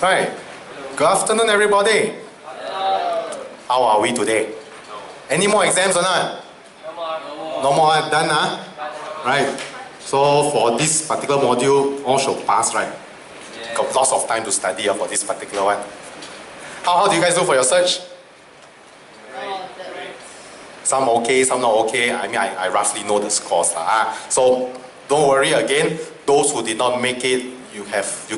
Right. Good afternoon, everybody. How are we today? Any more exams or not? No more. Done, huh? Right. So for this particular module, all should pass, right? Got lots of time to study for this particular one. How do you guys do for your search? Some okay, some not okay. I mean, I roughly know the scores. So don't worry again. Those who did not make it, you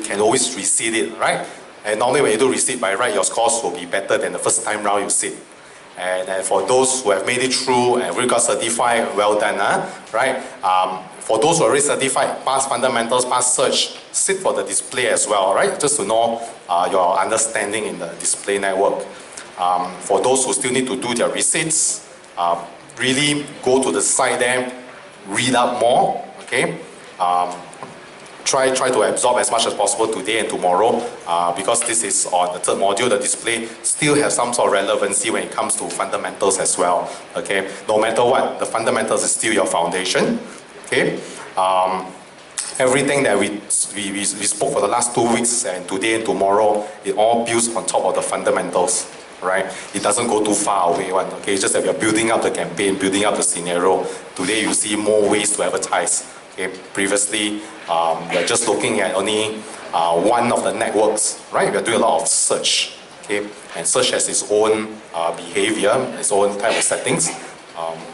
can always reseed it, right? And normally when you do reseed by right, your scores will be better than the first time round you sit. And for those who have made it through and we got certified, well done, right? For those who are already certified, pass fundamentals, pass search, sit for the display as well, right? Just to know your understanding in the display network. For those who still need to do their receipts, really go to the site there, read up more, okay? Try to absorb as much as possible today and tomorrow because this is on the third module. The display still has some sort of relevancy when it comes to fundamentals as well, okay? No matter what, the fundamentals is still your foundation, okay? Everything that we spoke for the last 2 weeks and today and tomorrow, it all builds on top of the fundamentals, right? It doesn't go too far away, okay? It's just that we are building up the campaign, building up the scenario. Today you see more ways to advertise. Okay, previously, we are just looking at only one of the networks, right? We are doing a lot of search, okay? And search has its own behavior, its own type of settings.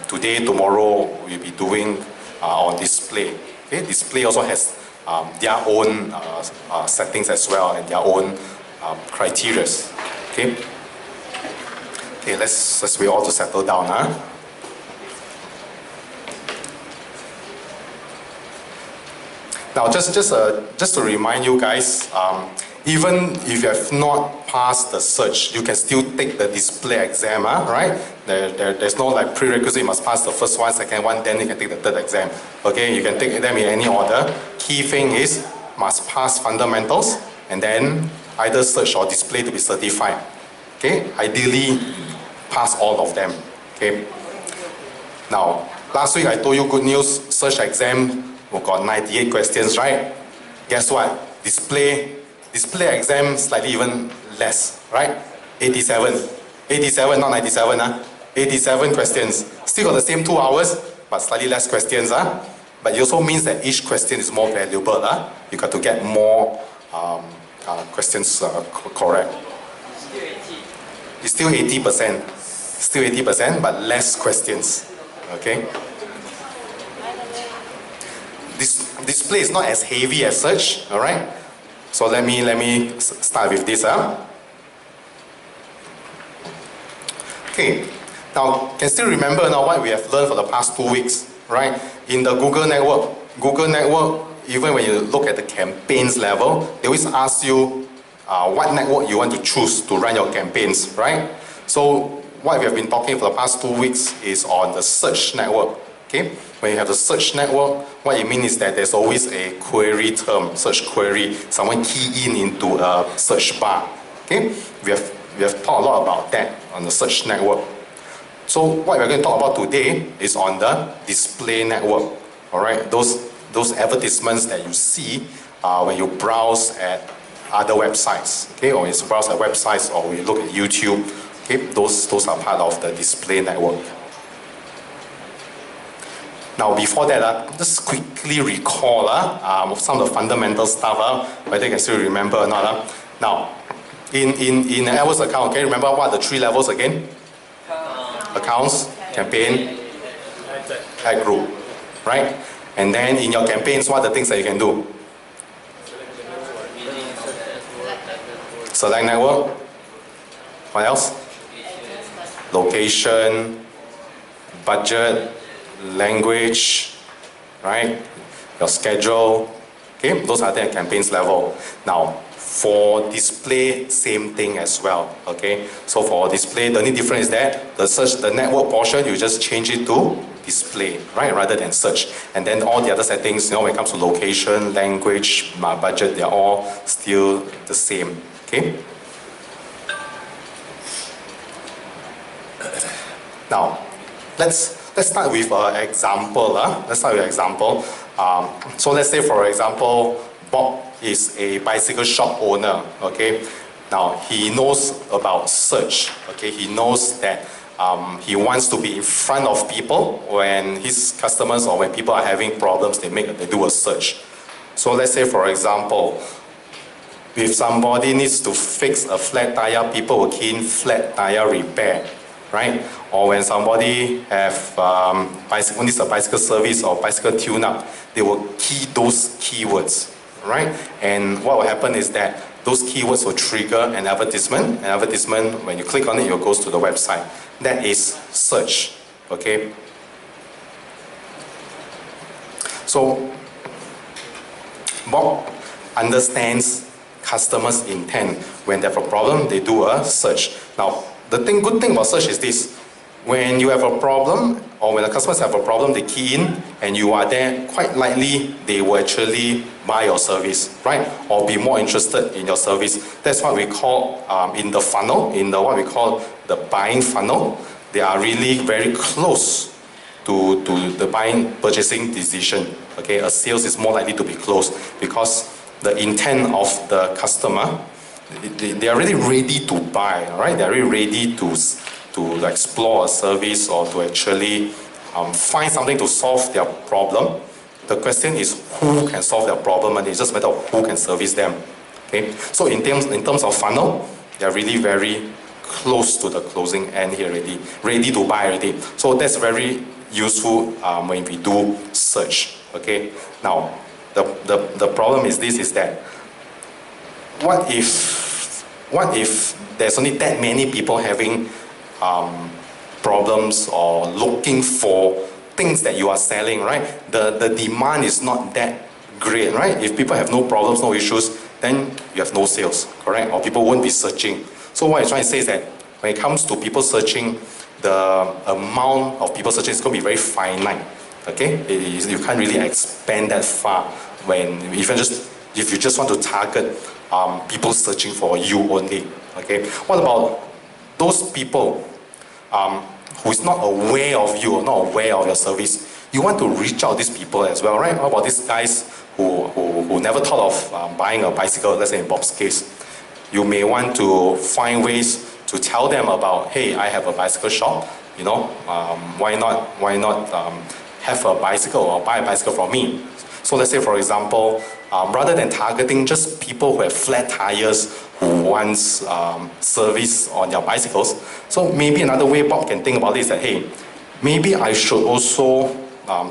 Today, tomorrow, we'll be doing on display. Okay, display also has their own settings as well and their own criteria. Okay. Okay, let's wait all to settle down, huh? Now, just to remind you guys, even if you have not passed the search, you can still take the display exam, right? There's no like prerequisite, you must pass the first one, second one, then you can take the third exam. Okay, you can take them in any order. Key thing is, must pass fundamentals, and then either search or display to be certified. Okay, ideally, pass all of them. Okay. Now, last week I told you good news, search exam, we've got 98 questions, right? Guess what? Display exam slightly even less, right? 87. 87, not 97, huh? 87 questions. Still got the same 2 hours, but slightly less questions, huh? But it also means that each question is more valuable, huh? You got to get more questions correct. It's still 80%. Still 80%, but less questions, okay? This display is not as heavy as such, all right? So let me start with this. Okay, now can still remember now what we have learned for the past 2 weeks, right? In the Google network, even when you look at the campaigns level, they always ask you what network you want to choose to run your campaigns, right? So what we have been talking for the past 2 weeks is on the search network. Okay? When you have the search network, what it means is that there's always a query term, search query, someone key in into a search bar. Okay? We have talked a lot about that on the search network. So what we're going to talk about today is on the display network. Alright? Those advertisements that you see when you browse at other websites. Okay? Or when you browse at websites or when you look at YouTube. Okay? Those are part of the display network. Now, before that, just quickly recall some of the fundamental stuff, whether you can still remember or not. Now, in an AdWords account, can you remember what are the 3 levels again? Accounts, campaign, ad group, right? And then in your campaigns, what are the things that you can do? Select network. What else? Location, budget, language, right? Your schedule. Okay, those are the campaigns level. Now, for display, same thing as well. Okay, so for display, the only difference is that the network portion, you just change it to display, right? Rather than search. And then all the other settings, when it comes to location, language, budget, they're all still the same. Okay. Now, let's let's start with an example. Let's start with an example. So let's say, for example, Bob is a bicycle shop owner, okay? Now, he knows about search, okay? He knows that he wants to be in front of people when his customers or when people are having problems, they do a search. So let's say, for example, if somebody needs to fix a flat tire, people will key in flat tire repair, right? Or when somebody needs a bicycle service or bicycle tune-up, they will key those keywords, right? And what will happen is that those keywords will trigger an advertisement. An advertisement, when you click on it, it goes to the website. That is search, okay? So, Bob understands customers' intent. When they have a problem, they do a search. Now, the good thing about search is this. When you have a problem, or when the customers have a problem, they key in, and you are there, quite likely they will actually buy your service, right? Or be more interested in your service. That's what we call, in the funnel, what we call the buying funnel, they are really very close to the purchasing decision. Okay, a sales is more likely to be closed because the intent of the customer, they are really ready to buy, right? They are really ready to explore a service or to actually find something to solve their problem. The question is who can solve their problem, and it's just a matter of who can service them. Okay, so in terms of funnel, they are really very close to the closing end here already, ready to buy already. So that's very useful when we do search. Okay, now the problem is this: is that what if there's only that many people having problems or looking for things that you are selling, right? The demand is not that great, right? If people have no problems, no issues, then you have no sales, correct? Or people won't be searching. So what I'm trying to say is that when it comes to people searching, the amount of people searching is going to be very finite, okay? You can't really expand that far if you just want to target people searching for you only, okay? What about those people who is not aware of you or not aware of your service? You want to reach out to these people as well, right? How about these guys who never thought of buying a bicycle, let's say in Bob's case? You may want to find ways to tell them about, hey, I have a bicycle shop, you know, why not have a bicycle or buy a bicycle from me? So let's say, for example, rather than targeting just people who have flat tires, who wants service on their bicycles, so maybe another way Bob can think about it is that, hey, maybe I should also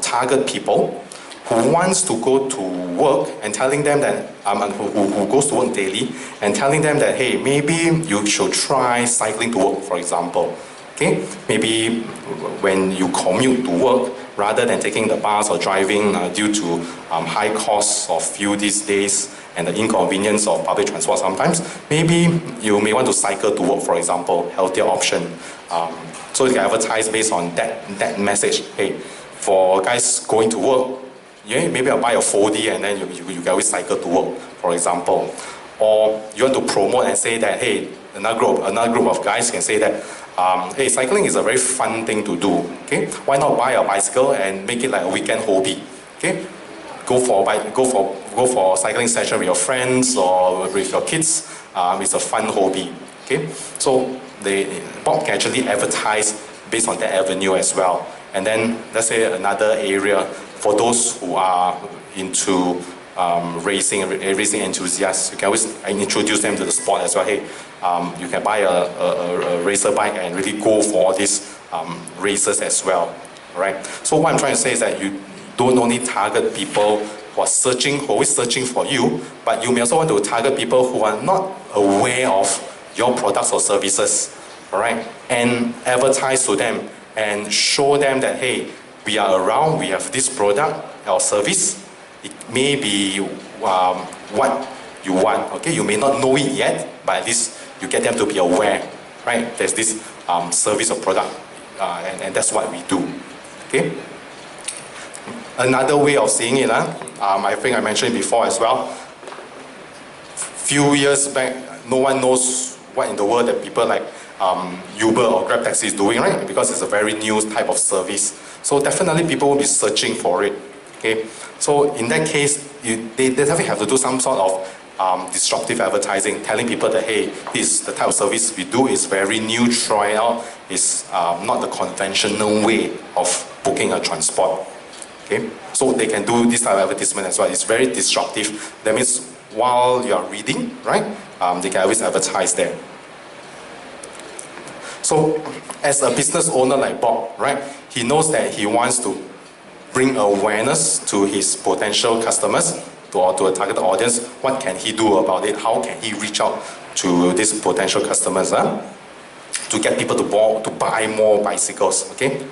target people who wants to go to work and telling them that, who goes to work daily and telling them that, hey, maybe you should try cycling to work, for example. Okay? Maybe when you commute to work, rather than taking the bus or driving due to high costs of fuel these days and the inconvenience of public transport sometimes, maybe you may want to cycle to work, for example, healthier option. So you can advertise based on that message. Hey, for guys going to work, yeah, maybe I'll buy a 4D and then you can always cycle to work, for example. Or you want to promote and say that, hey, another group of guys can say that, hey, cycling is a very fun thing to do. Okay, why not buy a bicycle and make it like a weekend hobby? Okay, go for a cycling session with your friends or with your kids. It's a fun hobby. Okay, so Bob can actually advertise based on that avenue as well. And then let's say another area for those who are into racing enthusiasts, you can always introduce them to the sport as well. Hey, you can buy a racer bike and really go for all these races as well, right? So what I'm trying to say is that you don't only target people who are always searching for you, but you may also want to target people who are not aware of your products or services, all right? And advertise to them and show them that, hey, we are around, we have this product or service. It may be what you want, okay? You may not know it yet, but at least you get them to be aware, right? There's this service or product, and that's what we do, okay? Another way of seeing it, I think I mentioned before as well. Few years back, no one knows what in the world that people like Uber or Grab Taxi is doing, right? Because it's a very new type of service. So definitely people will be searching for it. Okay, so in that case, they definitely have to do some sort of disruptive advertising, telling people that, hey, this the type of service we do is very new, try out, is not the conventional way of booking a transport. Okay, so they can do this type of advertisement as well. It's very disruptive. That means while you are reading, right, they can always advertise there. So as a business owner like Bob, right, he knows that he wants to bring awareness to his potential customers, or to a target audience. What can he do about it? How can he reach out to these potential customers to get people to buy more bicycles? Okay.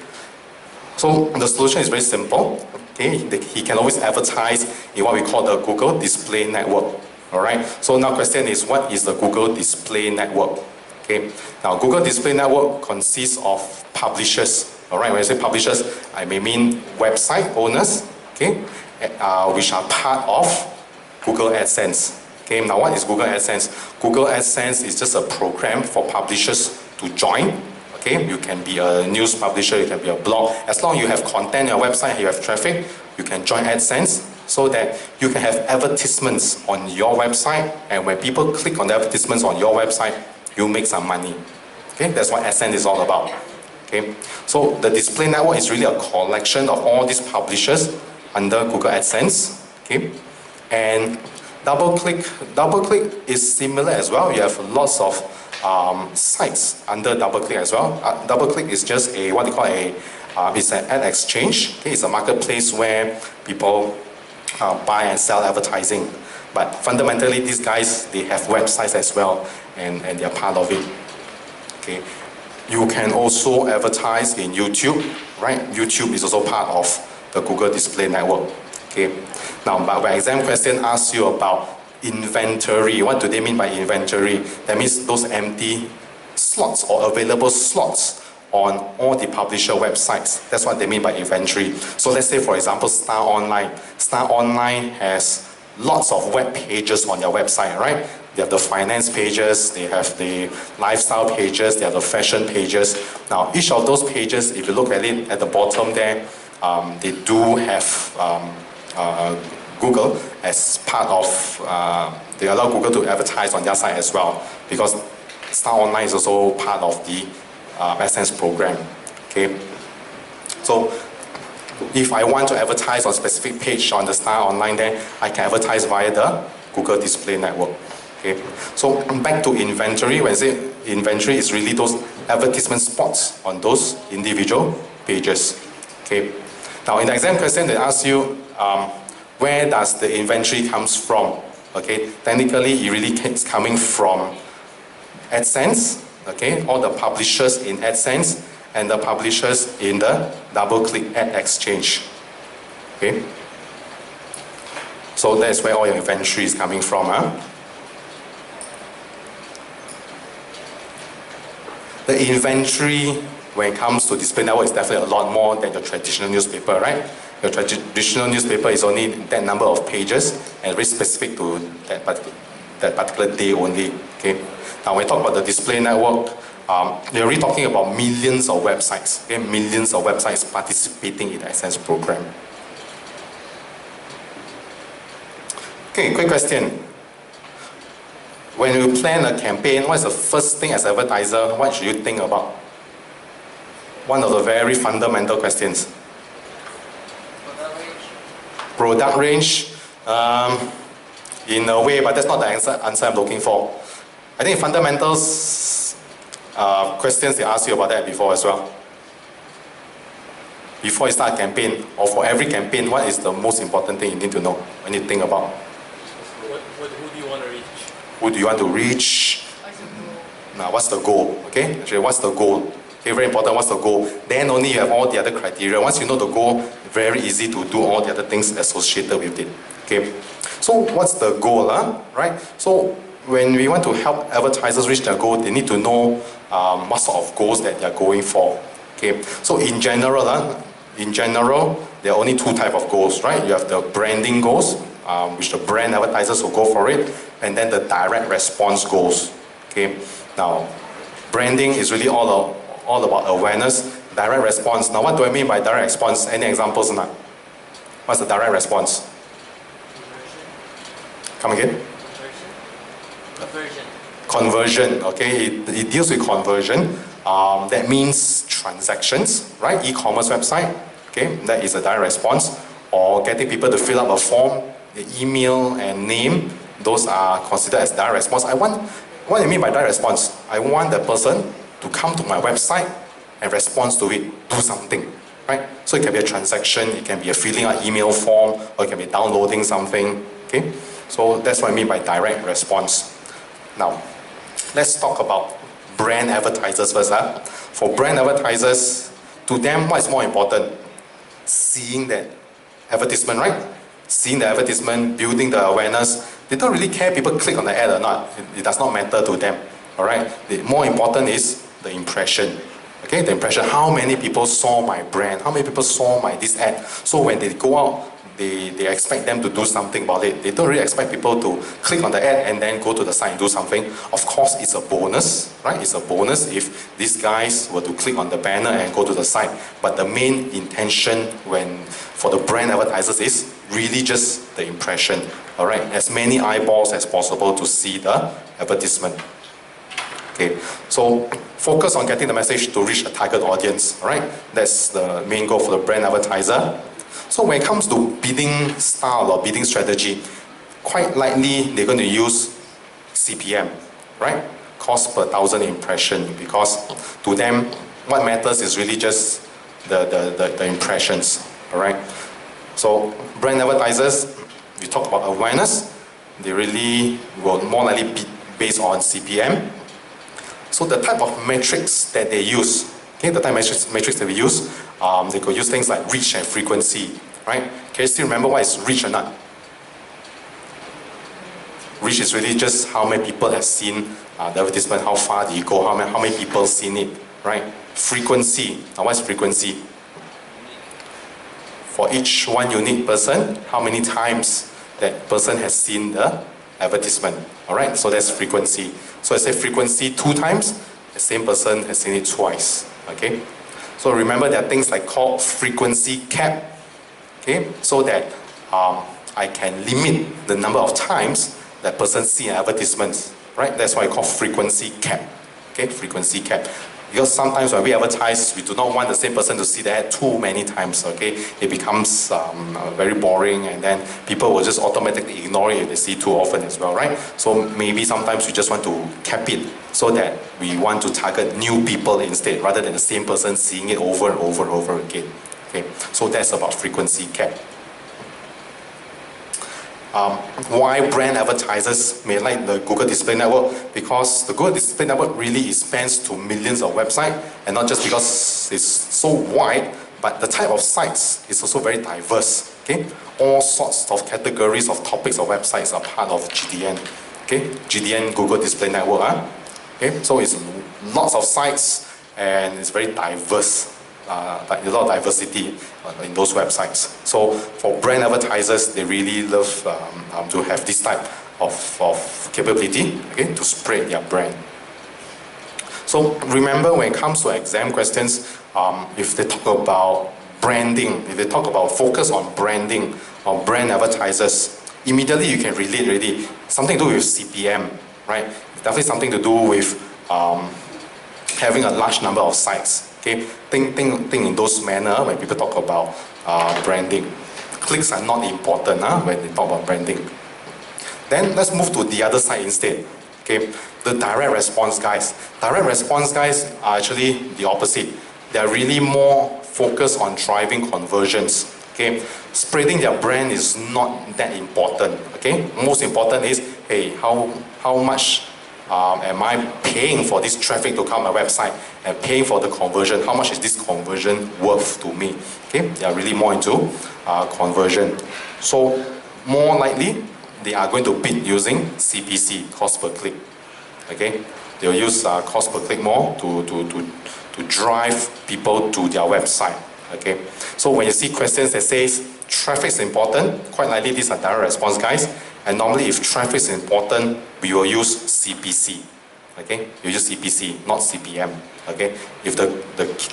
So the solution is very simple. Okay, he can always advertise in what we call the Google Display Network. All right. So now question is, what is the Google Display Network? Okay. Now Google Display Network consists of publishers. All right. When I say publishers, I may mean website owners. Okay, which are part of Google AdSense. Okay. Now what is Google AdSense? Google AdSense is just a program for publishers to join. Okay, you can be a news publisher, you can be a blog. As long as you have content on your website, you have traffic, you can join AdSense so that you can have advertisements on your website, and when people click on the advertisements on your website, you make some money. Okay, that's what AdSense is all about. Okay, so the display network is really a collection of all these publishers under Google AdSense. Okay, and DoubleClick is similar as well. You have lots of sites under DoubleClick as well. DoubleClick is just what they call it's an ad exchange. Okay, it's a marketplace where people buy and sell advertising. But fundamentally, these guys, they have websites as well, and they're part of it. Okay, you can also advertise in YouTube, right? YouTube is also part of the Google Display Network. Okay, now, but when exam question asks you about inventory, what do they mean by inventory? That means those empty slots or available slots on all the publisher websites. That's what they mean by inventory. So let's say, for example, Star Online. Star Online has lots of web pages on their website, right? They have the finance pages, they have the lifestyle pages, they have the fashion pages. Now, each of those pages, if you look at it at the bottom there, they do have Google as part of, they allow Google to advertise on their site as well, because Star Online is also part of the AdSense program. Okay, so if I want to advertise on a specific page on the Star Online, then I can advertise via the Google Display Network. Okay, so back to inventory. When I say inventory, it's really those advertisement spots on those individual pages. Okay, now in the exam question, they ask you, where does the inventory comes from? Okay, technically it really is coming from AdSense, okay, all the publishers in AdSense and the publishers in the DoubleClick Ad Exchange. Okay, so that's where all your inventory is coming from. The inventory, when it comes to display network, is definitely a lot more than your traditional newspaper, right? Your traditional newspaper is only that number of pages and very specific to that particular day only. Okay. Now when we talk about the display network, we're really talking about millions of websites. Okay? Millions of websites participating in the AdSense program. Okay, quick question. When you plan a campaign, what's the first thing as an advertiser, what should you think about? One of the very fundamental questions. Product range, in a way, but that's not the answer I'm looking for. I think fundamentals questions, they ask you about that before as well. Before you start a campaign, or for every campaign, what is the most important thing you need to know when you think about? Who do you want to reach? Who do you want to reach? Now, what's the goal? Okay, actually, what's the goal? Okay, very important, what's the goal? Then only you have all the other criteria. Once you know the goal, very easy to do all the other things associated with it. Okay, so what's the goal, right? So when we want to help advertisers reach their goal, they need to know what sort of goals that they're going for. Okay, so in general, there are only two types of goals, right? You have the branding goals, which the brand advertisers will go for it, and then the direct response goals. Okay, now branding is really all about awareness. Direct response. Now, what do I mean by direct response? Any examples now? What's the direct response? Come again? Conversion, okay? It deals with conversion. That means transactions, right? E-commerce website, okay? That is a direct response. Or getting people to fill up a form, the email and name, those are considered as direct response. What I mean by direct response, I want the person to come to my website and respond to it, do something, right? So it can be a transaction, it can be a filling out email form, or it can be downloading something, okay? So that's what I mean by direct response. Now, let's talk about brand advertisers first. For brand advertisers, to them, what is more important? Seeing that advertisement, right? Seeing the advertisement, building the awareness. They don't really care people click on the ad or not. It does not matter to them, all right? The more important is the impression. Okay, the impression, how many people saw my brand, how many people saw this ad. So when they go out, they expect them to do something about it. They don't really expect people to click on the ad and then go to the site and do something. Of course, it's a bonus, right? It's a bonus if these guys were to click on the banner and go to the site. But the main intention for the brand advertisers is really just the impression, all right? As many eyeballs as possible to see the advertisement. Okay, so focus on getting the message to reach a target audience, right? That's the main goal for the brand advertiser. So when it comes to bidding style or bidding strategy, quite likely they're going to use CPM, right? Cost per 1,000 impression, because to them, what matters is really just the impressions, all right? So brand advertisers, we talk about awareness, they really will more likely bid based on CPM. So the type of metrics that they use, okay, the type of metrics that we use, they could use things like reach and frequency, right? Can you still remember what is reach or not? Reach is really just how many people have seen the advertisement, how far do you go, how many people seen it, right? Frequency, now what is frequency? For each one unique person, how many times that person has seen the advertisement, all right? So that's frequency. So I say frequency 2 times, the same person has seen it twice, okay? So remember there are things like called frequency cap, okay? So that I can limit the number of times that person sees advertisements, right? That's why I call frequency cap, okay? Frequency cap. Because sometimes when we advertise, we do not want the same person to see that too many times, okay? It becomes very boring, and then people will just automatically ignore it if they see too often as well, right? So maybe sometimes we just want to cap it so that we want to target new people instead, rather than the same person seeing it over and over and over again, okay? So that's about frequency cap. Why brand advertisers may like the Google Display Network? Because the Google Display Network really expands to millions of websites, and not just because it's so wide, but the type of sites is also very diverse. Okay, all sorts of categories of topics of websites are part of GDN. Okay, GDN Google Display Network. Okay, so it's lots of sites and it's very diverse. Like a lot of diversity in those websites. So for brand advertisers, they really love to have this type of capability, okay, to spread their brand. So remember, when it comes to exam questions, if they talk about branding, if they talk about focus on branding or brand advertisers, immediately you can relate already. Something to do with CPM, right? Definitely something to do with having a large number of sites. Okay, think in those manner when people talk about branding. Clicks are not important when they talk about branding. Then let's move to the other side instead. Okay, the direct response guys. Direct response guys are actually the opposite. They are really more focused on driving conversions. Okay, spreading their brand is not that important. Okay, most important is, hey, how much am I paying for this traffic to come to my website and paying for the conversion? How much is this conversion worth to me? Okay, they are really more into conversion. So more likely, they are going to bid using CPC, cost per click. Okay, they will use cost per click more to drive people to their website. Okay, so when you see questions that says traffic is important, quite likely these are direct response guys. And normally, if traffic is important, we will use CPC. Okay, you use CPC, not CPM. Okay, if the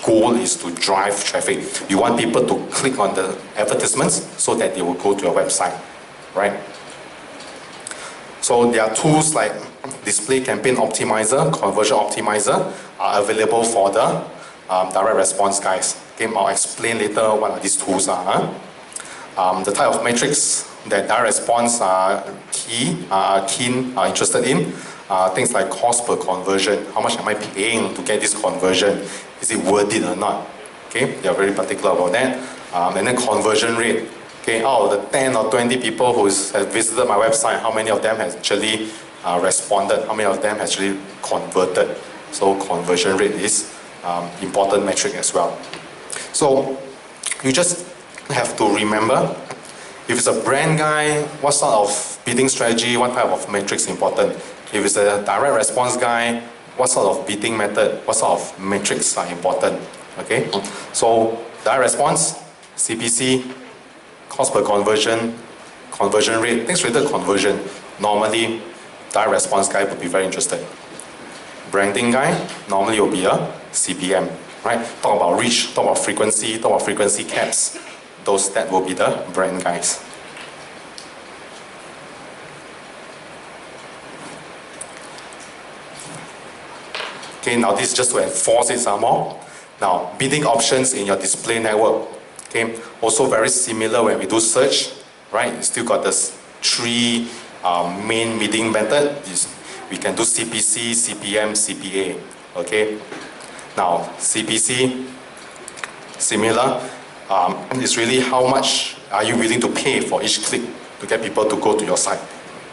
goal is to drive traffic, you want people to click on the advertisements so that they will go to your website, right? So there are tools like Display Campaign Optimizer, Conversion Optimizer are available for the direct response guys. Okay, I'll explain later what these tools are. The type of metrics that direct response are interested in. Things like cost per conversion. How much am I paying to get this conversion? Is it worth it or not? Okay, they are very particular about that. And then conversion rate. Okay, out of the 10 or 20 people who have visited my website, how many of them have actually responded? How many of them actually converted? So conversion rate is important metric as well. So you just have to remember, if it's a brand guy, what sort of bidding strategy, what type of metrics important? If it's a direct response guy, what sort of bidding method, what sort of metrics are important? Okay, so direct response, CPC, cost per conversion, conversion rate, things related to conversion. Normally, direct response guy would be very interested. Branding guy, normally will be a CPM, right? Talk about reach, talk about frequency caps. That will be the brand guys. Okay, now this is just to enforce it some more. Now, bidding options in your display network. Okay, also very similar when we do search, right? You still got this three main bidding method. We can do CPC, CPM, CPA. Okay, now CPC, similar. It's really how much are you willing to pay for each click to get people to go to your site.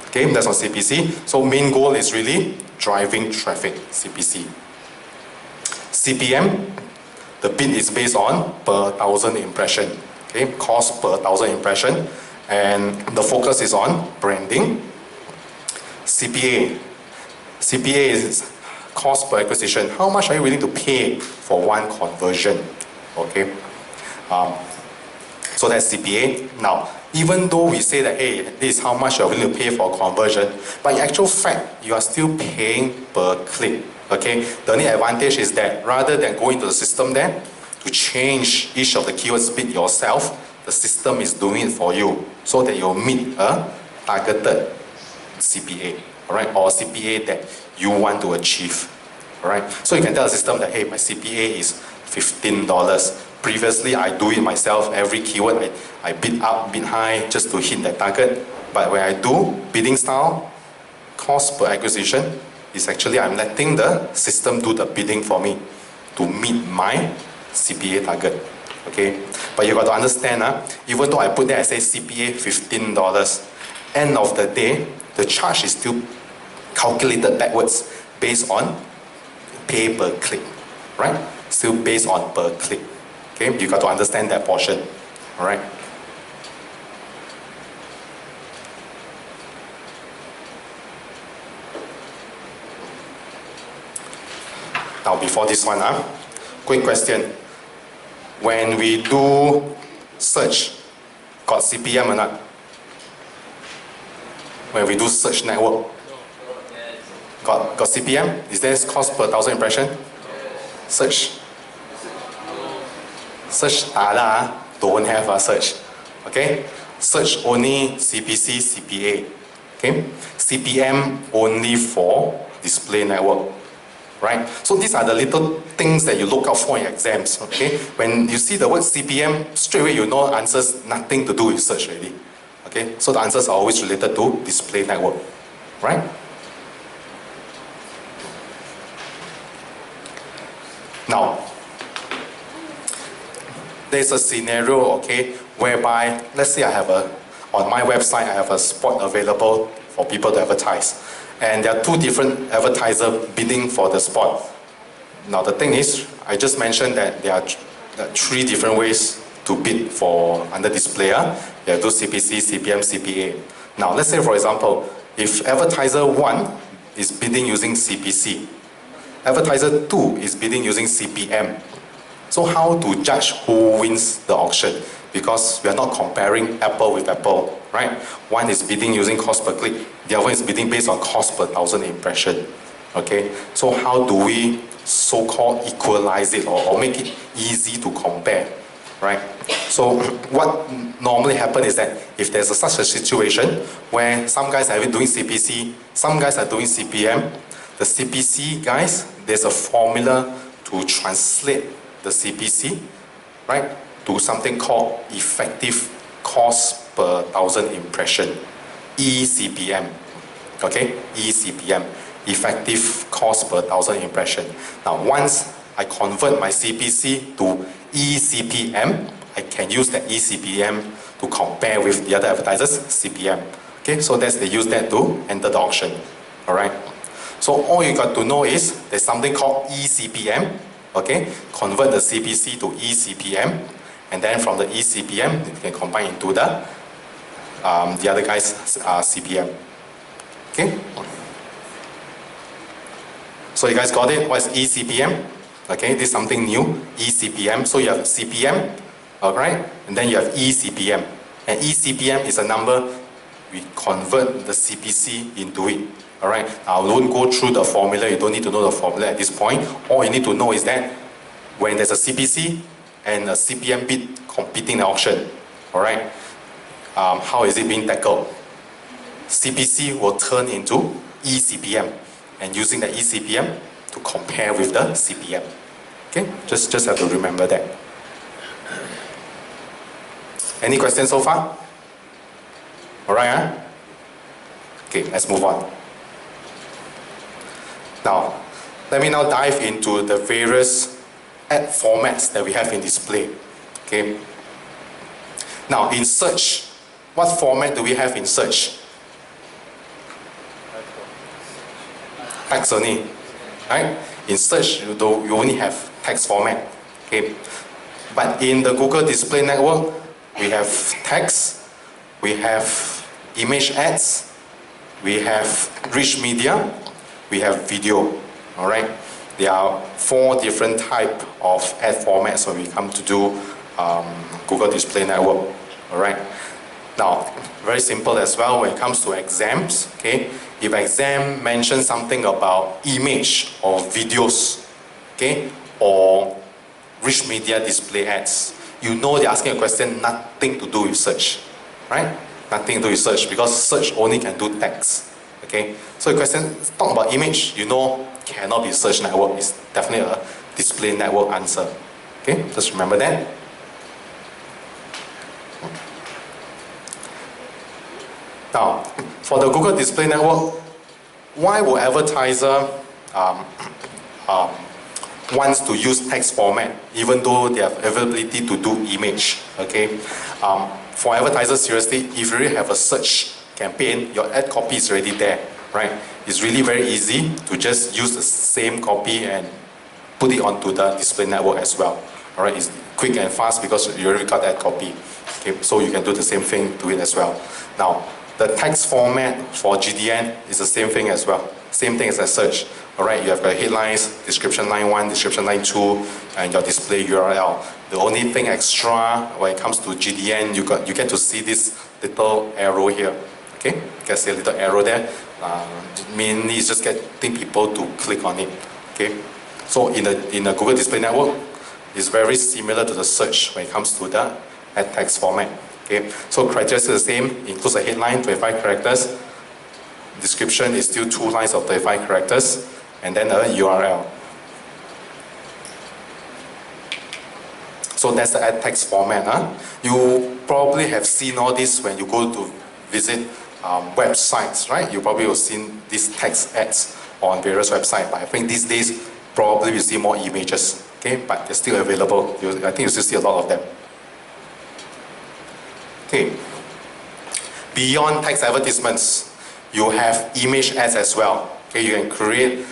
Okay, that's on CPC. So main goal is really driving traffic, CPC. CPM, the bid is based on per 1,000 impression. Okay, cost per 1,000 impression. And the focus is on branding. CPA. CPA is cost per acquisition. How much are you willing to pay for one conversion? Okay. So that's CPA. Now, even though we say that, hey, this is how much you're willing to pay for a conversion, but in actual fact, you are still paying per click. Okay? The only advantage is that rather than going to the system there to change each of the keywords bid yourself, the system is doing it for you so that you'll meet a targeted CPA, all right, or CPA that you want to achieve. All right? So you can tell the system that, hey, my CPA is $15. Previously, I do it myself. Every keyword, I bid up, bid high, just to hit that target. But when I do bidding style, cost per acquisition, is actually I'm letting the system do the bidding for me to meet my CPA target. Okay? But you got to understand, even though I put there, I say CPA $15, end of the day, the charge is still calculated backwards based on pay per click. Right? Still based on per click. Okay, you got to understand that portion. All right. Now, before this one, quick question. When we do search, got CPM or not? When we do search network, got CPM? Is there cost per 1,000 impression? Search. Search don't have a search. Okay? Search only CPC, CPA. Okay? CPM only for display network. Right? So these are the little things that you look out for in exams. Okay? When you see the word CPM, straight away you know answers nothing to do with search really. Okay? So the answers are always related to display network. Right? Now, there's a scenario, okay, whereby, let's say on my website, I have a spot available for people to advertise. And there are two different advertisers bidding for the spot. Now the thing is, I just mentioned that there are three different ways to bid for under display. You have to do CPC, CPM, CPA. Now let's say for example, if advertiser 1 is bidding using CPC, advertiser 2 is bidding using CPM. So how to judge who wins the auction? Because we are not comparing apple with apple, right? One is bidding using cost per click, the other one is bidding based on cost per 1,000 impression. Okay, so how do we so-called equalize it or make it easy to compare, right? So what normally happens is that if there's such a situation where some guys are doing CPC, some guys are doing CPM, the CPC guys, there's a formula to translate the CPC, right, to something called effective cost per thousand impression, ECPM. Okay, ECPM, effective cost per thousand impression. Now, once I convert my CPC to ECPM, I can use that ECPM to compare with the other advertisers' CPM. Okay, so they use that to enter the auction. All right. So all you got to know is there's something called ECPM. Okay, convert the CPC to ECPM, and then from the ECPM, you can combine into the other guy's CPM. Okay. So you guys got it? What is ECPM? Okay, this is something new. ECPM. So you have CPM, alright, and then you have ECPM. And ECPM is a number we convert the CPC into it. Alright. Now I won't go through the formula. You don't need to know the formula at this point. All you need to know is that when there's a CPC and a CPM bid competing in the auction, alright, how is it being tackled? CPC will turn into ECPM, and using the ECPM to compare with the CPM. Okay, just have to remember that. Any questions so far? All right, huh? Okay, let's move on. Now, let me now dive into the various ad formats that we have in display. Okay. Now, in search, what format do we have in search? Text only, right? In search, you only have text format. Okay. But in the Google Display Network, we have text, we have image ads, we have rich media, we have video. All right. There are 4 different types of ad formats when we come to do Google Display Network. All right. Now, very simple as well when it comes to exams. Okay. If exam mentions something about image or videos, okay, or rich media display ads, you know they're asking a question nothing to do with search, right? Nothing to do with search because search only can do text. Okay, so the question talk about image, you know cannot be search network. It's definitely a display network answer. Okay, just remember that. Now, for the Google Display Network, why would advertiser wants to use text format even though they have availability to do image? Okay, for advertisers, seriously, if you really have a search campaign, your ad copy is already there, right? It's really very easy to just use the same copy and put it onto the display network as well. All right, it's quick and fast because you already got that copy. Okay, so you can do the same thing to it as well. Now, the text format for GDN is the same thing as well. Same thing as a search. All right, you have the headlines, description line 1, description line 2, and your display URL. The only thing extra when it comes to GDN, you get to see this little arrow here. Okay, you can see a little arrow there. Mainly it's just getting people to click on it. Okay, so in the Google Display Network, it's very similar to the search when it comes to the ad text format. Okay, so criteria is the same, includes a headline, 25 characters. Description is still 2 lines of 35 characters, and then a URL. So that's the ad text format. Huh? You probably have seen all this when you go to visit websites, right? You probably have seen these text ads on various websites, but I think these days probably you see more images. Okay, but they're still available. I think you still see a lot of them. Okay. Beyond text advertisements, you have image ads as well. Okay, you can create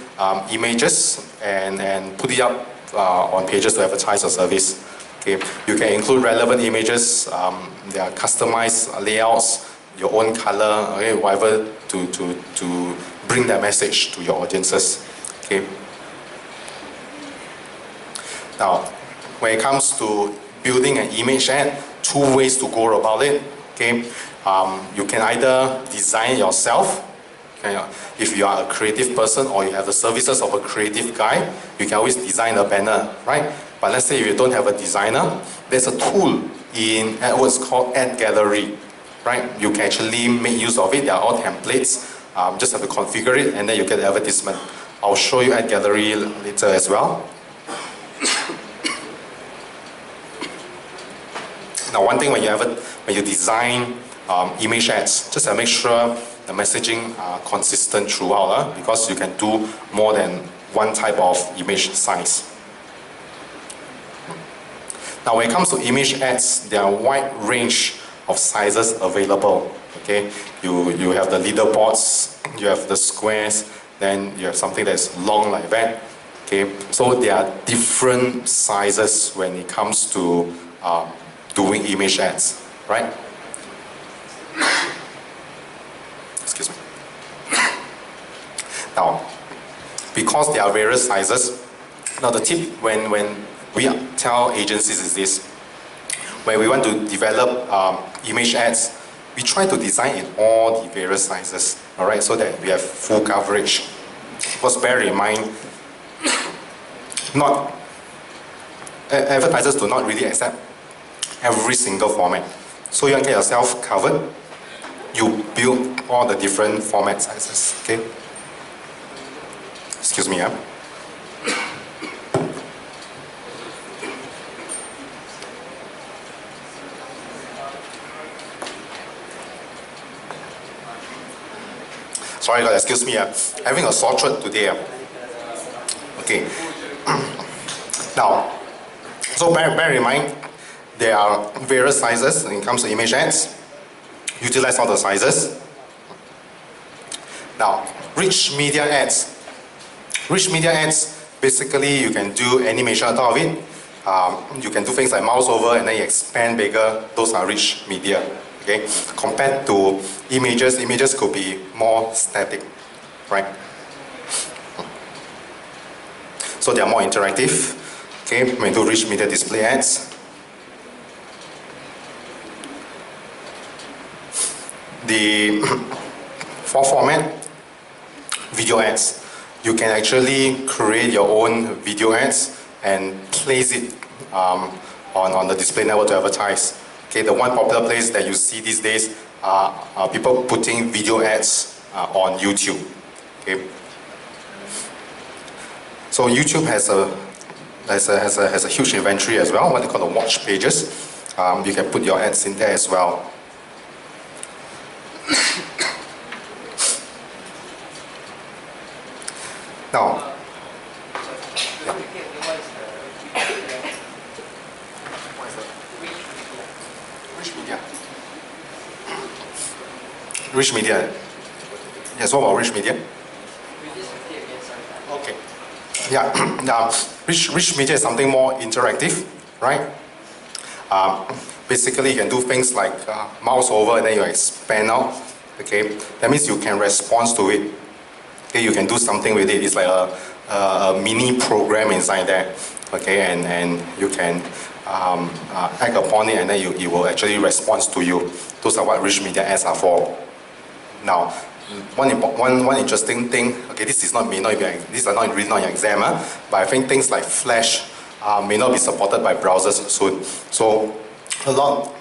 images and put it up on pages to advertise your service. Okay, you can include relevant images. There are customized layouts, your own color, okay, whatever to bring that message to your audiences. Okay. Now, when it comes to building an image ad, 2 ways to go about it. Okay, you can either design it yourself, Okay, if you are a creative person or you have the services of a creative guy, you can always design a banner, right? But let's say if you don't have a designer, there's a tool in AdWords called Ad Gallery, right? You can actually make use of it. They are all templates. Just have to configure it and then you get the advertisement. I'll show you Ad Gallery later as well. Now, one thing when you design image ads, just to make sure the messaging are consistent throughout, because you can do more than one type of image size. Now, when it comes to image ads, there are a wide range of sizes available. Okay, you have the leaderboards, you have the squares, then you have something that's long like that. Okay, so there are different sizes when it comes to doing image ads, right? Excuse me. Now, because there are various sizes, now the tip when we tell agencies is this: when we want to develop image ads, we try to design in all the various sizes, all right, so that we have full coverage. Because bear in mind, advertisers do not really accept every single format. So you can get yourself covered. You build all the different format sizes, okay? Excuse me, Sorry guys, excuse me, having a sore throat today. Okay. Now, so bear in mind, there are various sizes when it comes to image ads. Utilize all the sizes. Now, rich media ads. Rich media ads, basically you can do animation on top of it. You can do things like mouse over and then you expand bigger. Those are rich media. Okay? Compared to images could be more static, right? So they are more interactive. Okay, when you do rich media display ads. The fourth format, video ads. You can actually create your own video ads and place it on the display network to advertise. Okay, the one popular place that you see these days are people putting video ads on YouTube. Okay. So YouTube has a huge inventory as well, what they call the watch pages. You can put your ads in there as well. Now, rich media. Yes, what about rich media? Okay. Yeah. Now, rich media is something more interactive, right? Basically, you can do things like mouse over and then you expand out. Okay, that means you can respond to it. Okay, you can do something with it. It's like a mini program inside there. Okay, and you can act upon it, and then it will actually respond to you. Those are what rich media ads are for. Now, one interesting thing. Okay, this is really not your exam, but I think things like Flash may not be supported by browsers soon. So,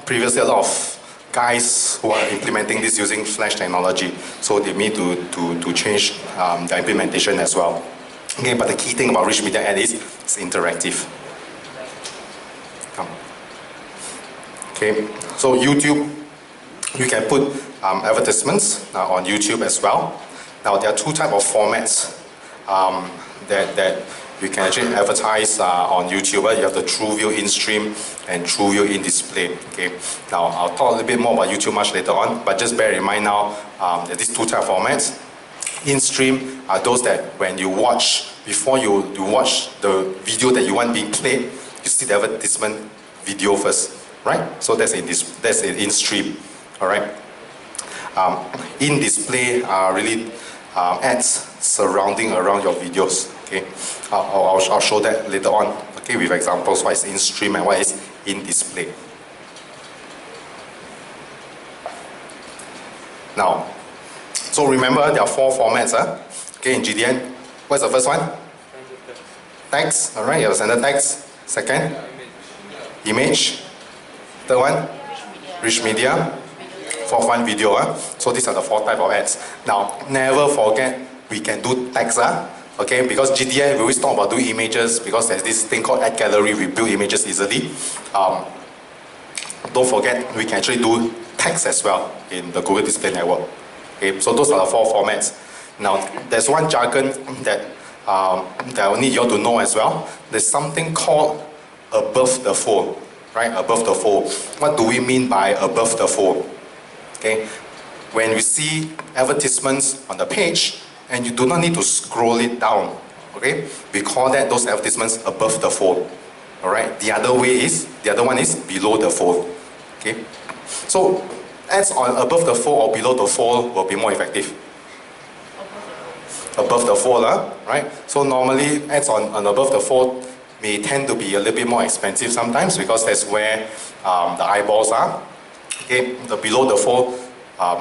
previously a lot of guys who are implementing this using Flash technology, so they need to change the implementation as well. Okay, but the key thing about rich media ad is it's interactive. Okay, so YouTube, you can put advertisements on YouTube as well. Now there are two types of formats that you can actually advertise on YouTube. You have the TrueView in-stream and TrueView in-display. Okay. Now I'll talk a little bit more about YouTube much later on, but just bear in mind now that these two types of formats. In-stream are those that when you watch, before you watch the video that you want being played, you see the advertisement video first, right? So that's an in-stream, all right? In-display are really ads surrounding around your videos. Okay, I'll show that later on. Okay, with examples what is in-stream and what is in-display. Now, So remember, there are 4 formats. Okay, in GDN, what's the first one? Text. All right, you have standard text. Second, image. Third one, rich media. Fourth one, video. So these are the 4 types of ads. Now, never forget, we can do text. Okay, because GDN, we always talk about doing images because there's this thing called ad gallery, we build images easily. Don't forget, we can actually do text as well in the Google Display Network. Okay, so those are the 4 formats. Now, there's one jargon that I need you all to know as well. There's something called above the fold, right? Above the fold. What do we mean by above the fold? Okay, when we see advertisements on the page and you do not need to scroll it down, okay, we call that those advertisements above the fold. All right. The other one is below the fold. Okay, so ads on above the fold or below the fold will be more effective. Above the fold, right? So normally ads on above the fold may tend to be a little bit more expensive sometimes because that's where the eyeballs are. Okay, the below the fold,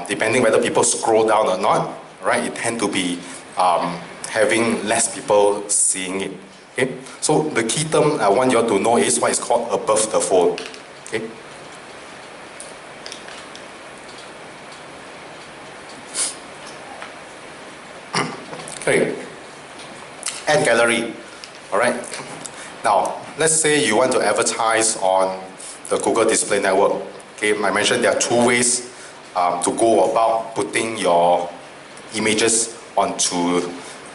depending whether people scroll down or not, right? It tend to be having less people seeing it. Okay, so the key term I want you all to know is what is called above the fold. Okay. Okay. Ad gallery. All right. Now, let's say you want to advertise on the Google Display Network. Okay, I mentioned there are 2 ways to go about putting your images onto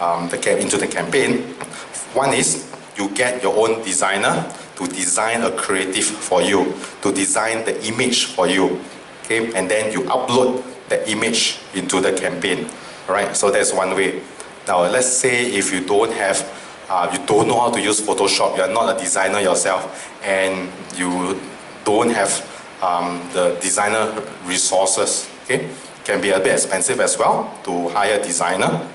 into the campaign. One is you get your own designer to design a creative for you, to design the image for you. Okay, and then you upload the image into the campaign. All right, so that's one way. Now, let's say if you don't have you don't know how to use Photoshop, you are not a designer yourself, and you don't have the designer resources, okay? It can be a bit expensive as well to hire a designer.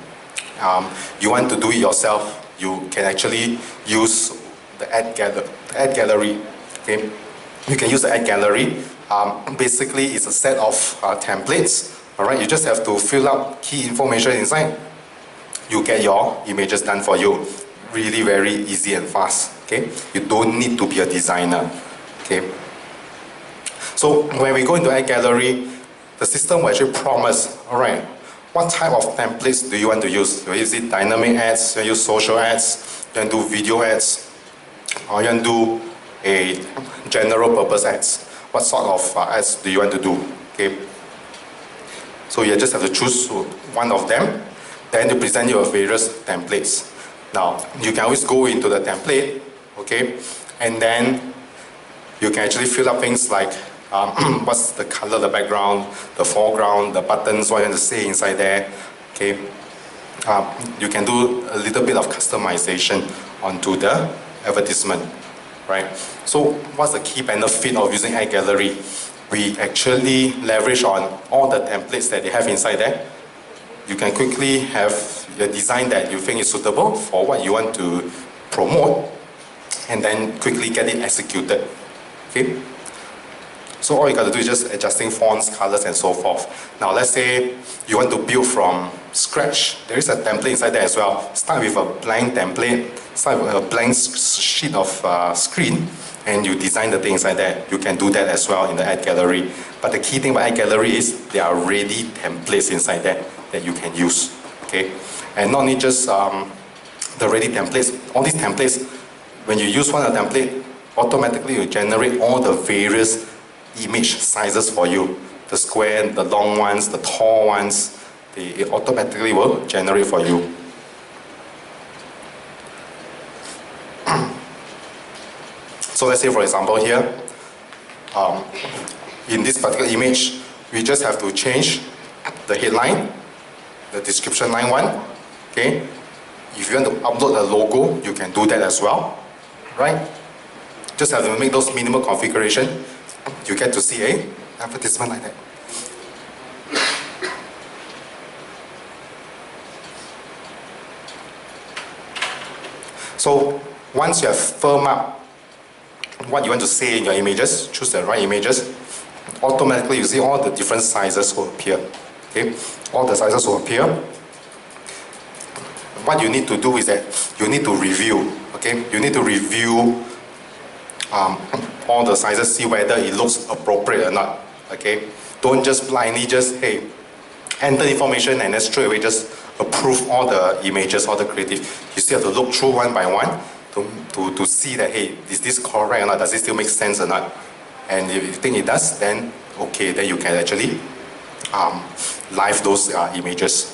You want to do it yourself, you can actually use the ad gallery, okay? You can use the ad gallery. Basically, it's a set of templates, all right? You just have to fill up key information inside. You get your images done for you. Really very easy and fast, okay? You don't need to be a designer, okay? So when we go into ad gallery, the system will actually promise, all right, what type of templates do you want to use? Do you use it dynamic ads, do you use social ads, you want to do video ads, or you want to do a general purpose ads? What sort of ads do you want to do, okay? So you just have to choose one of them. Then you present your various templates. Now, you can always go into the template, okay, and then you can actually fill up things like what's the color of the background, the foreground, the buttons, what you want to say inside there, okay. You can do a little bit of customization onto the advertisement, right? So, what's the key benefit of using ad gallery? We actually leverage on all the templates that they have inside there. You can quickly have a design that you think is suitable for what you want to promote, and then quickly get it executed. Okay? So all you got to do is just adjusting fonts, colors, and so forth. Now let's say you want to build from scratch. There is a template inside there as well. Start with a blank template, start with a blank sheet of screen, and you design the thing inside there. You can do that as well in the ad gallery. But the key thing about ad gallery is there are ready templates inside there that you can use, okay? And not only just the ready templates, all these templates, when you use one of the template, automatically you generate all the various image sizes for you. The square, the long ones, the tall ones, it automatically will generate for you. So let's say for example here, in this particular image, we just have to change the headline, the description line 1, okay? If you want to upload a logo, you can do that as well, right? Just have to make those minimal configuration. You get to see a advertisement like that. So once you have firmed up what you want to say in your images, choose the right images, automatically you see all the different sizes will appear. Okay, all the sizes will appear. What you need to do is that you need to review. Okay, you need to review all the sizes, see whether it looks appropriate or not. Okay, don't just blindly just enter information and then straight away just approve all the images, all the creative. You still have to look through one by one to see that, hey, is this correct or not? Does it still make sense or not? And if you think it does, then okay, then you can actually live those images.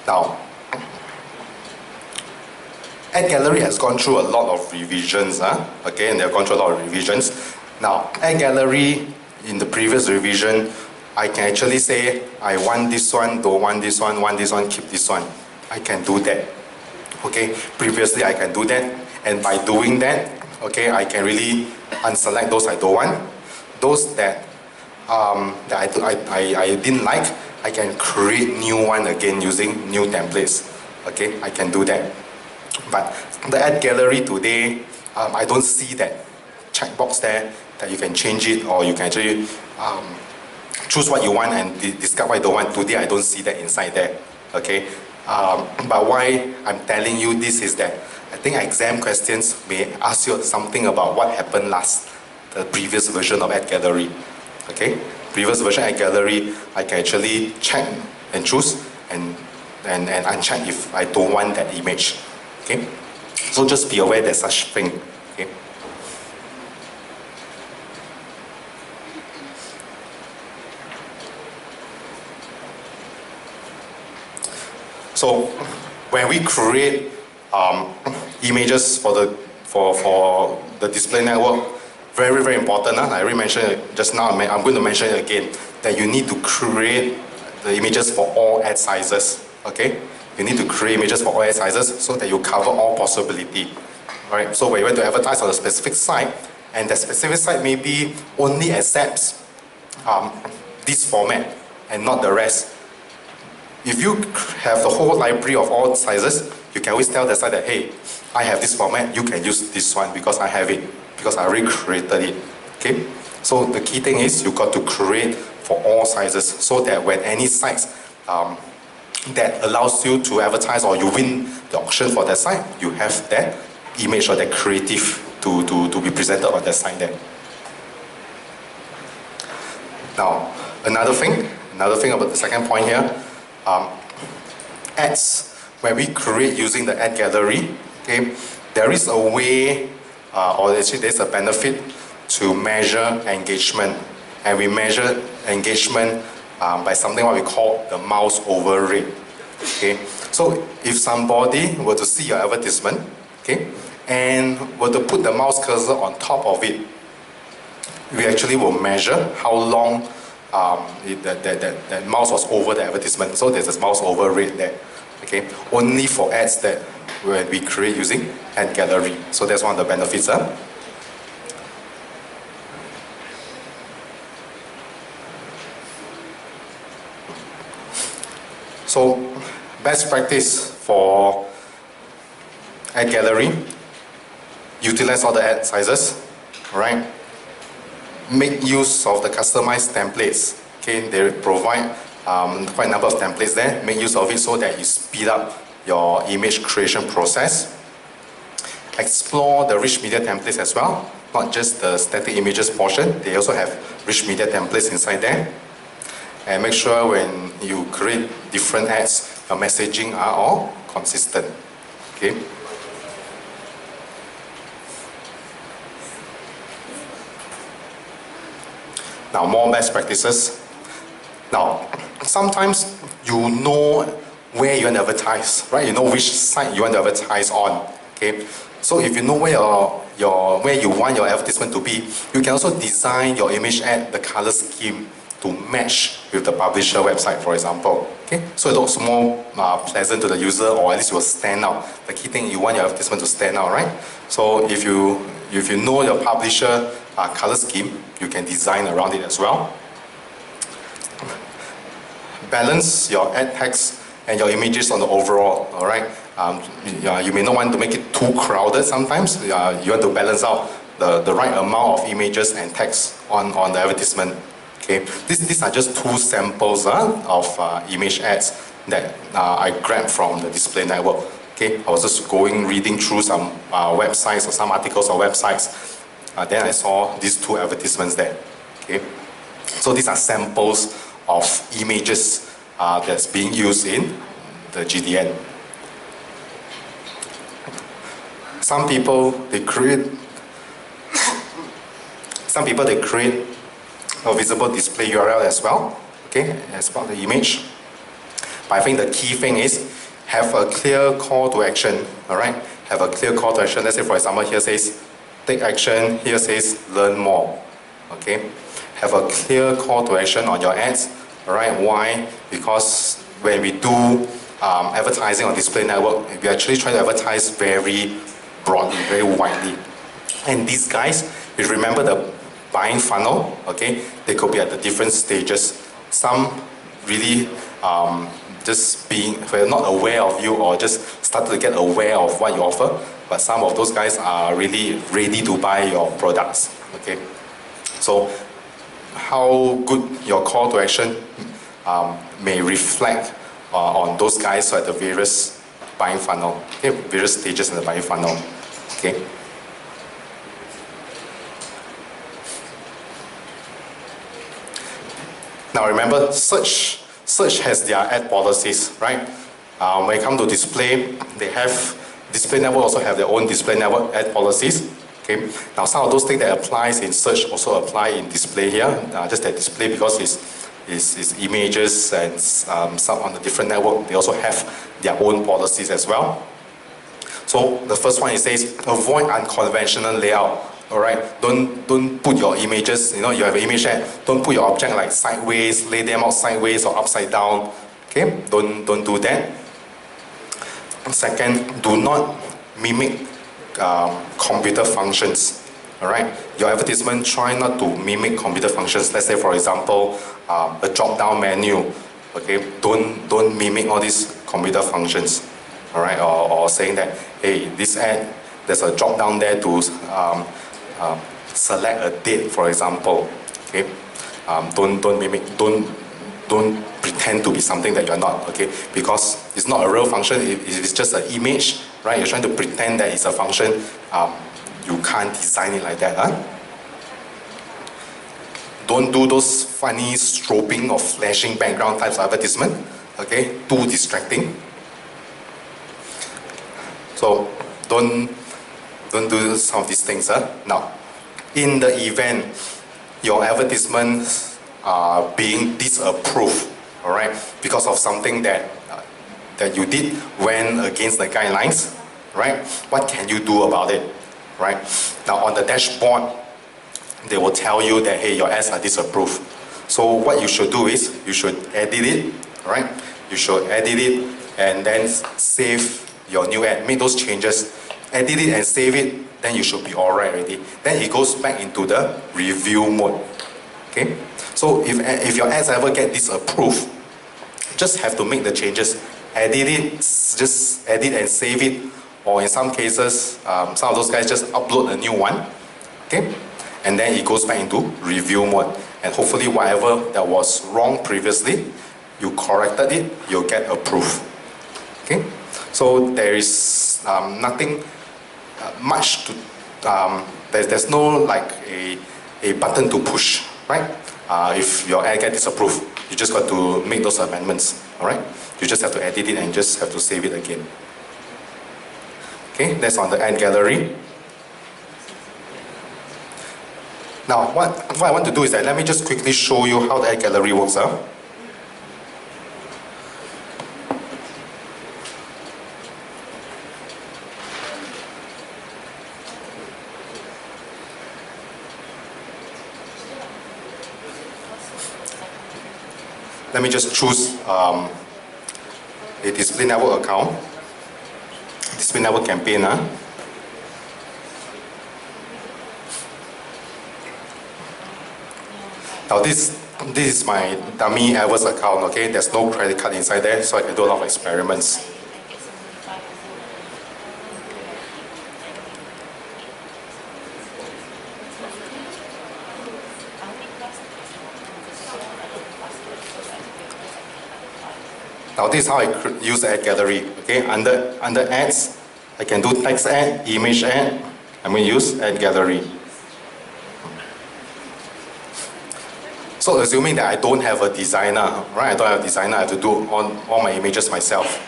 Now, Ad Gallery has gone through a lot of revisions, okay, and they've gone through a lot of revisions. Now, Ad Gallery, in the previous revision, I can actually say, I want this one, don't want this one, want this one, keep this one. I can do that. Okay, previously I can do that, and by doing that, okay, I can really unselect those I don't want. Those that I didn't like, I can create new one again using new templates. Okay, I can do that. But the Ad Gallery today, I don't see that checkbox there that you can change it, or you can actually choose what you want and discard what you don't want. Today I don't see that inside there. Okay, but why I'm telling you this is that I think exam questions may ask you something about what happened last, the previous version of Ad Gallery. Okay, previous version Ad Gallery, I can actually check and choose and uncheck if I don't want that image. Okay, so just be aware there's such thing. Okay. So when we create images for the display network, very, very important. I already mentioned it just now, I'm going to mention it again, that you need to create the images for all ad sizes. Okay? You need to create images for all ad sizes so that you cover all possibility. Alright, so when you want to advertise on a specific site, and the specific site maybe only accepts this format and not the rest. If you have the whole library of all sizes, you can always tell the site that, hey, I have this format, you can use this one because I have it, because I already created it. Okay? So the key thing is you got to create for all sizes so that when any sites that allows you to advertise or you win the auction for that site, you have that image or that creative to be presented on that site there. Now, another thing about the second point here, ads, when we create using the Ad Gallery, okay, there is a way, or actually there's a benefit to measure engagement. And we measure engagement by something what we call the mouse over rate. Okay, so if somebody were to see your advertisement, okay, and were to put the mouse cursor on top of it, we actually will measure how long that mouse was over the advertisement. So there's a mouse over rate there. Okay, only for ads that when we create using Ad Gallery. So that's one of the benefits. So best practice for Ad Gallery, utilize all the ad sizes, right? Make use of the customized templates. Okay, they provide quite a number of templates there. Make use of it so that you speed up your image creation process. Explore the rich media templates as well, not just the static images portion. They also have rich media templates inside there. And make sure when you create different ads, your messaging are all consistent. Okay. Now, more best practices. Now, sometimes you know where you want to advertise, right? You know which site you want to advertise on. Okay. So if you know where where you want your advertisement to be, you can also design your image ad, the color scheme, to match with the publisher website, for example. Okay, so it looks more pleasant to the user, or at least it will stand out. The key thing, you want your advertisement to stand out, right? So if you know your publisher color scheme, you can design around it as well. Balance your ad text and your images on the overall. All right. You may not want to make it too crowded sometimes. You want to balance out the right amount of images and text on the advertisement. Okay, these are just two samples of image ads that I grabbed from the display network. Okay, I was just reading through some websites or some articles on websites. Then I saw these two advertisements there. Okay, so these are samples of images that's being used in the GDN. Some people they create a visible display URL as well, okay, as part of the image. But I think the key thing is have a clear call to action, all right? Have a clear call to action. Let's say, for example, here says take action, here says learn more, okay? Have a clear call to action on your ads, all right? Why? Because when we do advertising on display network, we actually try to advertise very broadly, very widely. And these guys, if you remember the buying funnel, okay, they could be at the different stages. Some really just we're not aware of you or just started to get aware of what you offer, but some of those guys are really ready to buy your products, okay. So how good your call to action may reflect on those guys at the various buying funnel, okay, various stages in the buying funnel, okay. Now remember, search has their ad policies, right? When it comes to display, display network also have their own display network ad policies. Okay. Now some of those things that applies in search also apply in display here. Just that display because it's images and some on the different network, they also have their own policies as well. So the first one, it says avoid unconventional layout. All right, don't put your images, you have an image ad, don't put your object like sideways, lay them out sideways or upside down. Okay, don't do that. Second, do not mimic computer functions. All right, your advertisement, try not to mimic computer functions. Let's say, for example, a drop-down menu. Okay, don't mimic all these computer functions. All right, or saying that, hey, this ad, there's a drop-down there to select a date, for example. Okay, don't mimic, don't pretend to be something that you're not. Okay, because it's not a real function. It's just an image, right? You're trying to pretend that it's a function. You can't design it like that. Huh? Don't do those funny strobing or flashing background types of advertisement. Okay, too distracting. So don't do some of these things. Now, in the event your advertisements are being disapproved, all right, because of something that you did went against the guidelines, right? What can you do about it, right? Now on the dashboard, they will tell you that, hey, your ads are disapproved. So what you should do is you should edit it, right? You should edit it and then save your new ad. Make those changes, edit it and save it. Then you should be alright already. Then it goes back into the review mode. Okay? So if your ads ever get disapproved, just have to make the changes. Edit it, just edit and save it. Or in some cases, some of those guys just upload a new one. Okay? And then it goes back into review mode. And hopefully whatever that was wrong previously, you corrected it, you'll get approved. Okay? So there is nothing much to, there's no like a button to push, right? If your ad gets disapproved, you just got to make those amendments, all right? You just have to edit it and just have to save it again. Okay, that's on the ad gallery. Now, what I want to do is that let me just quickly show you how the ad gallery works. Let me just choose a display network account, display network campaign. Now this is my dummy AdWords account, okay? There's no credit card inside there, so I can do a lot of experiments. Now this is how I use the ad gallery. Okay, under ads, I can do text ad, image ad. I'm going to use ad gallery. So assuming that I don't have a designer, right? I don't have a designer, I have to do all my images myself.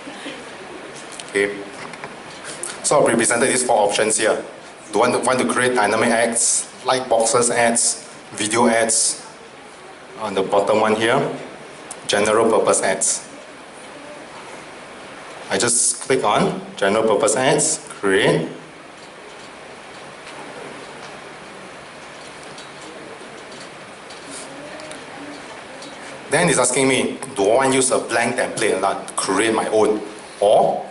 Okay. So I've represented these 4 options here. Do I want to create dynamic ads, like boxes ads, video ads. On the bottom one here, general purpose ads. I just click on general purpose ads, create. Then it's asking me, do I want to use a blank template or not, create my own, or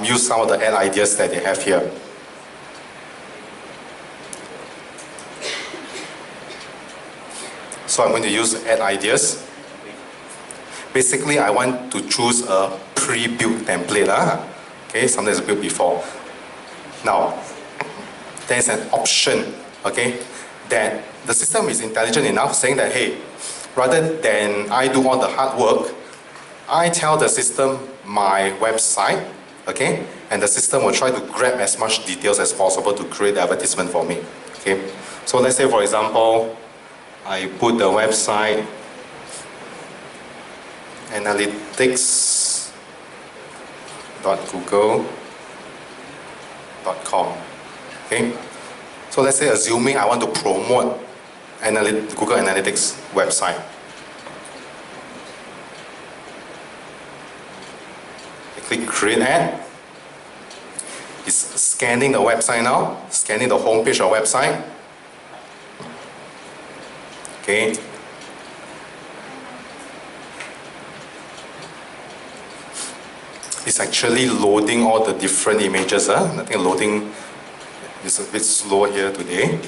use some of the ad ideas that they have here. So I'm going to use ad ideas. Basically, I want to choose a pre-built template. Okay, something that's built before. Now, there's an option, okay, that the system is intelligent enough saying that, hey, rather than I do all the hard work, I tell the system my website, okay, and the system will try to grab as much details as possible to create the advertisement for me. Okay, so let's say, for example, I put the website analytics.google.com. Okay, so let's say assuming I want to promote Google Analytics website. I click create ad. It's scanning the website now, scanning the home page of the website. Okay. It's actually loading all the different images. I think loading is a bit slow here today.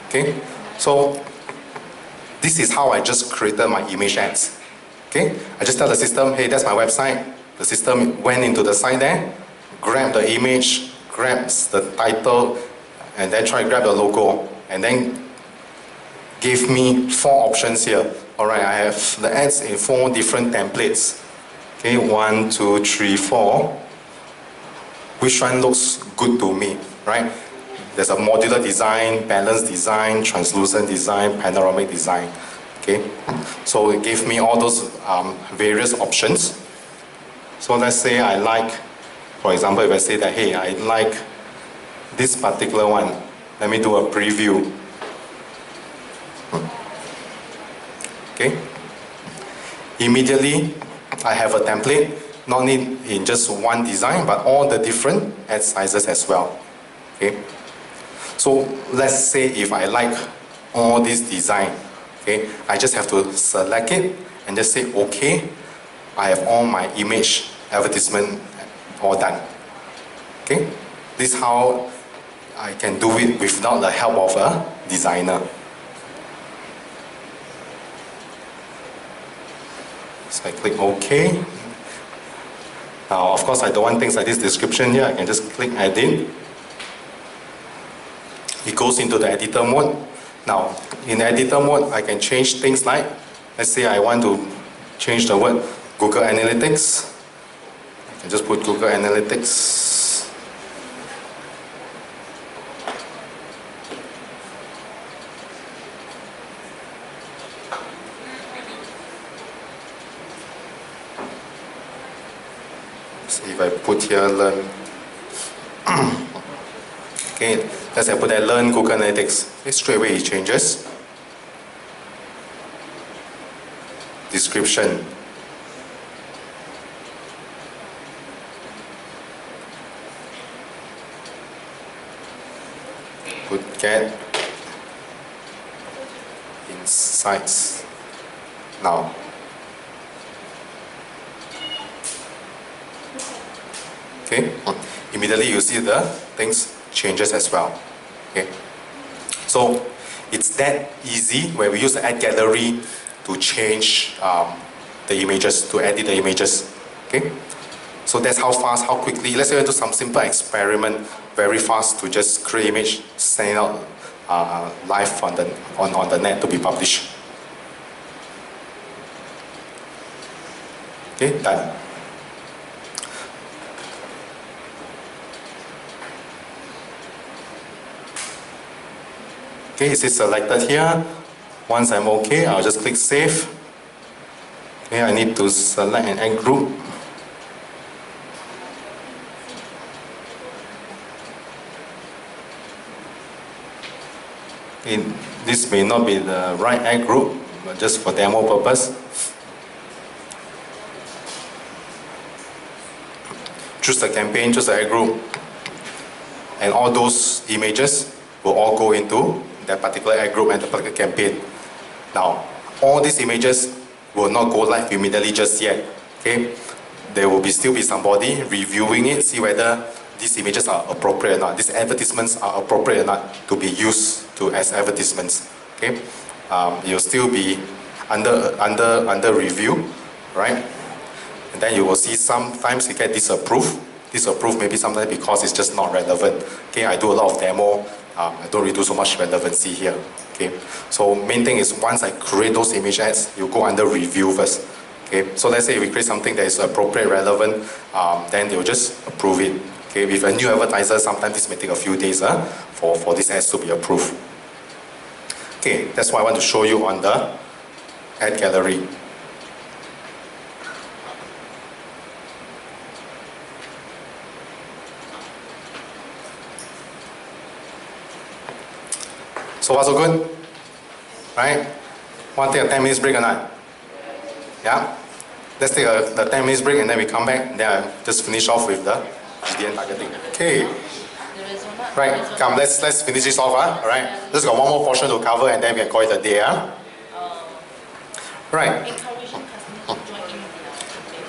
Okay, so this is how I just created my image ads. Okay, I just tell the system, hey, that's my website. The system went into the site there, grabbed the image, grabs the title, and then try to grab the logo, and then gave me 4 options here. Alright, I have the ads in 4 different templates. Okay, 1, 2, 3, 4. Which one looks good to me, right? There's a modular design, balanced design, translucent design, panoramic design. Okay, so it gave me all those various options. So let's say I like, for example, if I say that, hey, I like this particular one. Let me do a preview. Okay. Immediately, I have a template, not in just one design, but all the different ad sizes as well. Okay. So let's say if I like all this design, okay, I just have to select it and just say okay. I have all my image advertisement all done. Okay, this is how I can do it without the help of a designer. So I click OK. Now, of course, I don't want things like this description here. I can just click Edit. It goes into the editor mode. Now, in editor mode, I can change things like, let's say I want to change the word Google Analytics. I can just put Google Analytics. See if I put here learn. Okay, let's say I put that learn Google Analytics. Straight away it changes. Description. Put get insights now. Okay, immediately you see the things changes as well. Okay, so it's that easy when we use the ad gallery to change the images, to edit the images. Okay, So that's how fast, how quickly. Let's say we do some simple experiment, very fast to just create image, send it out live on the net to be published. Okay, done. Okay, is it selected here? Once I'm okay, I'll just click save. Okay, I need to select an ad group. This may not be the right ad group, but just for demo purpose. Choose the campaign, choose the ad group, and all those images will all go into that particular ad group and the particular campaign. Now, all these images will not go live immediately just yet. Okay, there will still be somebody reviewing it, see whether these images are appropriate or not. These advertisements are appropriate or not to be used as advertisements. Okay, it will still be under review, right? And then you will see sometimes you get disapproved. Disapproved maybe sometimes because it's just not relevant. Okay, I do a lot of demo. I don't really do so much relevancy here. Okay, so main thing is once I create those image ads, you go under review first. Okay, so let's say we create something that is appropriate, relevant, then they'll just approve it. Okay, with a new advertiser, sometimes this may take a few days for these ads to be approved. Okay, that's what I want to show you on the ad gallery. So far so good? Right? Want to take a 10 minutes break or not? Yeah? Let's take the 10 minutes break and then we come back. Then I'll just finish off with the GDN targeting. Okay. Right, come, let's finish this off. Alright. Just got one more portion to cover and then we can call it a day. Right.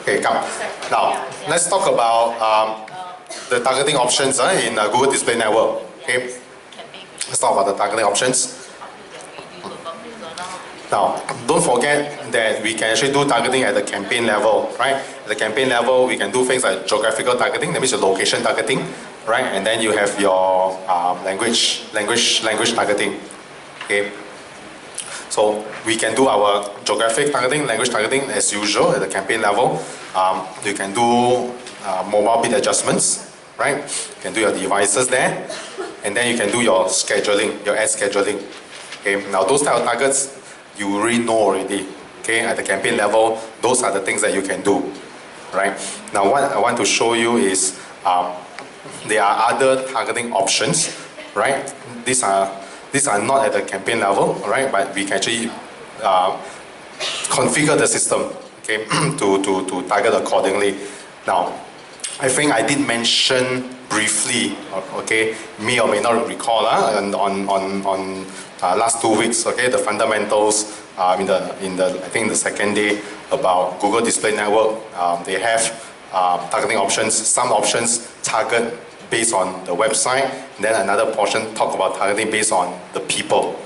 Okay, come. Now, let's talk about the targeting options in Google Display Network. Okay. Let's talk about the targeting options. Now, don't forget that we can actually do targeting at the campaign level, right? At the campaign level, we can do things like geographical targeting, that means your location targeting, right? And then you have your language targeting, okay? So we can do our geographic targeting, language targeting as usual at the campaign level. You can do mobile bid adjustments, right? You can do your devices there. And then you can do your scheduling, your ad scheduling. Okay, now those type of targets, you already know already. Okay, at the campaign level, those are the things that you can do, right? Now what I want to show you is there are other targeting options, right? These are not at the campaign level, right? But we can actually configure the system, okay, to target accordingly. Now, I think I did mention briefly, okay, may or may not recall on last 2 weeks, okay, the fundamentals in the I think the second day about Google Display Network. They have targeting options. Some options target based on the website, then another portion talk about targeting based on the people.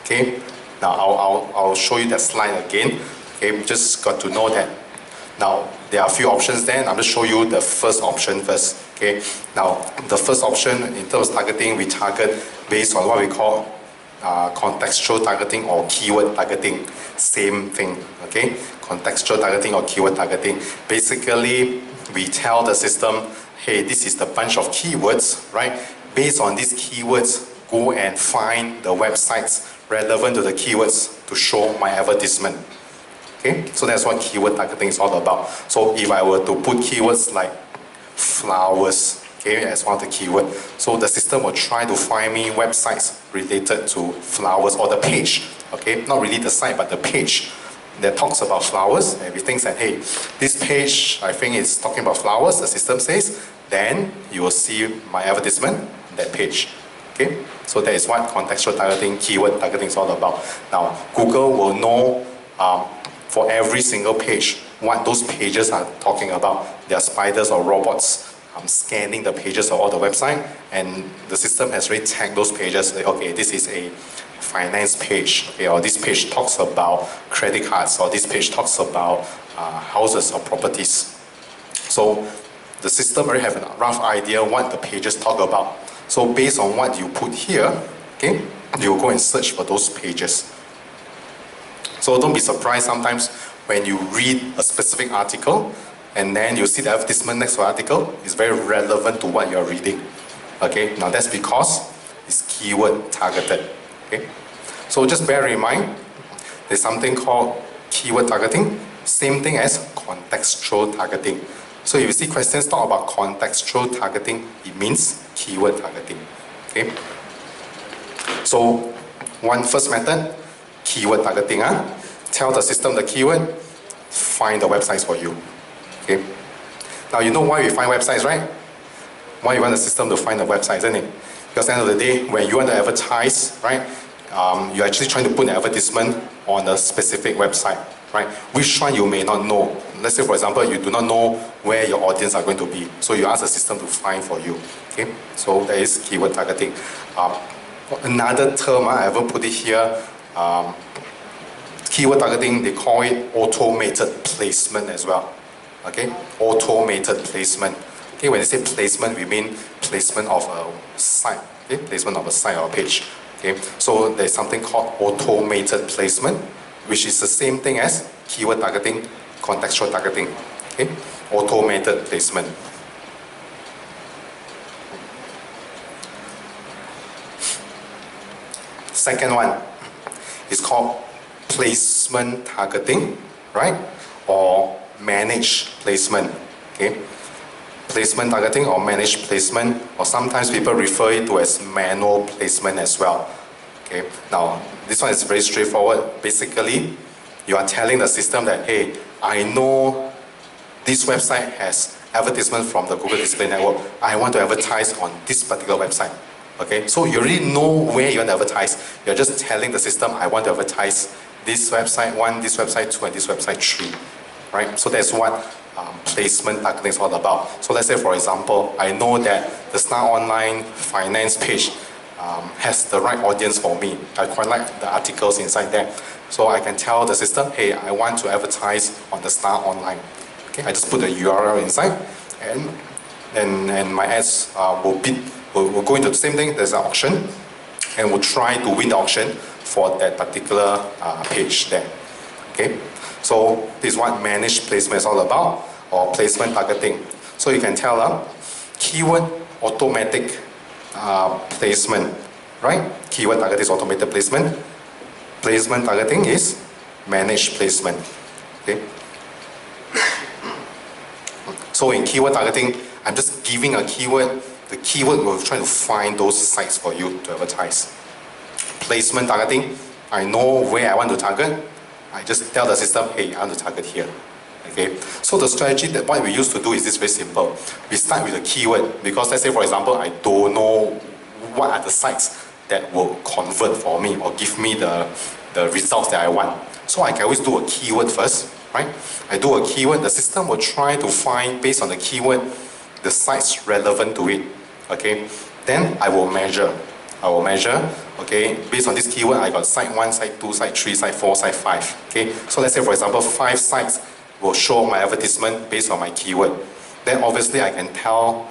Okay, now I'll show you that slide again. Okay, just got to know that. Now there are a few options there, and I'm just show you the first option first. Okay, now the first option in terms of targeting, we target based on what we call contextual targeting or keyword targeting. Same thing, okay? Contextual targeting or keyword targeting. Basically, we tell the system, hey, this is the bunch of keywords, right? Based on these keywords, go and find the websites relevant to the keywords to show my advertisement. Okay, so that's what keyword targeting is all about. So if I were to put keywords like flowers, okay, as one of the keywords, so the system will try to find me websites related to flowers or the page, okay, not really the site but the page that talks about flowers, and we think that, hey, this page I think is talking about flowers, the system says, then you will see my advertisement on that page. Okay, so that is what contextual targeting, keyword targeting is all about. Now, Google will know for every single page what those pages are talking about. They are spiders or robots. I'm scanning the pages of all the website, and the system has already tagged those pages. Like, okay, this is a finance page, okay, or this page talks about credit cards, or this page talks about houses or properties. So the system already have a rough idea what the pages talk about. So based on what you put here, okay, you'll go and search for those pages. So don't be surprised sometimes when you read a specific article and then you see the advertisement next to the article, it's very relevant to what you're reading. Okay, now that's because it's keyword targeted. Okay, so just bear in mind, there's something called keyword targeting, same thing as contextual targeting. So if you see questions talk about contextual targeting, it means keyword targeting. Okay, so one first method, keyword targeting. Tell the system the keyword, find the websites for you. Okay. Now you know why we find websites, right? Why you want the system to find the websites, isn't it? Because at the end of the day, when you want to advertise, right, you're actually trying to put an advertisement on a specific website, right? Which one you may not know. Let's say, for example, you do not know where your audience are going to be, so you ask the system to find for you. Okay, so that is keyword targeting. Another term I ever put it here. Keyword targeting, they call it automated placement as well. Okay, automated placement. Okay, when they say placement, we mean placement of a site. Okay, placement of a site or a page. Okay, so there's something called automated placement, which is the same thing as keyword targeting, contextual targeting. Okay, automated placement. Second one is called placement targeting, right? Or managed placement. Okay? Placement targeting or managed placement, or sometimes people refer it to as manual placement as well. Okay? Now, this one is very straightforward. Basically, you are telling the system that, hey, I know this website has advertisement from the Google Display Network. I want to advertise on this particular website. Okay? So you already know where you want to advertise. You're just telling the system, I want to advertise this website 1, this website 2, and this website 3, right? So that's what placement targeting is all about. So let's say, for example, I know that the Star Online finance page has the right audience for me. I quite like the articles inside there. So I can tell the system, hey, I want to advertise on the Star Online. Okay, I just put the URL inside, and my ads will go into the same thing. There's an auction, and we'll try to win the auction for that particular page there. Okay, so this is what managed placement is all about, or placement targeting. So you can tell keyword automatic placement, right? Keyword targeting is automated placement. Placement targeting is managed placement. Okay. So in keyword targeting, I'm just giving a keyword. The keyword will try to find those sites for you to advertise. Placement targeting, I know where I want to target. I just tell the system, hey, I want to target here. Okay. So the strategy that what we used to do is this very simple. We start with a keyword because let's say, for example, I don't know what are the sites that will convert for me or give me the results that I want. So I can always do a keyword first, right? I do a keyword, the system will try to find, based on the keyword, the sites relevant to it. Okay. Then I will measure. Okay, based on this keyword, I got site 1, site 2, site 3, site 4, site 5. Okay, so let's say, for example, 5 sites will show my advertisement based on my keyword. Then obviously I can tell,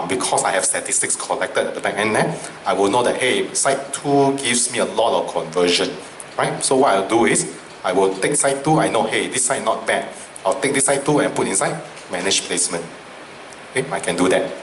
because I have statistics collected at the back end there, I will know that, hey, site 2 gives me a lot of conversion, right? So what I'll do is, I will take site 2, I know, hey, this site not bad. I'll take this site 2 and put inside managed placement. Okay, I can do that.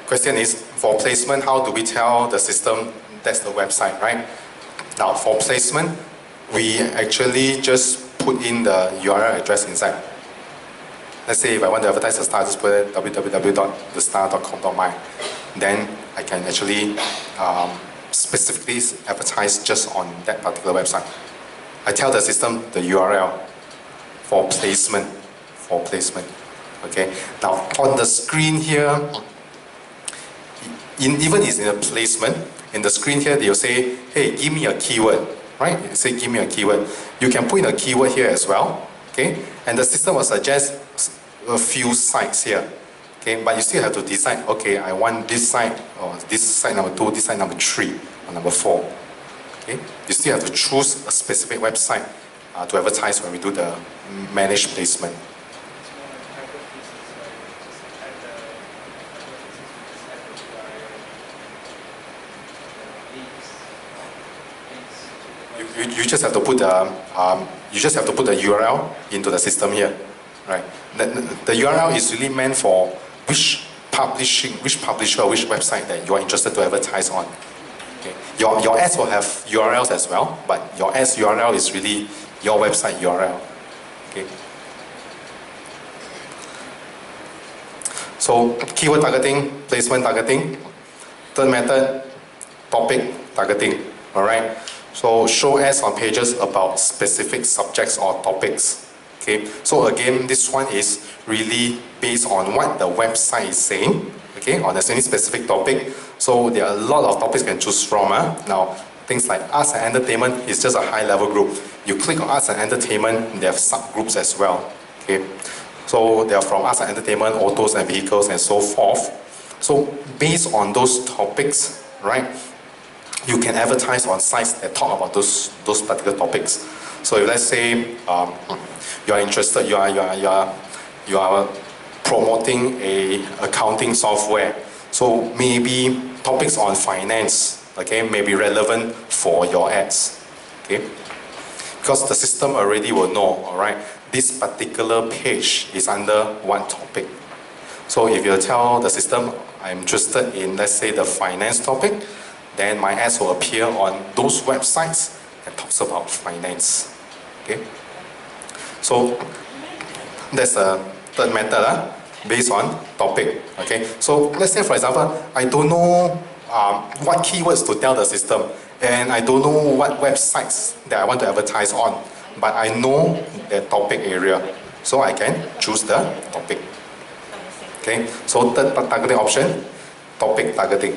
Question is, for placement, how do we tell the system that's the website, right? Now, for placement, we actually just put in the URL address inside. Let's say if I want to advertise the Star, just put it www.thestar.com.my. Then I can actually specifically advertise just on that particular website. I tell the system the URL for placement. Okay. Now on the screen here, even in a placement, in the screen here they'll say, hey, give me a keyword, right? You say, give me a keyword. You can put in a keyword here as well, okay? And the system will suggest a few sites here, okay? But you still have to decide, okay, I want this site, or this site number 2, this site number 3, or number 4, okay? You still have to choose a specific website to advertise when we do the managed placement. You just have to put the URL into the system here, right? The URL is really meant for which publisher, which website that you are interested to advertise on. Okay. Your ads will have URLs as well, but your ads URL is really your website URL. Okay. So keyword targeting, placement targeting. Third method, topic targeting. All right. So show ads on pages about specific subjects or topics. Okay. So again, this one is really based on what the website is saying. Okay, on a specific topic. So there are a lot of topics you can choose from. Now, things like arts and entertainment is just a high-level group. You click on arts and entertainment, they have subgroups as well. Okay, so they are from arts and entertainment, autos and vehicles, and so forth. So based on those topics, right, you can advertise on sites that talk about those particular topics. So if let's say you are interested, you are promoting a accounting software, so maybe topics on finance, okay, may be relevant for your ads, okay, because the system already will know, all right, this particular page is under one topic. So if you tell the system, I'm interested in, let's say, the finance topic, then my ads will appear on those websites that talks about finance, okay. So that's a third method, based on topic. Okay, so let's say for example, I don't know what keywords to tell the system, and I don't know what websites that I want to advertise on, but I know the topic area, so I can choose the topic. Okay, so third targeting option, topic targeting.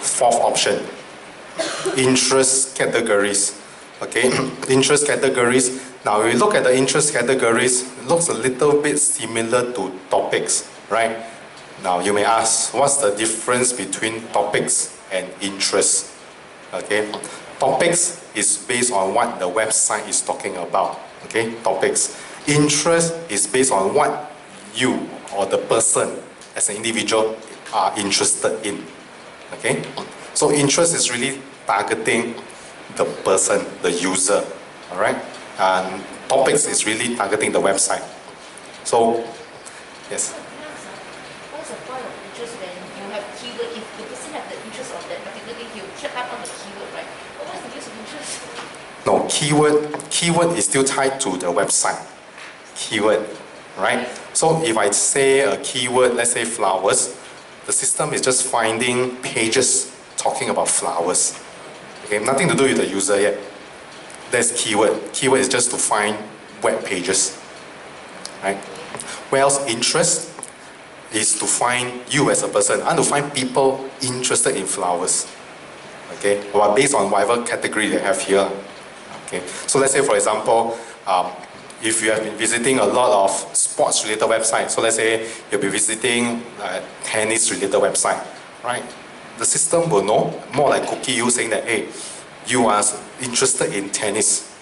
Fourth option, interest categories. Okay, interest categories. Now, if we look at the interest categories, it looks a little bit similar to topics, right? Now, you may ask, what's the difference between topics and interest? Okay, topics is based on what the website is talking about. Okay, topics. Interest is based on what you or the person as an individual are interested in. Okay, so interest is really targeting the person, the user, all right? And topics is really targeting the website. So, yes? What's the point of interest when you have keyword? If the person has the interest of that particular thing, he will check up on the keyword, right? But what's the use of interest? No, keyword is still tied to the website. Keyword, right? So if I say a keyword, let's say flowers, the system is just finding pages talking about flowers. Okay, nothing to do with the user yet. That's keyword. Keyword is just to find web pages, right? Whereas interest is to find you as a person. I want to find people interested in flowers. Okay, or based on whatever category they have here. Okay, so let's say for example, if you have been visiting a lot of sports-related websites, so let's say you'll be visiting a tennis-related website, right? The system will know, more like cookie you saying that, hey, you are interested in tennis,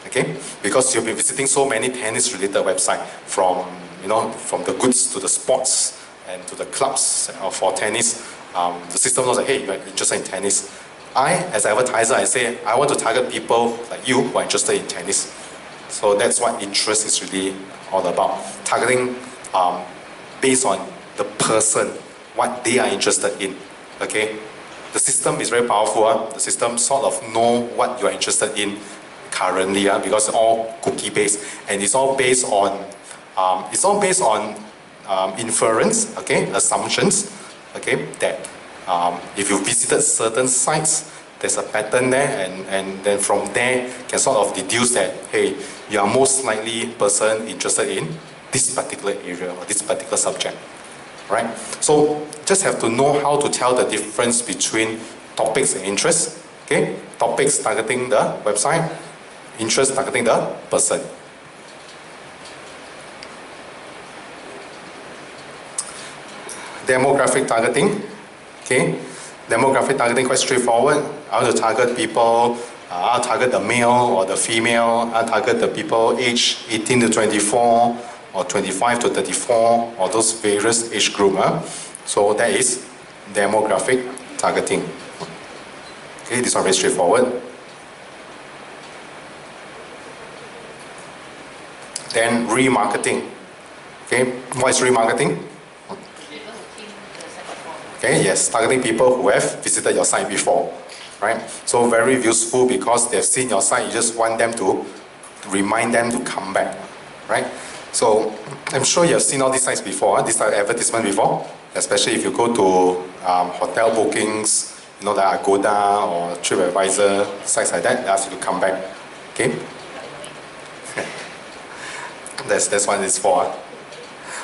okay? Because you've been visiting so many tennis-related websites, from the goods to the sports and to the clubs for tennis. The system knows that, hey, you're interested in tennis. I, as an advertiser, I say, I want to target people like you who are interested in tennis. So that's what interest is really all about. Targeting based on the person, what they are interested in. Okay, the system is very powerful. The system sort of know what you are interested in currently, because it's all cookie based, and it's all based on inference. Okay, assumptions. Okay, that if you visited certain sites, there's a pattern there, and then from there can sort of deduce that, hey, you are most likely person interested in this particular area or this particular subject. Right? So just have to know how to tell the difference between topics and interests. Okay, topics targeting the website, interests targeting the person. Demographic targeting. Okay, demographic targeting quite straightforward. I want to target people. I'll target the male or the female. I'll target the people aged 18 to 24 or 25 to 34 or those various age group. So that is demographic targeting. Okay, this one very straightforward. Then remarketing. Okay, what is remarketing? Okay, yes, targeting people who have visited your site before, right? So very useful because they've seen your site. You just want them to remind them to come back, right? So I'm sure you've seen all these sites before. These are advertisement before, especially if you go to hotel bookings, you know, the Agoda or TripAdvisor, sites like that. They ask you to come back. Okay, that's what it's for.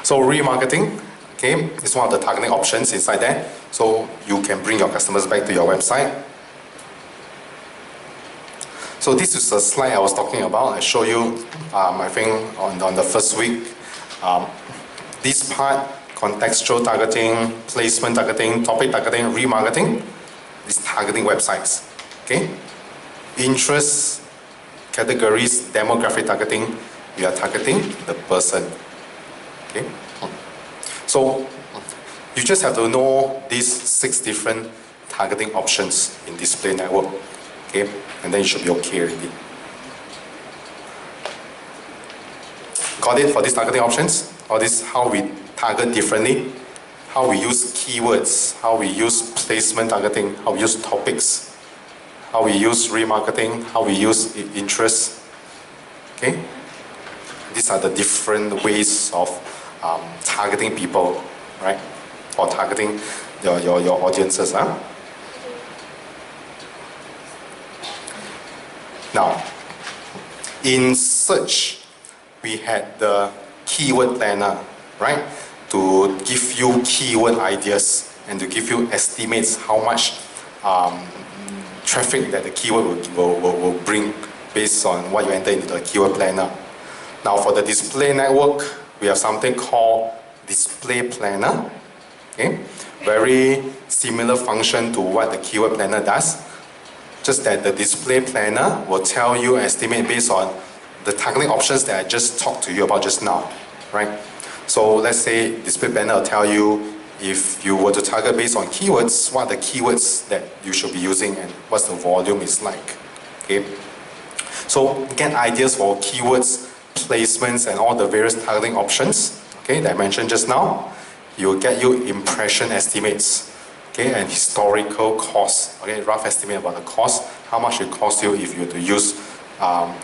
So remarketing. Okay, it's one of the targeting options inside there. So you can bring your customers back to your website. So this is a slide I was talking about. I show you, I think on the first week. This part, contextual targeting, placement targeting, topic targeting, remarketing, is targeting websites. Okay, interests, categories, demographic targeting, we are targeting the person. Okay. So you just have to know these 6 different targeting options in display network, okay? And then you should be okay already. Got it for these targeting options? Or this how we target differently, how we use keywords, how we use placement targeting, how we use topics, how we use remarketing, how we use interests, okay? These are the different ways of targeting people, right? Or targeting your audiences. Now, in search, we had the keyword planner, right? To give you keyword ideas and to give you estimates how much traffic that the keyword will bring based on what you enter into the keyword planner. Now, for the display network, we have something called display planner. Okay, very similar function to what the keyword planner does. Just that the display planner will tell you estimate based on the targeting options that I just talked to you about just now, right? So let's say display planner will tell you if you were to target based on keywords, what are the keywords that you should be using and what's the volume is like. Okay, so get ideas for keywords, placements, and all the various targeting options, okay, that I mentioned just now. It will get you impression estimates, okay, and historical costs, okay, rough estimate about the cost, how much it costs you if you were to use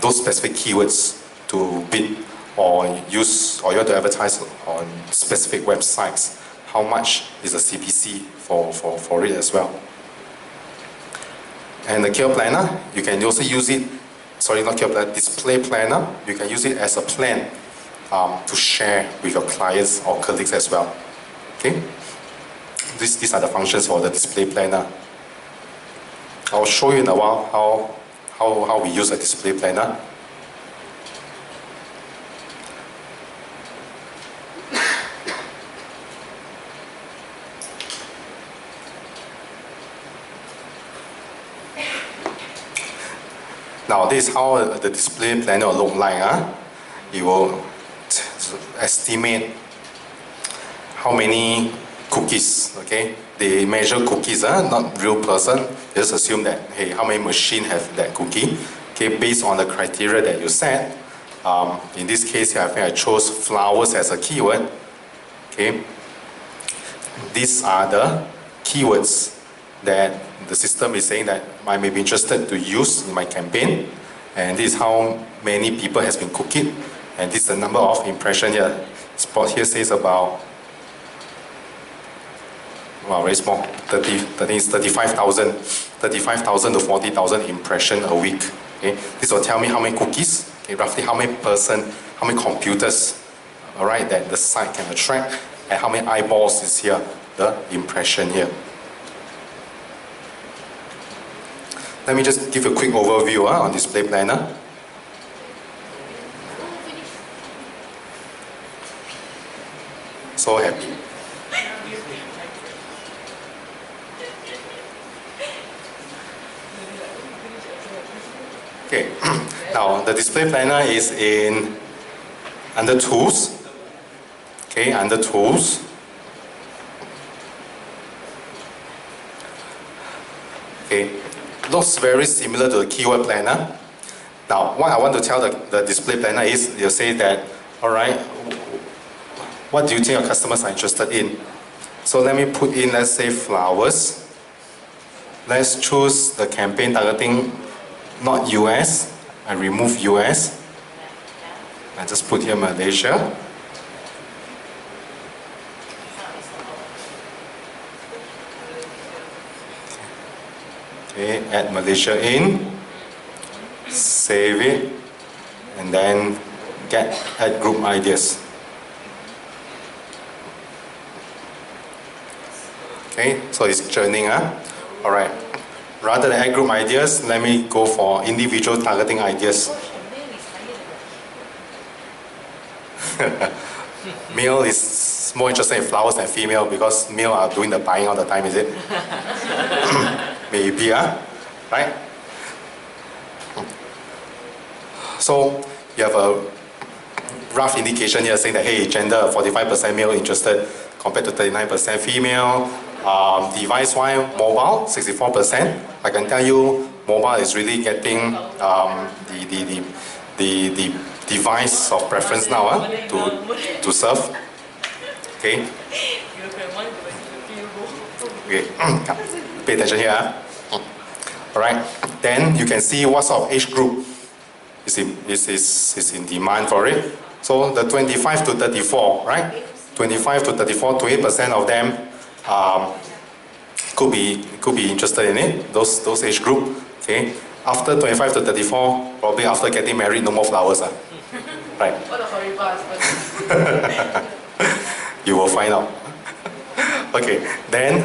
those specific keywords to bid or you want to advertise on specific websites. How much is the CPC for it as well? And the keyword planner, you can also use it. Sorry, not keyword planner, display planner. You can use it as a plan to share with your clients or colleagues as well. Okay? These are the functions for the display planner. I'll show you in a while how we use a display planner. Now, this is how the display planner will look like. It will estimate how many cookies, okay? They measure cookies, not real person. They just assume that, hey, how many machines have that cookie? Okay, based on the criteria that you set. In this case, I think I chose flowers as a keyword. Okay, these are the keywords that the system is saying that I may be interested to use in my campaign, and this is how many people has been cookied, and this is the number of impression here. Spot here says about, wow, very small, 35,000 to 40,000 impression a week. Okay, this will tell me how many cookies, okay, roughly how many computers, all right, that the site can attract, and how many eyeballs is here, the impression here. let me just give a quick overview on display planner. So happy. Okay, now the display planner is under tools. Okay, under tools. Okay, looks very similar to the keyword planner. Now, what I want to tell the display planner is, you say that, all right, what do you think your customers are interested in? So let me put in, let's say, flowers. Let's choose the campaign targeting not US. I remove US. I just put here Malaysia. Okay, add Malaysia in, save it, and then add group ideas. Okay, so it's churning. Alright. Rather than add group ideas, let me go for individual targeting ideas. Male is more interested in flowers than female because male are doing the buying all the time, is it? Maybe, right? So you have a rough indication here saying that, hey, gender 45% male interested compared to 39% female. Device-wise, mobile 64%. I can tell you, mobile is really getting the device of preference now to serve. Okay. Okay. Pay attention here. All right. Then you can see what sort of age group is in demand for it. So the 25 to 34, right? 25 to 34, 28% of them could be interested in it. Those age group. Okay. After 25 to 34, probably after getting married, no more flowers. Right. What a horrible You will find out. Okay. Then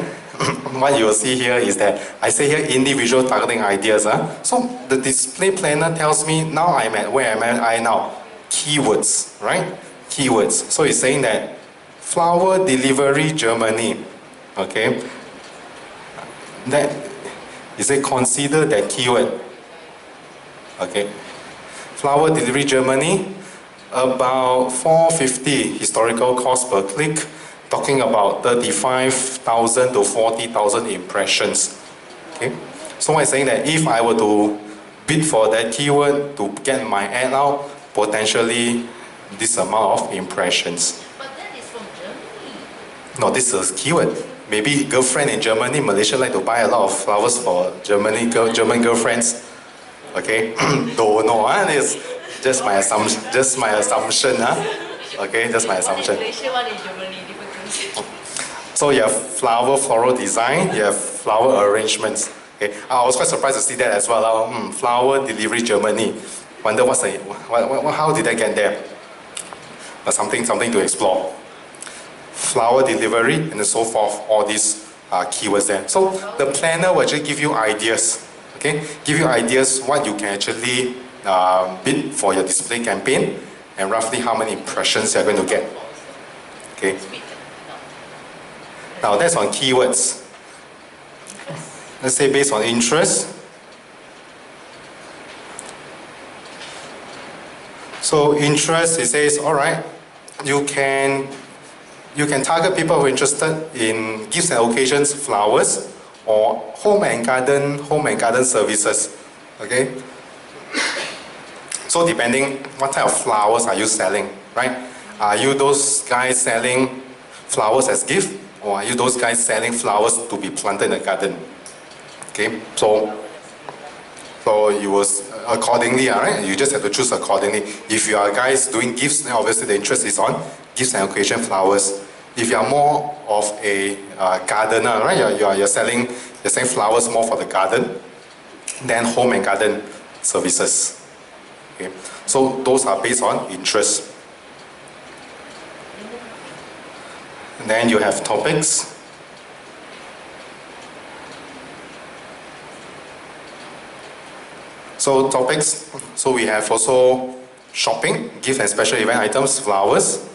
what you will see here is that I say here individual targeting ideas. So the display planner tells me now I'm at where am I now? Keywords, right? Keywords. So it's saying that flower delivery Germany. Okay. That is it consider that keyword. Okay. Flower delivery Germany, about 450 historical cost per click. Talking about 35,000 to 40,000 impressions. Okay, so I'm saying that if I were to bid for that keyword to get my ad out, potentially this amount of impressions. But that is from Germany. No, this is a keyword. Maybe girlfriend in Germany, Malaysia like to buy a lot of flowers for German girlfriends. Okay, don't know. It's just my assumption. Just my assumption. Okay, just my assumption. One in Malaysia, one in Germany. So you have floral design, you have flower arrangements. Okay. I was quite surprised to see that as well. Flower delivery Germany. Wonder how did I get there? But something to explore. Flower delivery and so forth, all these keywords there. So the planner will actually give you ideas. Okay, give you ideas what you can actually bid for your display campaign and roughly how many impressions you're going to get. Okay. Now that's on keywords. Let's say based on interest. So interest, it says, all right, you can target people who are interested in gifts and occasions, flowers, or home and garden services. Okay. So depending what type of flowers are you selling, right? Are you those guys selling flowers as gift? Or are you those guys selling flowers to be planted in the garden? Okay, so you will accordingly, right? You just have to choose accordingly. If you are guys doing gifts, then obviously the interest is on gifts and occasion flowers. If you are more of a gardener, right? You're selling flowers more for the garden, then home and garden services. Okay, so those are based on interest. And then you have topics. So topics, so we have also shopping, gift and special event items, flowers,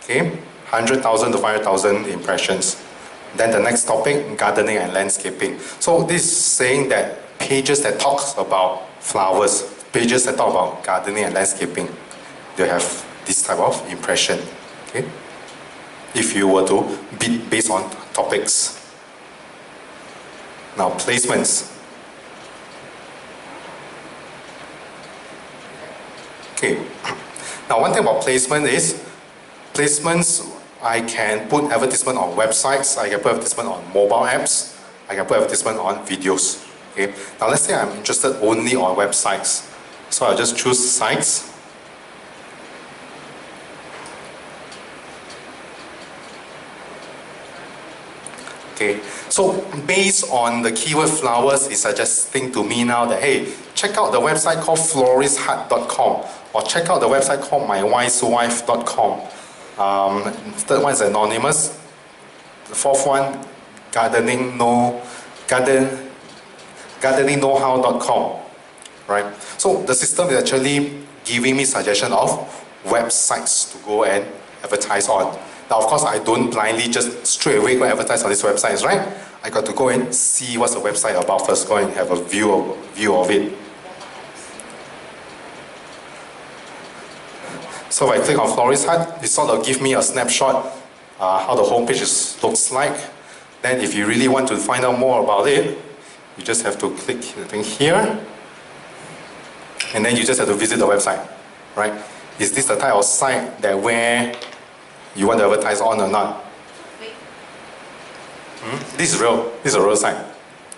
okay, 100,000 to 500,000 impressions. Then the next topic, gardening and landscaping. So this is saying that pages that talks about flowers, pages that talk about gardening and landscaping, they have this type of impression, okay? If you were to bid based on topics. Now placements. Okay. Now one thing about placement is, placements, I can put advertisement on websites, I can put advertisement on mobile apps, I can put advertisement on videos. Okay. Now let's say I'm interested only on websites. So I'll just choose sites. Okay, so based on the keyword flowers, it's suggesting to me now that, hey, check out the website called floristhut.com or check out the website called mywisewife.com. Third one is anonymous. The fourth one, gardeningknowhow.com. Right? So the system is actually giving me suggestion of websites to go and advertise on. Now, of course, I don't blindly just straight away go advertise on these websites, right? I got to go and see what's the website about first, go and have a view of it. So if I click on Florist Hut, it sort of gives me a snapshot how the homepage looks like. Then if you really want to find out more about it, you just have to click the thing here, and then you just have to visit the website, right? Is this the type of site that where you want to advertise on or not? This is real. This is a real site.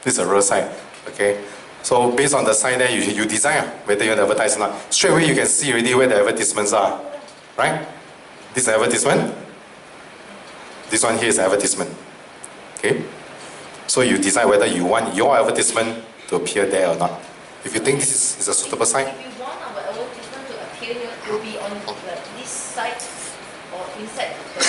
This is a real site. Okay. So based on the site there, you design whether you want to advertise or not. Straight away you can see already where the advertisements are. Right? This is advertisement. This one here is advertisement. Okay? So you decide whether you want your advertisement to appear there or not. If you think this is a suitable site. If you want our advertisement to appear here, it will be on this site or inside the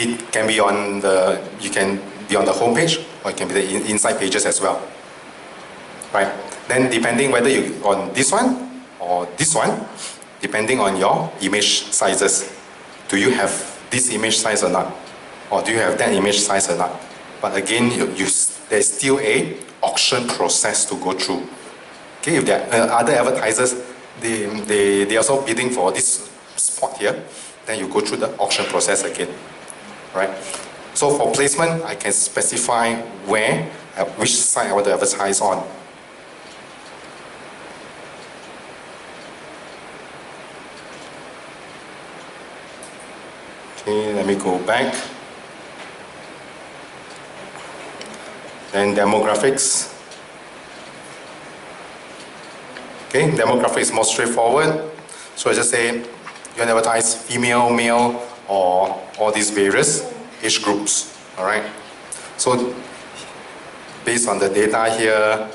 It can be on the, you can be on the home page, or it can be the inside pages as well. Right? Then depending whether you on this one or this one, depending on your image sizes. Do you have this image size or not? Or do you have that image size or not? But again, there's still a auction process to go through. Okay, if there are other advertisers, they also bidding for this spot here, then you go through the auction process again. Right? So for placement, I can specify where, which site I want to advertise on. Okay, let me go back. Then demographics. Okay, demographics is more straightforward. So I just say you can advertise female, male, or all these various age groups. All right. So based on the data here,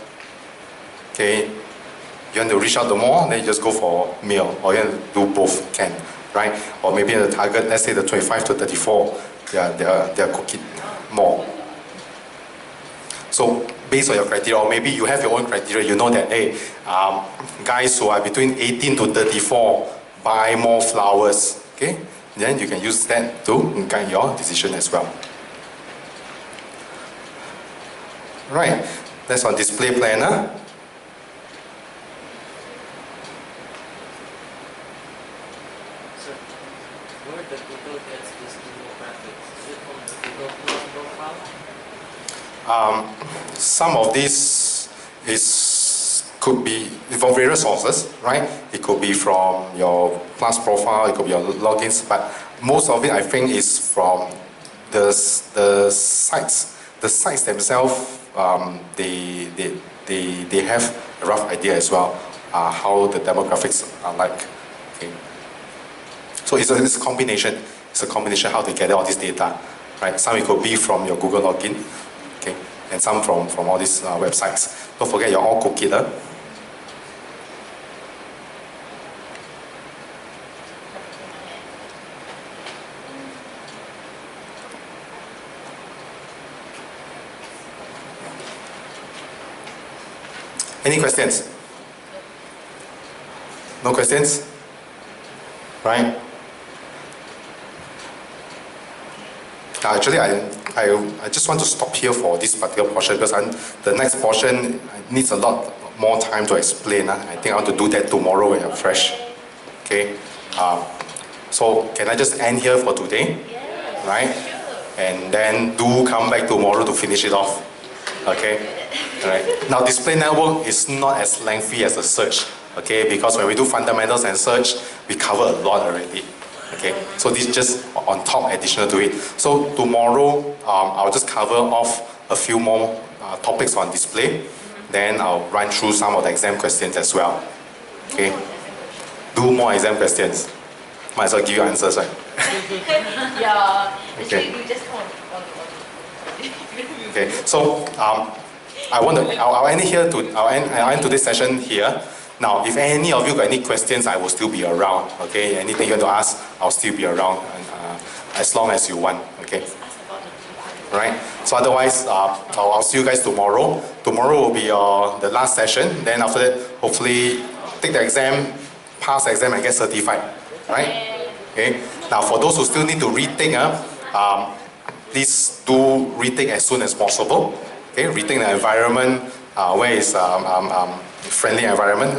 okay, you want to reach out to more, then you just go for male, or you want to do both, can, right? Or maybe the target, let's say the 25 to 34, they are cooking more. So based on your criteria, or maybe you have your own criteria, you know that, hey, guys who are between 18 to 34 buy more flowers, okay? Then you can use that to guide your decision as well. Right, that's on display planner. So, where the Google gets this demographics? Is it from the Google Plus profile? Some of this could be from various sources, right? It could be from your Plus profile, it could be your logins, but most of it I think is from the sites. The sites themselves, they have a rough idea as well how the demographics are like. Okay. So it's a combination. It's a combination how they gather all this data, right? Some it could be from your Google login, okay, and some from all these websites. Don't forget you're all cookie. Any questions? No questions? Right? Actually, I just want to stop here for this particular portion because the next portion needs a lot more time to explain. I think I want to do that tomorrow when I'm fresh. Okay? So can I just end here for today? Yes. Right? Sure. And then do come back tomorrow to finish it off. Okay? Alright. Now display network is not as lengthy as a search. Okay? Because when we do fundamentals and search, we cover a lot already. Okay? So this is just on top additional to it. So tomorrow, I'll just cover off a few more topics on display. Then I'll run through some of the exam questions as well. Okay? Do more exam questions. Might as well give you answers, right? Yeah. Okay. Actually, you just come on. Okay. So I'll end here I'll end today's session here. Now, if any of you got any questions, I will still be around. Okay. Anything you want to ask, I'll still be around, and, as long as you want. Okay. Right. So otherwise, I'll see you guys tomorrow. Tomorrow will be the last session. Then after that, hopefully, take the exam, pass the exam, and get certified. Right? Okay. Now, for those who still need to retake, please do retake as soon as possible. Okay. Retake the environment where is friendly environment,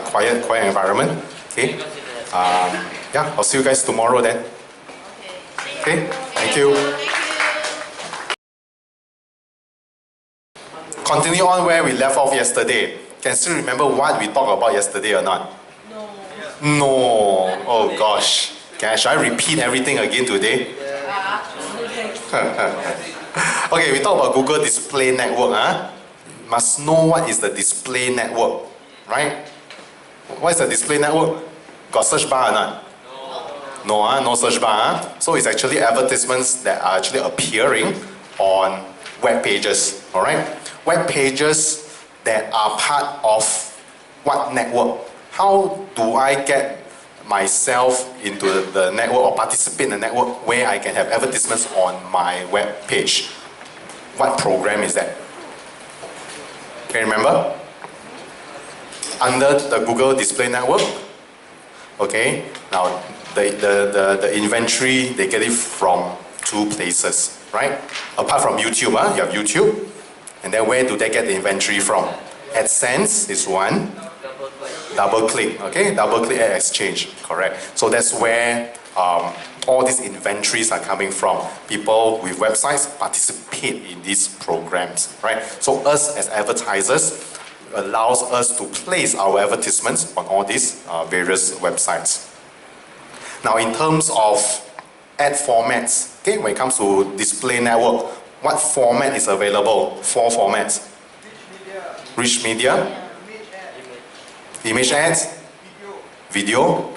quiet environment. Okay. Yeah. I'll see you guys tomorrow then. Okay. Thank you. Continue on where we left off yesterday. Can still remember what we talked about yesterday or not? No. Oh gosh. Should I repeat everything again today? Okay, we talked about Google Display Network. Must know what is the display network, right? What is the display network? Got search bar or not? No, no search bar. So it's actually advertisements that are actually appearing on web pages. All right, web pages that are part of what network? How do I get myself into the network or participate in the network where I can have advertisements on my web page? What program is that? Can you remember? Under the Google Display Network. Okay, now the inventory, they get it from two places, right? Apart from YouTube, you have YouTube. And then where do they get the inventory from? AdSense is one. Double click, okay? Double click ad exchange, correct. So that's where all these inventories are coming from. People with websites participate in these programs, right? So us as advertisers allows us to place our advertisements on all these various websites. Now in terms of ad formats, okay, when it comes to display network, what format is available? 4 formats. Rich media. Image ads, video,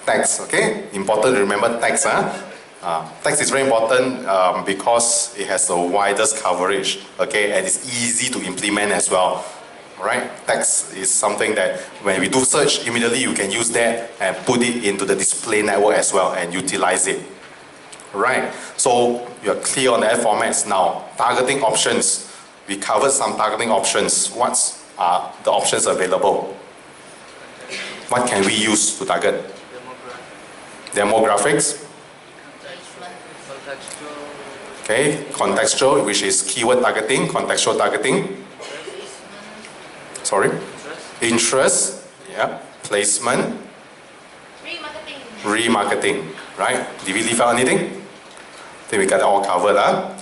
text, okay? Important to remember text. Text is very important because it has the widest coverage, okay? And it's easy to implement as well, right? Text is something that when we do search, immediately you can use that and put it into the display network as well and utilize it, right? So you're clear on the ad formats now. Targeting options, we covered some targeting options. What's are the options available? What can we use to target? Demographics. Okay, contextual, which is keyword targeting, contextual targeting. Sorry? Interest. Yeah. Placement. Remarketing. Right? Did we leave out anything? I think we got it all covered.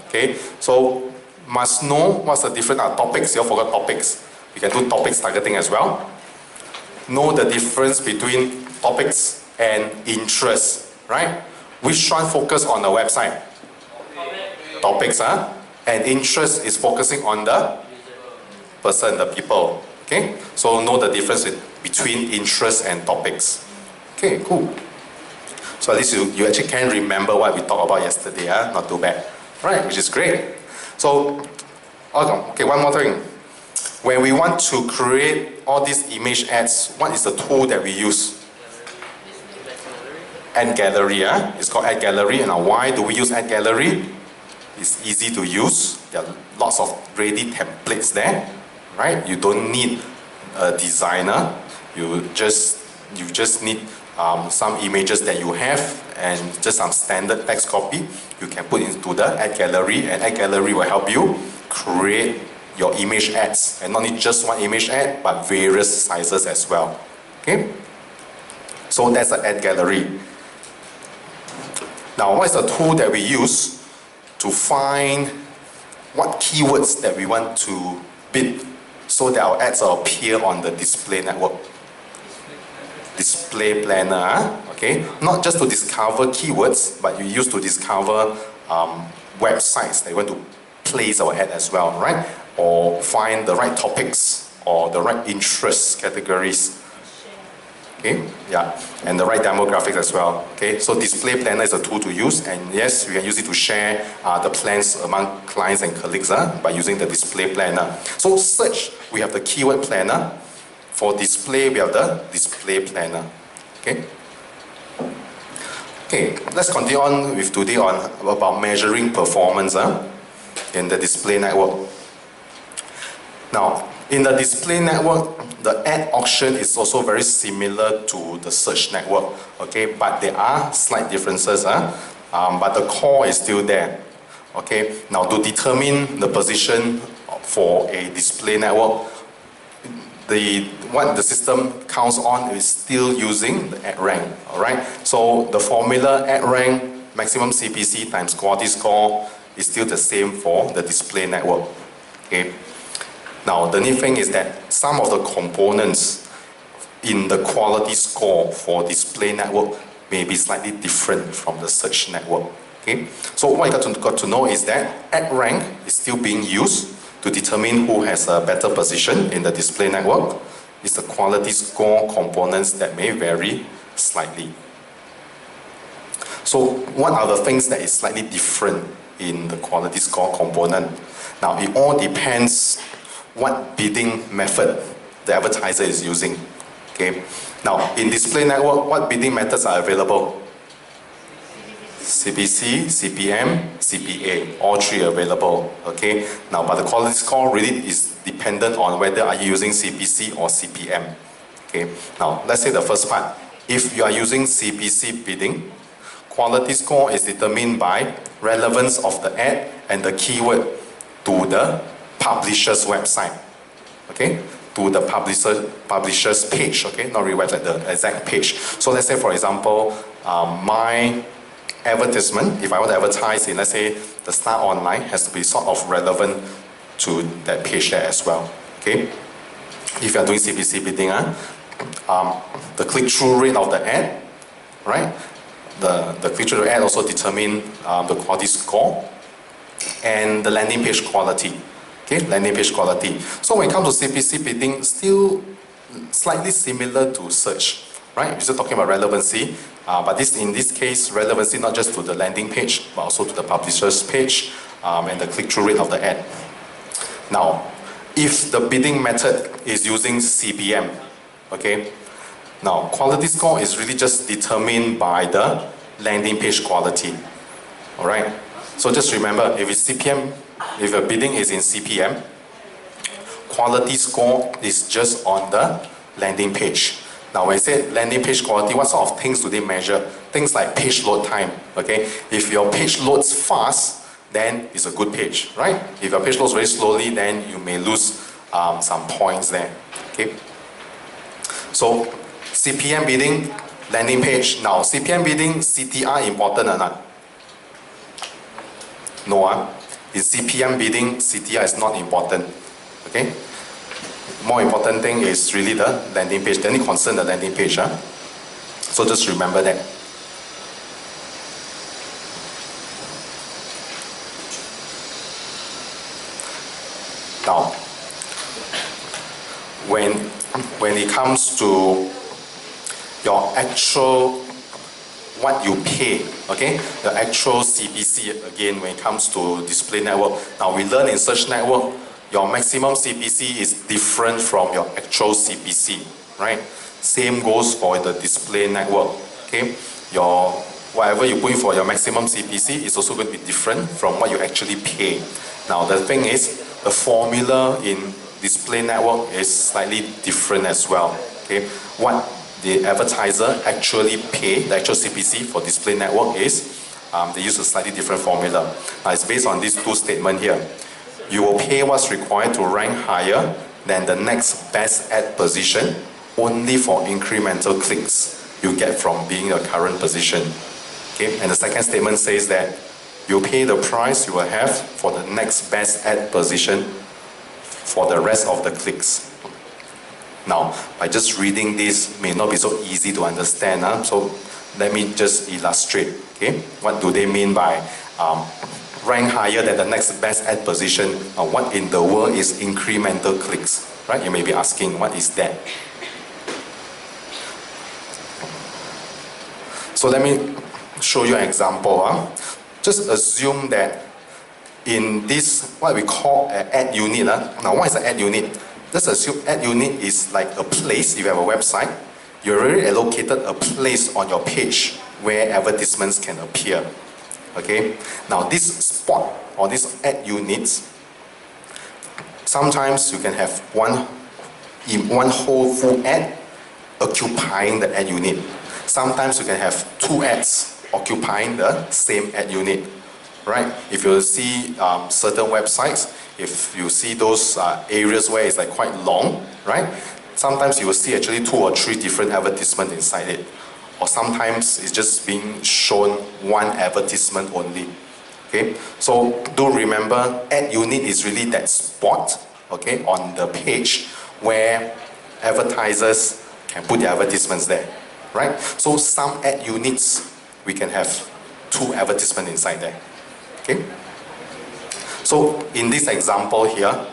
Okay, so must know what's the different topics. You all forgot topics. You can do topics targeting as well. Know the difference between topics and interest, right? Which one focus on the website? Topics, and interest is focusing on the person, the people. Okay, so know the difference between interest and topics. Okay, cool. So at least you actually can remember what we talked about yesterday. Not too bad, right? Which is great. So, okay, one more thing. When we want to create all these image ads, what is the tool that we use? Ad Gallery. It's called Ad Gallery. And now why do we use Ad Gallery? It's easy to use. There are lots of ready templates there. right? You don't need a designer. You just need some images that you have and just some standard text copy. You can put into the ad gallery, and ad gallery will help you create your image ads, and not just one image ad, but various sizes as well. Okay? So that's the ad gallery. Now, what is the tool that we use to find what keywords that we want to bid so that our ads will appear on the display network? Display planner, okay? Not just to discover keywords, but you use to discover websites that you want to place our ad as well, right? Or find the right topics or the right interest categories. Okay, yeah, and the right demographics as well. Okay, so display planner is a tool to use, and yes, we can use it to share the plans among clients and colleagues by using the display planner. So search, we have the keyword planner. For display, we have the display planner. Okay. Okay, let's continue on with today about measuring performance in the display network. Now, in the display network, the ad auction is also very similar to the search network, okay? But there are slight differences, but the core is still there, okay? Now, to determine the position for a display network, what the system counts on is still using the ad rank, all right? So the formula ad rank, maximum CPC times quality score is still the same for the display network, okay? Now, the neat thing is that some of the components in the quality score for display network may be slightly different from the search network. Okay? So what you got to know is that ad rank is still being used to determine who has a better position in the display network. It's the quality score components that may vary slightly. So what are the things that is slightly different in the quality score component? Now, it all depends what bidding method the advertiser is using. Okay. Now, in display network, what bidding methods are available? CPC, CPM, CPA, all three available. Okay. Now, but the quality score really is dependent on whether are you using CPC or CPM. Okay. Now, let's say the first part. If you are using CPC bidding, quality score is determined by relevance of the ad and the keyword to the publisher's website, okay, to the publisher's page, okay, not really website, the exact page. So let's say, for example, my advertisement, if I want to advertise in, let's say, the Star Online, has to be sort of relevant to that page there as well, okay. If you are doing CPC bidding, the click-through rate of the ad, right, the click-through ad also determine the quality score and the landing page quality. Okay, landing page quality. So when it comes to CPC bidding, still slightly similar to search, right? We're still talking about relevancy, but in this case, relevancy not just to the landing page, but also to the publisher's page and the click-through rate of the ad. Now, if the bidding method is using CPM, okay, now quality score is really just determined by the landing page quality, all right? So just remember, if it's CPM, if your bidding is in CPM, quality score is just on the landing page. Now when I say landing page quality, what sort of things do they measure? Things like page load time, okay? If your page loads fast, then it's a good page, right? If your page loads very slowly, then you may lose some points there, okay? So CPM bidding, landing page. Now CPM bidding, CTR important or not? No, in CPM bidding, CTR is not important, okay? More important thing is really the landing page. The only concern the landing page, so just remember that. Now, when it comes to your actual what you pay, okay? The actual CPC, again, when it comes to display network. Now, we learn in search network, your maximum CPC is different from your actual CPC, right? Same goes for the display network, okay? Whatever you put in for your maximum CPC is also going to be different from what you actually pay. Now, the thing is, the formula in display network is slightly different as well. Okay, what the advertiser actually pay, the actual CPC for display network is, they use a slightly different formula. It's based on these two statements here. You will pay what's required to rank higher than the next best ad position only for incremental clicks you get from being your current position. Okay, and the second statement says that you pay the price you will have for the next best ad position for the rest of the clicks. Now, by just reading this may not be so easy to understand. So let me just illustrate. Okay, what do they mean by rank higher than the next best ad position? What in the world is incremental clicks? Right? You may be asking, what is that? So let me show you an example. Just assume that in this, what we call an ad unit. Now, what is an ad unit? Let's assume ad unit is like a place. If you have a website, you already allocated a place on your page where advertisements can appear. Okay? Now, this spot or this ad units, sometimes you can have one whole full ad occupying the ad unit. Sometimes you can have two ads occupying the same ad unit, right? If you see certain websites, if you see those areas where it's like quite long, right? Sometimes you will see actually 2 or 3 different advertisements inside it. Or sometimes it's just being shown one advertisement only. Okay? So do remember, ad unit is really that spot, okay, on the page where advertisers can put their advertisements there. Right? So some ad units, we can have 2 advertisements inside there. Okay? So in this example here,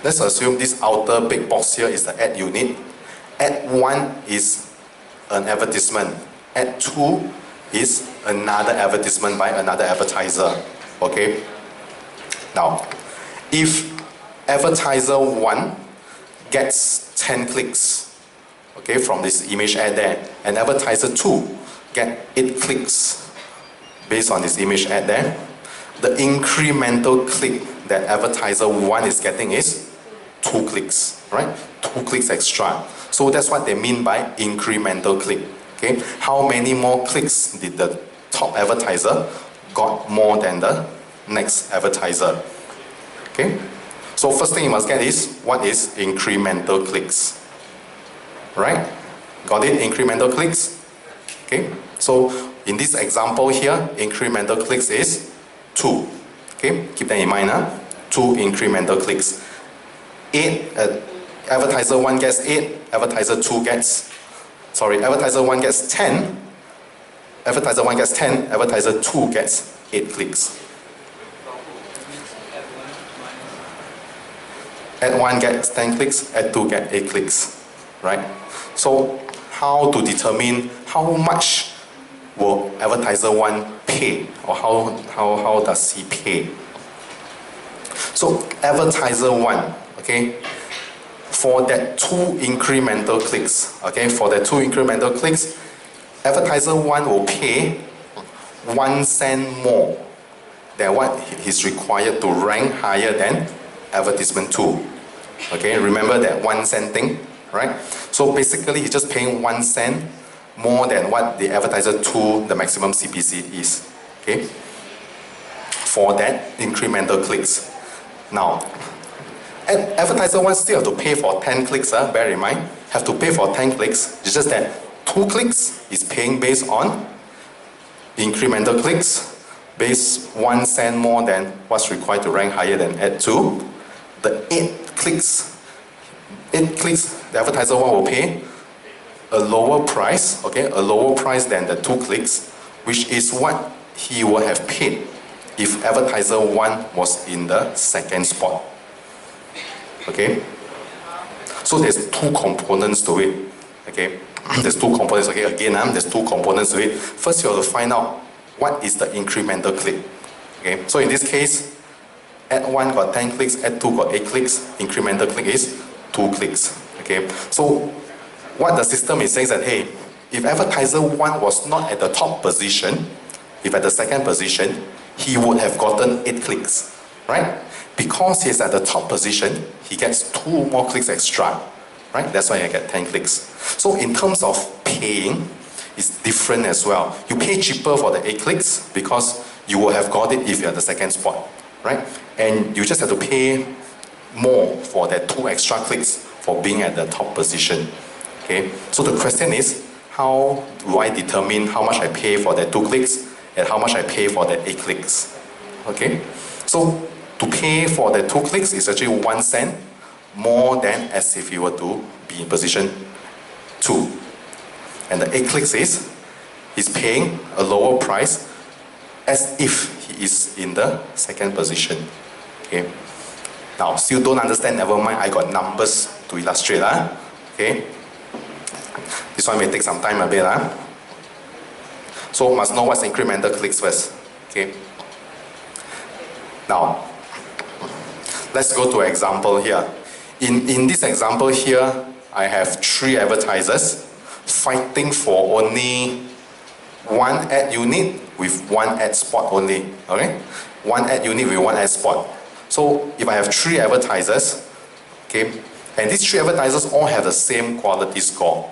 let's assume this outer big box here is the ad unit. Ad 1 is an advertisement. Ad 2 is another advertisement by another advertiser. Okay? Now, if advertiser 1 gets 10 clicks, okay, from this image ad there, and advertiser 2 get 8 clicks based on this image ad there, the incremental click that advertiser 1 is getting is 2 clicks, right? 2 clicks extra. So that's what they mean by incremental click. Okay, how many more clicks did the top advertiser got more than the next advertiser? Okay, so first thing you must get is, what is incremental clicks? Right? Got it? Incremental clicks? Okay, so in this example here, incremental clicks is 2. Okay, keep that in mind. 2 incremental clicks. 8, advertiser 1 gets 8, advertiser 2 gets, advertiser 1 gets 10, advertiser 1 gets 10, advertiser 2 gets 8 clicks. Ad 1 gets 10 clicks, ad 2 gets 8 clicks. Right? So how to determine how much will advertiser 1 pay, or how does he pay? So advertiser 1, okay, for that 2 incremental clicks, okay, for that 2 incremental clicks, advertiser 1 will pay 1 cent more than what is required to rank higher than advertisement 2. Okay, remember that 1 cent thing, right? So basically he's just paying 1 cent more than what the advertiser 2, the maximum CPC is. Okay, for that incremental clicks. Now, advertiser 1 still have to pay for 10 clicks, bear in mind, have to pay for 10 clicks. It's just that 2 clicks is paying based on incremental clicks, based 1 cent more than what's required to rank higher than ad 2. The 8 clicks, the advertiser 1 will pay a lower price, okay, a lower price than the 2 clicks, which is what he would have paid if advertiser 1 was in the second spot. Okay? So there's 2 components to it. Okay? There's 2 components. Okay, again, there's 2 components to it. First, you have to find out what is the incremental click. Okay? So in this case, ad 1 got 10 clicks, ad 2 got 8 clicks, incremental click is 2 clicks. Okay? So what the system is saying is that, hey, if advertiser 1 was not at the top position, if at the second position, he would have gotten 8 clicks, right? because he's at the top position, he gets 2 more clicks extra, right? That's why I get 10 clicks. So in terms of paying, it's different as well. You pay cheaper for the 8 clicks because you will have got it if you're at the second spot, right? And you just have to pay more for that 2 extra clicks for being at the top position. Okay? So the question is, how do I determine how much I pay for that 2 clicks and how much I pay for that 8 clicks? Okay? So to pay for the 2 clicks is actually 1 cent more than as if you were to be in position 2. And the 8 clicks is, he's paying a lower price as if he is in the second position. Okay? Now, still don't understand, never mind, I got numbers to illustrate. Okay? This one may take some time a bit. So must know what's incremental clicks first. Okay? Now, let's go to an example here. In this example here, I have 3 advertisers fighting for only 1 ad unit with 1 ad spot only. Okay? 1 ad unit with 1 ad spot. So if I have 3 advertisers, okay, and these 3 advertisers all have the same quality score.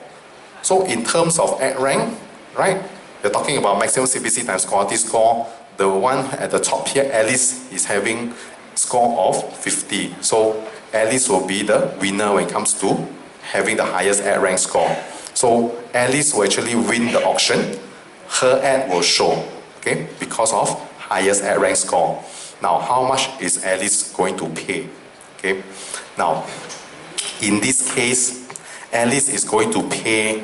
So in terms of ad rank, right, we're talking about maximum CPC times quality score. The one at the top here, Alice, is having score of 50. So Alice will be the winner when it comes to having the highest ad rank score. So Alice will actually win the auction. Her ad will show, okay, because of highest ad rank score. Now, how much is Alice going to pay? Okay. Now, in this case, Alice is going to pay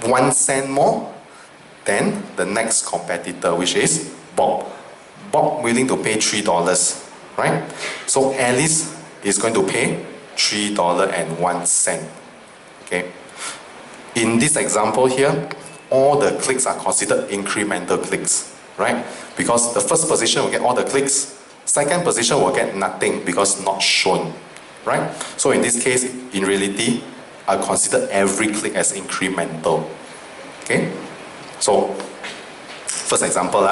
1 cent more than the next competitor, which is Bob. Bob willing to pay $3, right? So Alice is going to pay $3.01. Okay. In this example here, all the clicks are considered incremental clicks, right? Because the first position will get all the clicks, second position will get nothing because not shown, right? So in this case, in reality, I consider every click as incremental. Okay? So, first example,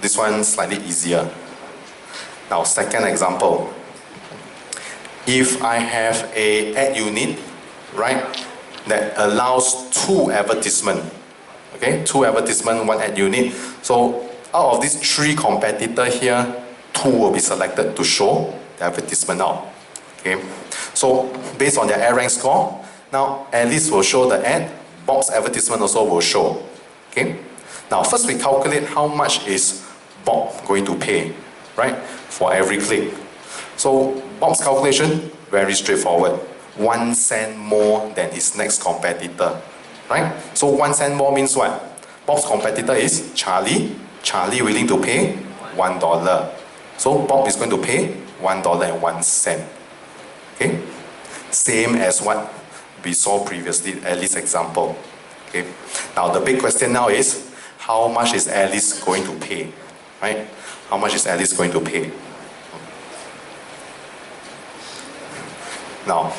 this one slightly easier. Now, second example. If I have a ad unit, right, that allows 2 advertisement, okay, 2 advertisement, 1 ad unit. So out of these 3 competitors here, 2 will be selected to show the advertisement out. Okay, so based on their ad rank score, now Alice will show the ad, Bob's advertisement also will show. Okay, now first we calculate how much is Bob going to pay, right, for every click. So Bob's calculation, very straightforward. 1 cent more than his next competitor, right? So 1 cent more means what? Bob's competitor is Charlie. Charlie willing to pay $1. So Bob is going to pay $1.01. Okay? Same as what we saw previously, Alice's example. Okay? Now the big question now is, how much is Alice going to pay? Right? How much is Alice going to pay? Now,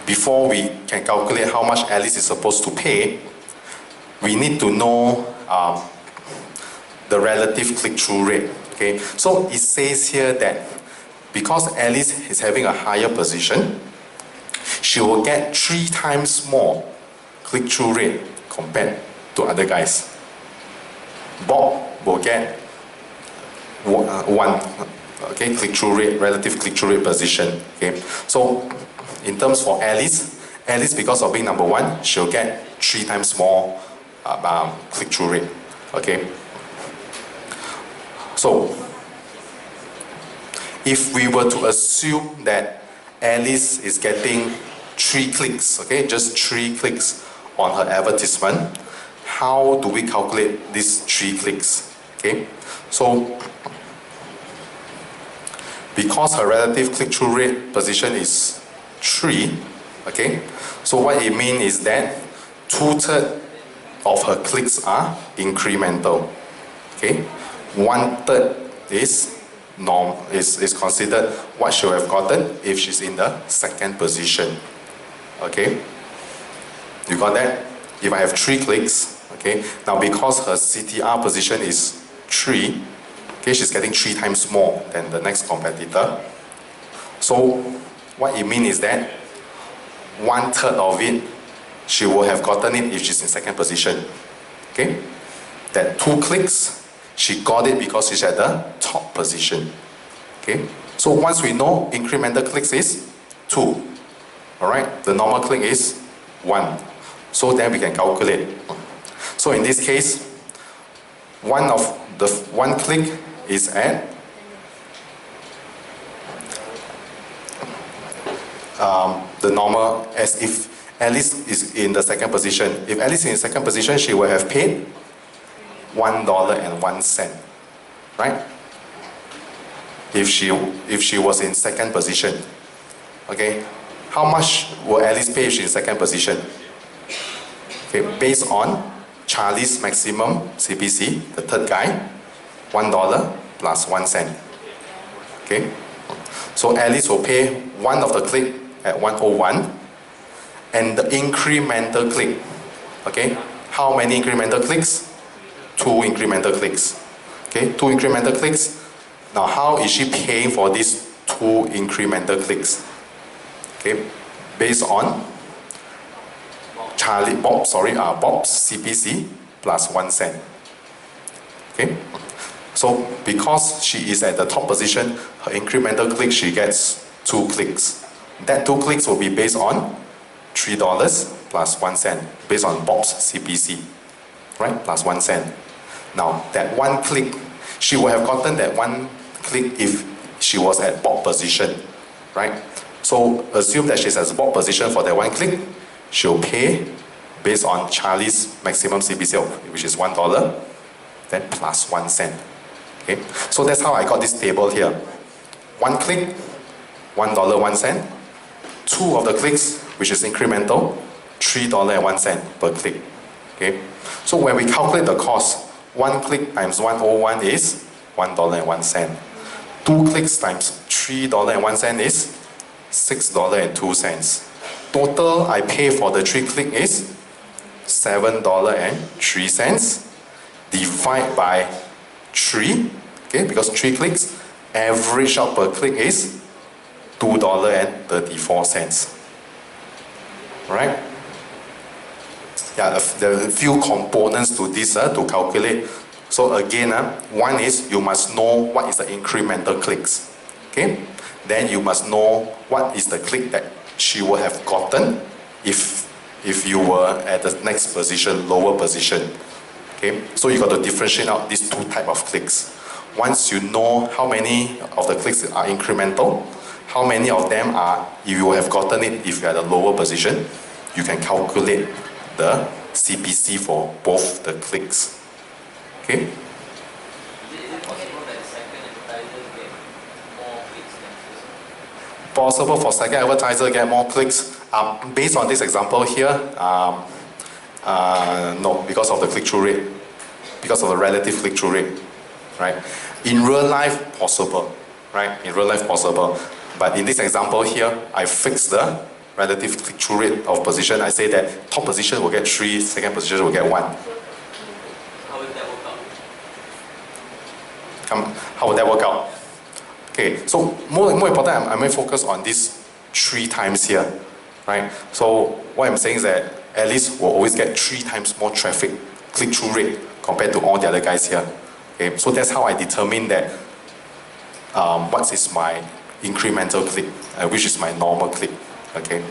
before we can calculate how much Alice is supposed to pay, we need to know the relative click-through rate. Okay, so it says here that because Alice is having a higher position, she will get 3 times more click-through rate compared to other guys. Bob will get 1, okay, click-through rate, relative click-through rate position. Okay, so in terms for Alice, because of being number 1, she'll get 3 times more click-through rate. Okay. So, if we were to assume that Alice is getting 3 clicks, okay, just 3 clicks on her advertisement, how do we calculate these 3 clicks? Okay. So, because her relative click-through rate position is 3, okay, so what it means is that 2/3 of her clicks are incremental. Okay, 1/3 is considered what she would have gotten if she's in the second position. Okay, you got that? If I have 3 clicks, okay, now because her CTR position is 3, Okay, she's getting 3 times more than the next competitor. So what it means is that 1/3 of it, she will have gotten it if she's in second position. Okay? That 2 clicks, she got it because she's at the top position. Okay? So once we know incremental clicks is 2. Alright? The normal click is 1. So then we can calculate. So in this case, one click is at the normal, as if Alice is in the second position. If Alice is in second position, she will have paid $1.01, right? If she was in second position, okay, how much will Alice pay if she's in second position? Okay, based on Charlie's maximum CPC, the third guy, $1 plus 1 cent. Okay, so Alice will pay one of the click at 101, and the incremental click. Okay, how many incremental clicks? 2 incremental clicks. Okay, 2 incremental clicks. Now, how is she paying for these 2 incremental clicks? Okay, based on Bob's CPC plus 1 cent. Okay, so because she is at the top position, her incremental click, she gets 2 clicks. That 2 clicks will be based on $3 plus 1 cent, based on Bob's CPC, right? Plus 1 cent. Now, that 1 click, she would have gotten that 1 click if she was at Bob position, right? So assume that she's at Bob position for that 1 click, she'll pay based on Charlie's maximum CPC, which is $1, then plus 1 cent. Okay, so that's how I got this table here. 1 click, $1, 1 cent. 2 of the clicks, which is incremental, $3.01 per click. Okay, so when we calculate the cost, 1 click times 101 is $1.01. 2 clicks times $3.01 is $6.02. Total I pay for the 3 click is $7.03. Divide by 3, okay, because 3 clicks, average out per click is $2.34. Right? Yeah, there are a few components to this to calculate. So again, one is you must know what is the incremental clicks. Okay? Then you must know what is the click that she would have gotten if you were at the next position, lower position. Okay? So you got to differentiate out these 2 types of clicks. Once you know how many of the clicks are incremental, how many of them are, you have gotten it if you're at a lower position, you can calculate the CPC for both the clicks. Okay? Is it possible that second advertiser get more clicks than first? Possible for second advertiser get more clicks. Based on this example here, no, because of the click-through rate, because of the relative click-through rate, right? In real life, possible, right? In real life, possible. But in this example here, I fixed the relative click-through rate of position. I say that top position will get 3, second position will get 1. How will that work out? How would that work out? Okay, so more important, I'm going to focus on these 3 times here, right? So what I'm saying is that Alice will always get 3 times more traffic click-through rate compared to all the other guys here. Okay, so that's how I determine that what is my incremental click, which is my normal click. Okay,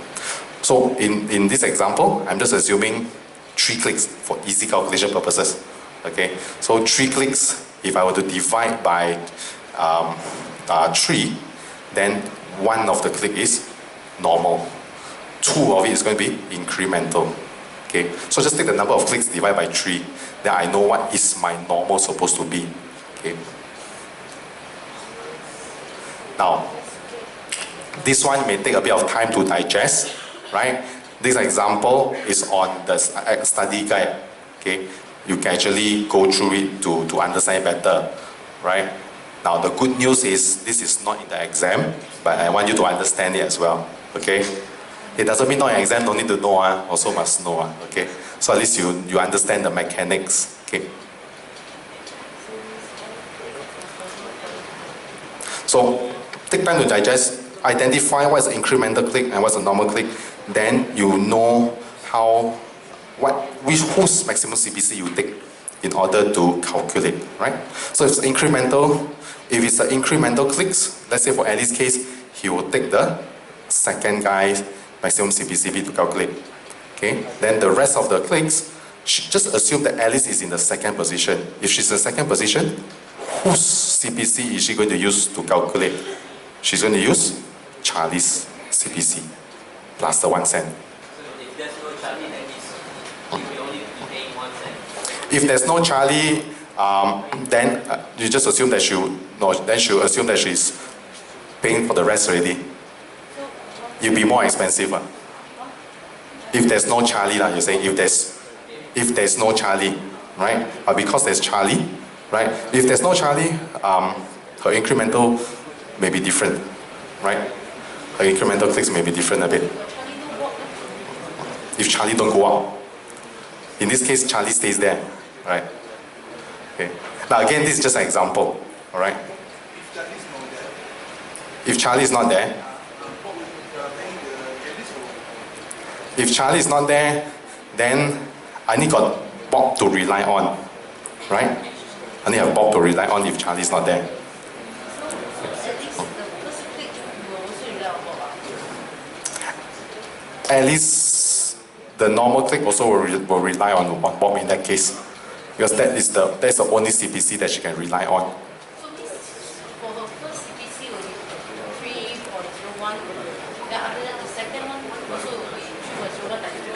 so in this example, I'm just assuming 3 clicks for easy calculation purposes. Okay, so 3 clicks, if I were to divide by 3, then 1 of the click is normal. 2 of it is going to be incremental. Okay, so just take the number of clicks divided by 3, then I know what is my normal supposed to be. Okay. Now, this one may take a bit of time to digest, right? This example is on the study guide. Okay, you can actually go through it to understand it better, right? Now, the good news is this is not in the exam, but I want you to understand it as well. Okay. It doesn't mean not in exam, don't need to know, also must know. Okay, so at least you understand the mechanics. Okay. So take time to digest, identify what is the incremental click and what's the normal click, then you know whose maximum CPC you take in order to calculate, right? So if it's incremental, if it's an incremental clicks, let's say for Ali's case, he will take the second guy's maximum CPCB to calculate. Okay, then the rest of the clicks, just assume that Alice is in the second position. If she's in the second position, whose CPC is she going to use to calculate? She's going to use Charlie's CPC plus the 1 cent. So if there's no Charlie, then you will only be paying 1 cent. If there's no Charlie, then you just assume that she'll assume that she's paying for the rest already. It'll be more expensive. If there's no Charlie, you're saying if there's no Charlie, right? But because there's Charlie, right? If there's no Charlie, her incremental may be different, right? Her incremental clicks may be different a bit. If Charlie don't go up, in this case, Charlie stays there, right? Okay. Now again, this is just an example, all right? If Charlie is not there, if Charlie is not there, then I need got Bob to rely on, right? I need a Bob to rely on if Charlie is not there. At least the normal click also will rely on Bob in that case, because that's the only CPC that she can rely on. So this for the first CPC will be 3.01, then after that the second one also will be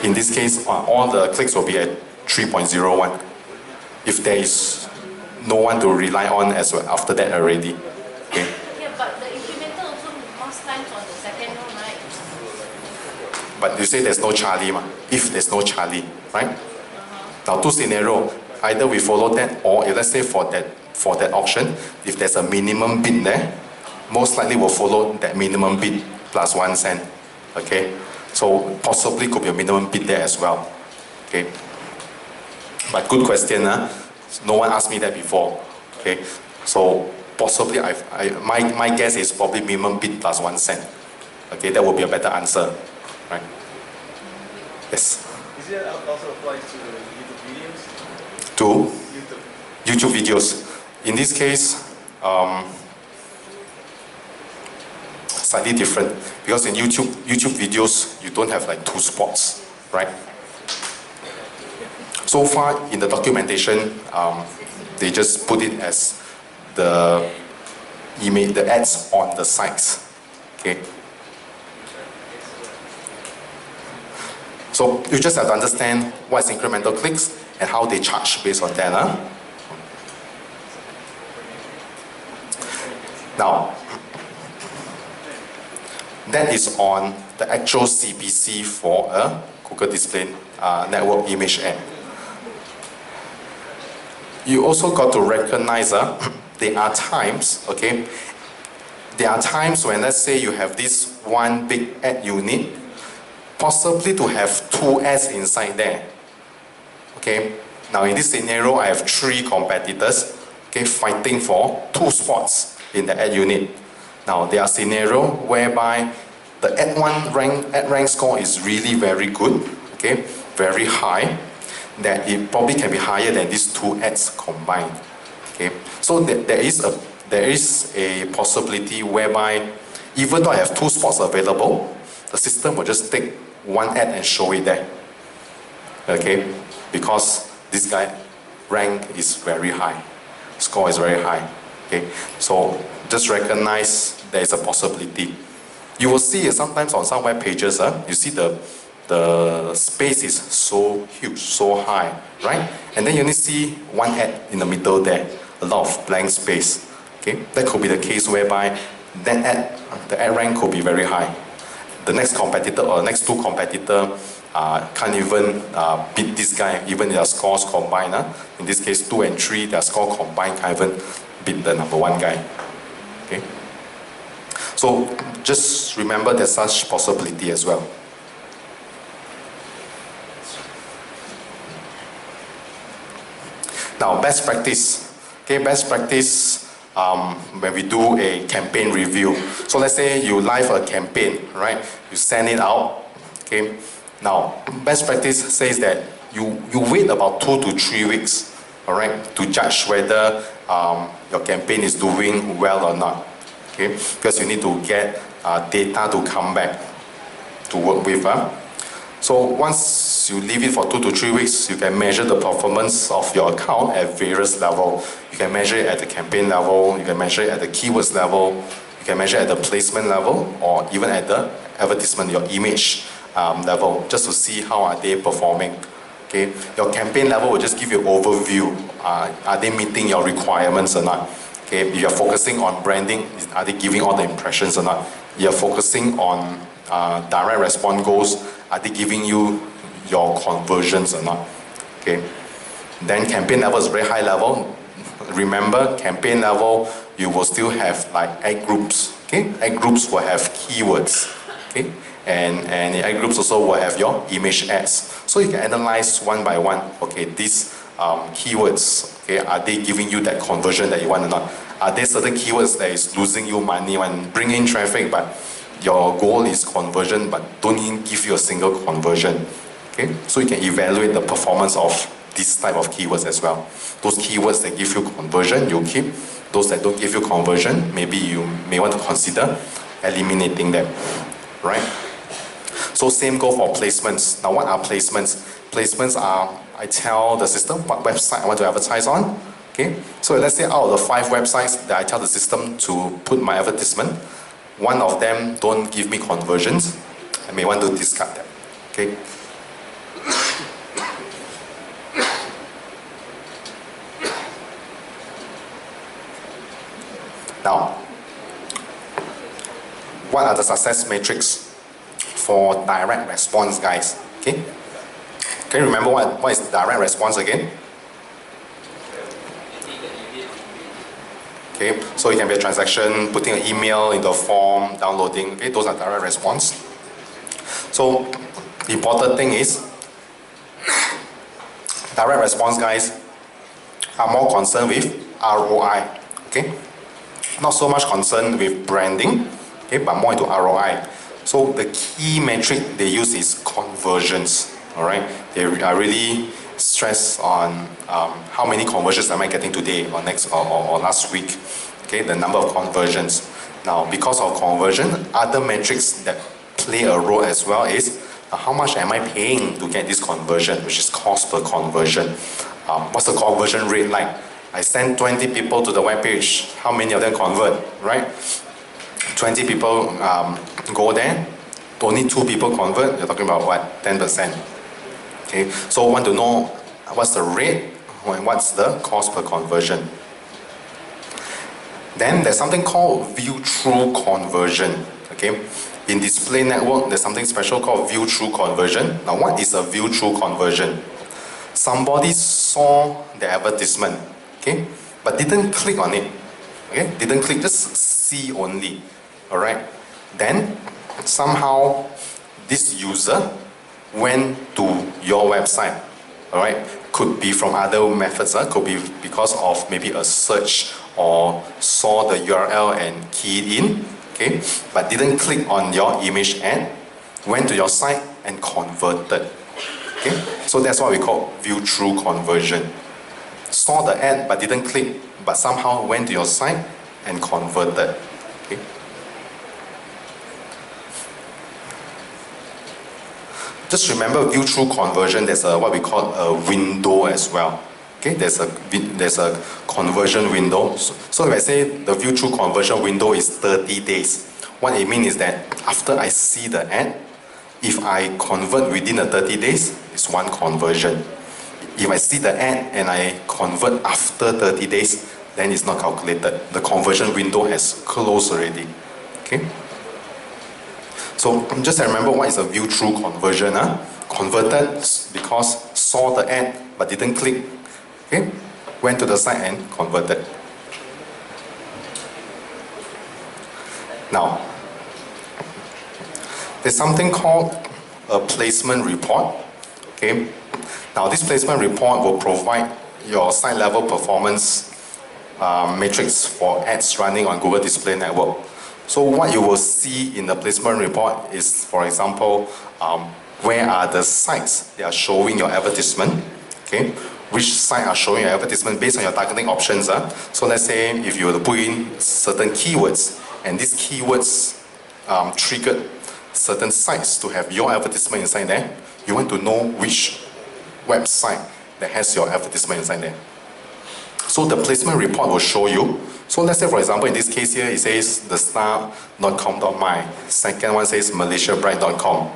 3.01. In this case, all the clicks will be at 3.01. If there is no one to rely on as well after that already. Okay. Yeah, but the incremental also must times on the second one, right? But you say there's no Charlie, if there's no Charlie, right? Now two scenarios, either we follow that, or if let's say for that auction, if there's a minimum bid there, most likely we'll follow that minimum bid plus 1 cent. Okay, so possibly could be a minimum bid there as well. Okay, but good question, no one asked me that before. Okay, so possibly my guess is probably minimum bid plus 1 cent. Okay, that would be a better answer, right? Yes. Is that also applies to YouTube videos? To YouTube videos. In this case, slightly different, because in YouTube videos you don't have like 2 spots, right? So far in the documentation, they just put it as the ads on the sites. Okay. So you just have to understand what is incremental clicks and how they charge based on that. Now, that is on the actual CPC for a Google Display Network image ad. You also got to recognize there are times, okay? There are times when, let's say, you have this one big ad unit, possibly to have 2 ads inside there. Okay. Now in this scenario, I have 3 competitors, okay, fighting for 2 spots in the ad unit. Now there are scenarios whereby the ad rank score is really very good, okay, very high, that it probably can be higher than these 2 ads combined. Okay. So there is a possibility whereby even though I have 2 spots available, the system will just take 1 ad and show it there. Okay, because this guy rank is very high, score is very high. Okay, so just recognize there is a possibility. You will see sometimes on some web pages, you see the space is so huge, so high, right? And then you only see 1 ad in the middle there, a lot of blank space. Okay, that could be the case whereby that ad, the ad rank could be very high. The next competitor or the next 2 competitors can't even beat this guy, even their scores combined. In this case, 2 and 3, their score combined can't even beat the number 1 guy. Okay. So just remember there's such possibility as well. Now, best practice. Okay, best practice. when we do a campaign review. So let's say you live a campaign, right? You send it out, okay? Now, best practice says that you wait about 2 to 3 weeks, all right, to judge whether your campaign is doing well or not, okay? Because you need to get data to come back to work with. So once you leave it for 2 to 3 weeks, you can measure the performance of your account at various levels. You can measure it at the campaign level, you can measure it at the keywords level, you can measure at the placement level, or even at the advertisement, your image level, just to see how are they performing. Okay, your campaign level will just give you an overview. Are they meeting your requirements or not? Okay, if you're focusing on branding, are they giving all the impressions or not? You're focusing on direct response goals, are they giving you your conversions or not? Okay, then campaign level is very high level. Remember, campaign level, you will still have like ad groups. Okay, ad groups will have keywords. Okay, and the ad groups also will have your image ads. So you can analyze one by one. Okay, these keywords, okay, are they giving you that conversion that you want or not? Are there certain keywords that is losing you money when bringing traffic, but your goal is conversion, but don't even give you a single conversion? Okay, so you can evaluate the performance of this type of keywords as well. Those keywords that give you conversion, you keep. Those that don't give you conversion, maybe you may want to consider eliminating them, right? So same goes for placements. Now what are placements? Placements are, I tell the system what website I want to advertise on. Okay, so let's say out of the 5 websites that I tell the system to put my advertisement, one of them don't give me conversions, I may want to discard them. Okay. Now, what are the success metrics for direct response, guys? Okay. Can you remember what is direct response again? Okay, so it can be a transaction, putting an email in the form, downloading. Okay, those are direct response. So the important thing is, direct response guys are more concerned with ROI. Okay, not so much concerned with branding. Okay, but more into ROI. So the key metric they use is conversions. All right, they are really stressed on how many conversions am I getting today or next or last week. Okay, the number of conversions. Now, because of conversion, other metrics that play a role as well is how much am I paying to get this conversion, which is cost per conversion. What's the conversion rate like? I send 20 people to the web page. How many of them convert? Right? 20 people go there. Only 2 people convert. You're talking about what? 10%. Okay, so I want to know what's the rate and what's the cost per conversion. Then there's something called view-through conversion. Okay, in display network, there's something special called view-through conversion. Now, what is a view-through conversion? Somebody saw the advertisement, okay, but didn't click on it. Okay, didn't click, just see only. All right. Then somehow this user went to your website, all right? Could be from other methods, could be because of maybe a search or saw the URL and keyed in, okay? But didn't click on your image ad, went to your site and converted, okay? So that's what we call view-through conversion. Saw the ad but didn't click, but somehow went to your site and converted, okay? Just remember, view-through conversion, there's what we call a window as well. Okay, there's a conversion window. So if I say the view-through conversion window is 30 days, what it means is that after I see the ad, if I convert within the 30 days, it's 1 conversion. If I see the ad and I convert after 30 days, then it's not calculated. The conversion window has closed already. Okay? So just remember what is a view-through conversion. Converted because saw the ad but didn't click. Okay? Went to the site and converted. Now, there's something called a placement report. Okay? Now this placement report will provide your site level performance matrix for ads running on Google Display Network. So what you will see in the placement report is, for example, where are the sites that are showing your advertisement, okay? Which site are showing your advertisement based on your targeting options. So let's say if you were to put in certain keywords, and these keywords triggered certain sites to have your advertisement inside there, you want to know which website that has your advertisement inside there. So the placement report will show you. So let's say, for example, in this case here, it says thestar.com.my. Second one says malaysiabright.com.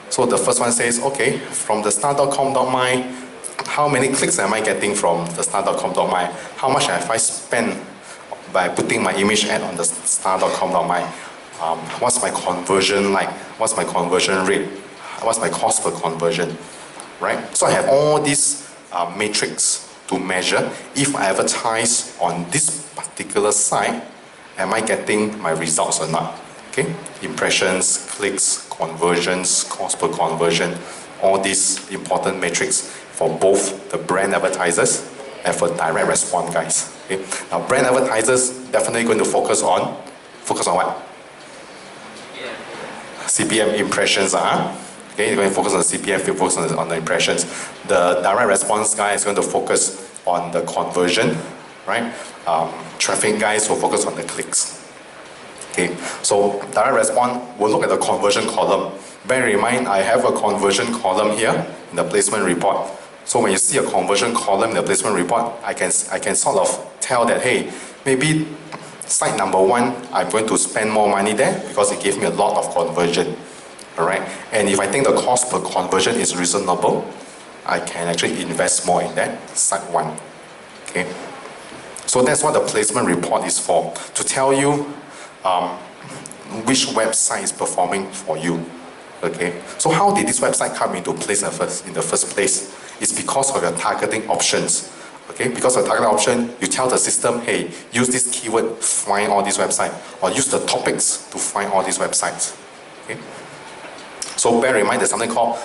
So the first one says, okay, from thestar.com.my, how many clicks am I getting from thestar.com.my? How much have I spent by putting my image ad on the star.com.my? What's my conversion like? What's my conversion rate? What's my cost per conversion? Right? So I have all these metrics to measure if I advertise on this particular site, am I getting my results or not? Okay? Impressions, clicks, conversions, cost per conversion, all these important metrics for both the brand advertisers and for direct response guys. Okay? Now brand advertisers definitely going to focus on what? CPM impressions. Okay, you're going to focus on the CPM, you focus on the impressions. The direct response guy is going to focus on the conversion, right? Traffic guys will focus on the clicks. Okay, so direct response will look at the conversion column. Bear in mind, I have a conversion column here in the placement report. So when you see a conversion column in the placement report, I can sort of tell that, hey, maybe site number 1, I'm going to spend more money there because it gave me a lot of conversion. Alright, and if I think the cost per conversion is reasonable, I can actually invest more in that site 1. Okay, so that's what the placement report is for, to tell you which website is performing for you. Okay, so how did this website come into place in the first place? It's because of your targeting options. Okay, because of targeting option, you tell the system, hey, use this keyword, find all these websites, or use the topics to find all these websites. Okay. So bear in mind there's something called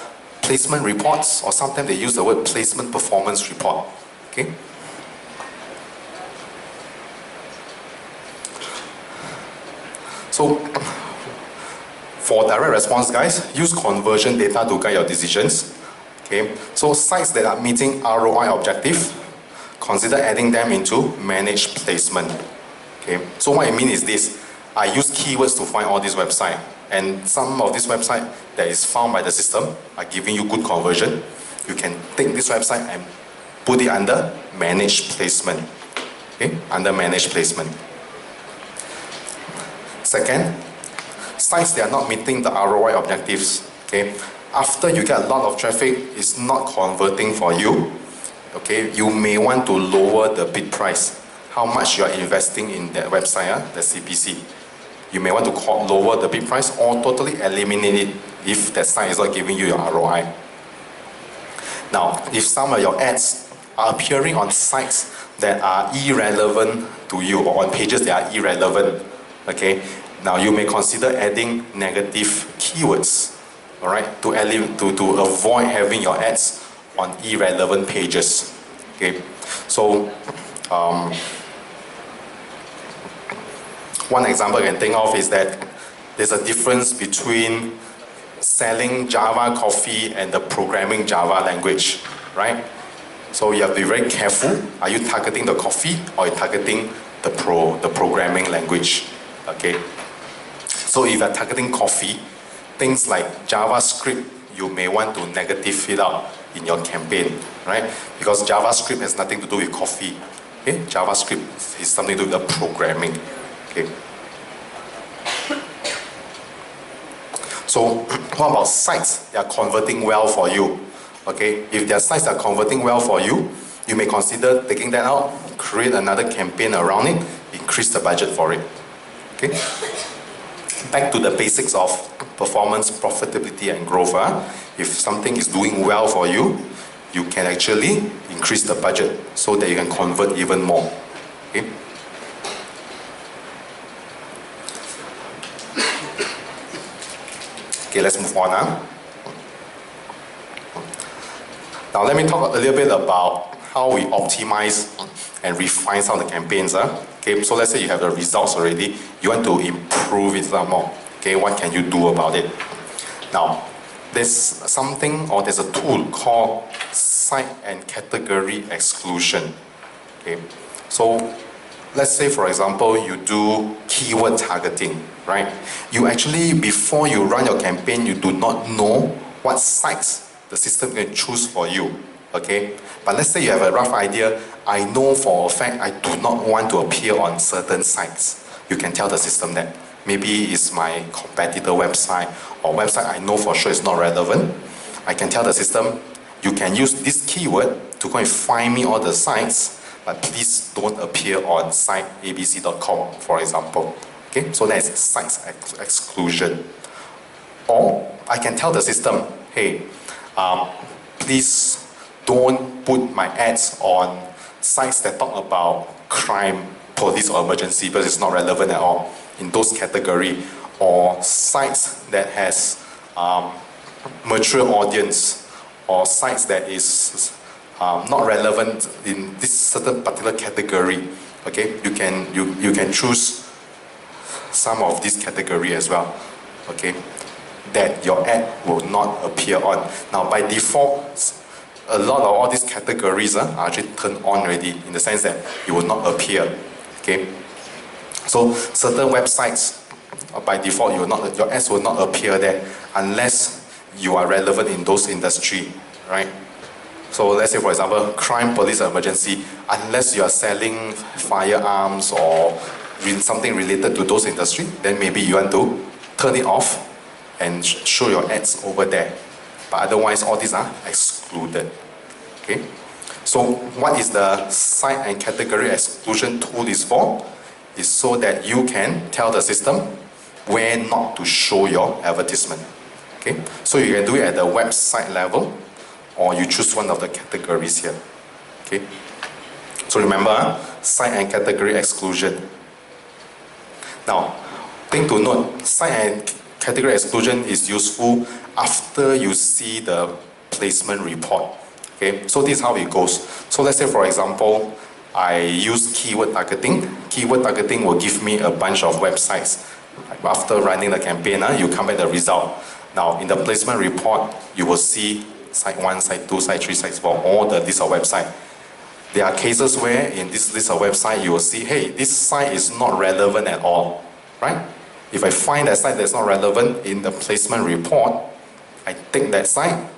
placement reports, or sometimes they use the word placement performance report. Okay? So for direct response guys, use conversion data to guide your decisions. Okay? So sites that are meeting ROI objective, consider adding them into managed placement. Okay? So what I mean is this, I use keywords to find all these websites. And some of these websites that is found by the system are giving you good conversion. You can take this website and put it under managed placement. Okay, under managed placement. Second, sites that are not meeting the ROI objectives. Okay, after you get a lot of traffic, it's not converting for you. Okay, you may want to lower the bid price. How much you are investing in that website, the CPC. You may want to lower the bid price or totally eliminate it if that site is not giving you your ROI. Now, if some of your ads are appearing on sites that are irrelevant to you, or on pages that are irrelevant, okay, now you may consider adding negative keywords, all right, to avoid having your ads on irrelevant pages. Okay, so one example I can think of is that there's a difference between selling Java coffee and the programming Java language, right? So you have to be very careful. Are you targeting the coffee or are you targeting the programming language? Okay. So if you're targeting coffee, things like JavaScript, you may want to negative it out in your campaign, right? Because JavaScript has nothing to do with coffee. Okay? JavaScript is something to do with the programming. Okay. So what about sites that are converting well for you? Okay, if their sites are converting well for you, you may consider taking that out, create another campaign around it, increase the budget for it. Okay. Back to the basics of performance, profitability, and growth. If something is doing well for you, you can actually increase the budget so that you can convert even more. Okay. Okay, let's move on. Now let me talk a little bit about how we optimize and refine some of the campaigns. Okay, so let's say you have the results already, you want to improve it some more. Okay, what can you do about it? Now, there's something, or there's a tool called site and category exclusion. Okay, so let's say, for example, you do keyword targeting, right? You actually, before you run your campaign, you do not know what sites the system can choose for you, okay? But let's say you have a rough idea. I know for a fact I do not want to appear on certain sites. You can tell the system that. Maybe it's my competitor website, or website I know for sure is not relevant. I can tell the system, you can use this keyword to go and find me all the sites, but please don't appear on site abc.com, for example. Okay, so that's site exclusion. Or I can tell the system, hey, please don't put my ads on sites that talk about crime, police, or emergency, because it's not relevant at all in those category, or sites that has mature audience, or sites that is not relevant in this certain particular category. Okay, you can choose some of this category as well. Okay, that your ad will not appear on. Now, by default, a lot of all these categories are actually turned on already, in the sense that it will not appear. Okay, so certain websites, by default, your ads will not appear there unless you are relevant in those industry, right? So let's say, for example, crime, police, or emergency, unless you are selling firearms or something related to those industry, then maybe you want to turn it off and show your ads over there. But otherwise, all these are excluded. Okay? So what is the site and category exclusion tool is for? Is so that you can tell the system where not to show your advertisement. Okay? So you can do it at the website level, or you choose one of the categories here. Okay? So remember, site and category exclusion. Now, thing to note, site and category exclusion is useful after you see the placement report. Okay, so this is how it goes. So let's say, for example, I use keyword targeting. Keyword targeting will give me a bunch of websites. After running the campaign, you come back the result. Now, in the placement report, you will see site 1, site 2, site 3, site 4, all the list of websites. There are cases where in this list of websites, you will see, hey, this site is not relevant at all, right? If I find that site that's not relevant in the placement report, I take that site,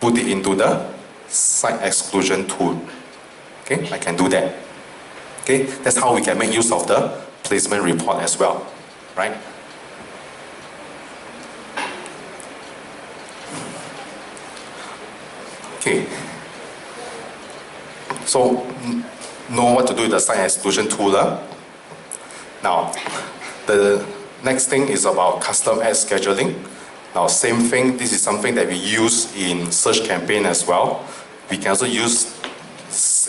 put it into the site exclusion tool. Okay, I can do that. Okay, that's how we can make use of the placement report as well, right? Okay, so know what to do with the site exclusion tool. Now, the next thing is about custom ad scheduling. Now, same thing, this is something that we use in search campaign as well. We can also use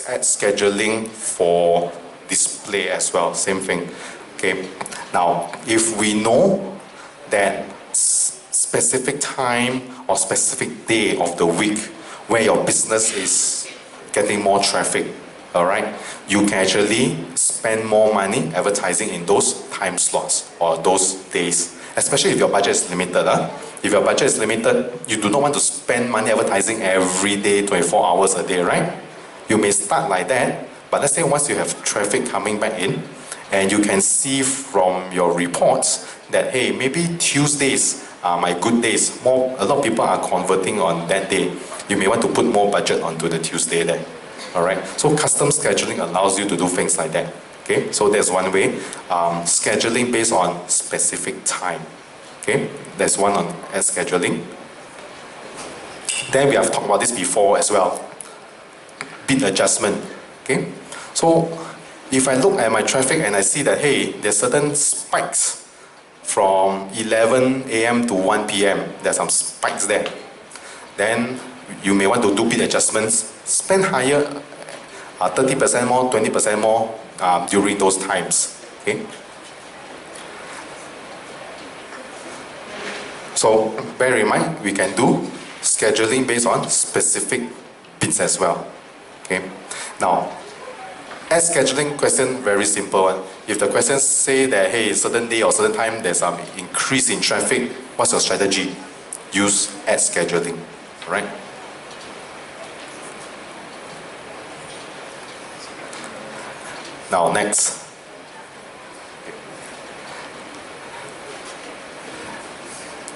ad scheduling for display as well, same thing. Okay, now, if we know that specific time or specific day of the week where your business is getting more traffic, all right, you can actually spend more money advertising in those time slots or those days, especially if your budget is limited. If your budget is limited, you do not want to spend money advertising every day, 24 hours a day, right? You may start like that, but let's say once you have traffic coming back in, and you can see from your reports that, hey, maybe Tuesdays are my good days. A lot of people are converting on that day. You may want to put more budget onto the Tuesday there. All right. So custom scheduling allows you to do things like that. Okay. So there's one way. Scheduling based on specific time. Okay. There's one on ad scheduling. Then we have talked about this before as well. Bid adjustment. Okay. So if I look at my traffic and I see that, hey, there's certain spikes from 11 a.m. to 1 p.m. There's some spikes there. Then you may want to do bid adjustments, spend higher, 30% more, 20% more during those times. Okay. So bear in mind, we can do scheduling based on specific bids as well. Okay. Now, Ad scheduling question, very simple one. If the question say that, hey, certain day or certain time there's some increase in traffic, what's your strategy? Use ad scheduling, right? Now next.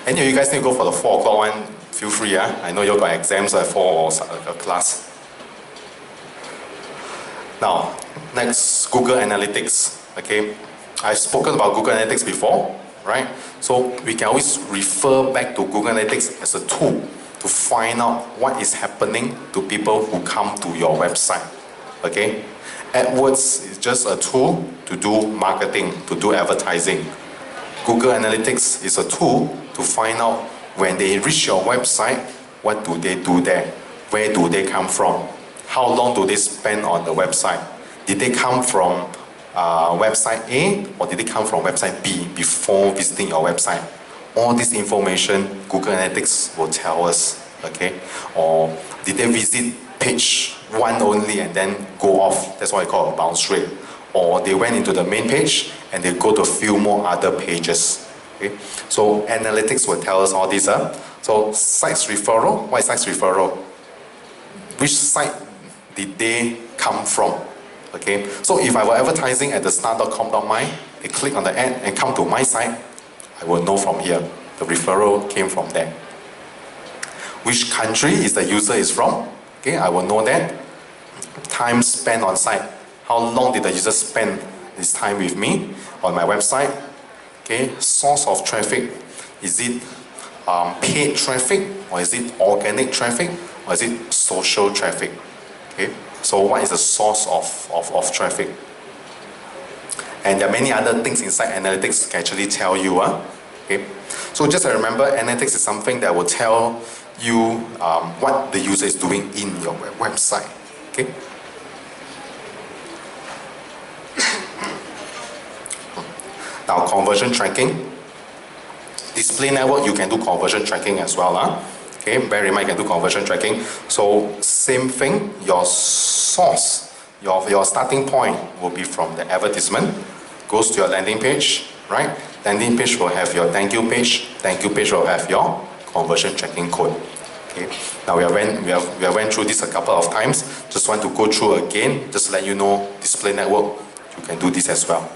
Any of you guys need to go for the 4 o'clock one, feel free, yeah? I know you got exams at 4 or a class. Now, next, Google Analytics, okay? I've spoken about Google Analytics before, right? So we can always refer back to Google Analytics as a tool to find out what is happening to people who come to your website, okay? AdWords is just a tool to do marketing, to do advertising. Google Analytics is a tool to find out when they reach your website, what do they do there? Where do they come from? How long do they spend on the website? Did they come from website A or did they come from website B before visiting your website? All this information Google Analytics will tell us, okay? Or did they visit page 1 only and then go off? That's what I call a bounce rate. Or they went into the main page and they go to a few more other pages. Okay? So analytics will tell us all this. So sites referral, what is sites referral? Which site did they come from? Okay? So if I were advertising at the start.com.my, they click on the ad and come to my site, I will know from here. The referral came from there. Which country is the user is from? Okay, I will know that. Time spent on site. How long did the user spend his time with me on my website? Okay, source of traffic. Is it paid traffic, or is it organic traffic, or is it social traffic? Okay, so what is the source of traffic? And there are many other things inside analytics can actually tell you. Okay, so just remember, analytics is something that will tell you what the user is doing in your website. Okay. Now, conversion tracking. Display network, you can do conversion tracking as well. Okay, bear in mind you can do conversion tracking. So, same thing, your source, your starting point will be from the advertisement, goes to your landing page, right? Landing page will have your thank you page will have your conversion tracking code. Okay. Now, we have went through this a couple of times. Just want to go through again, just to let you know, display network, you can do this as well.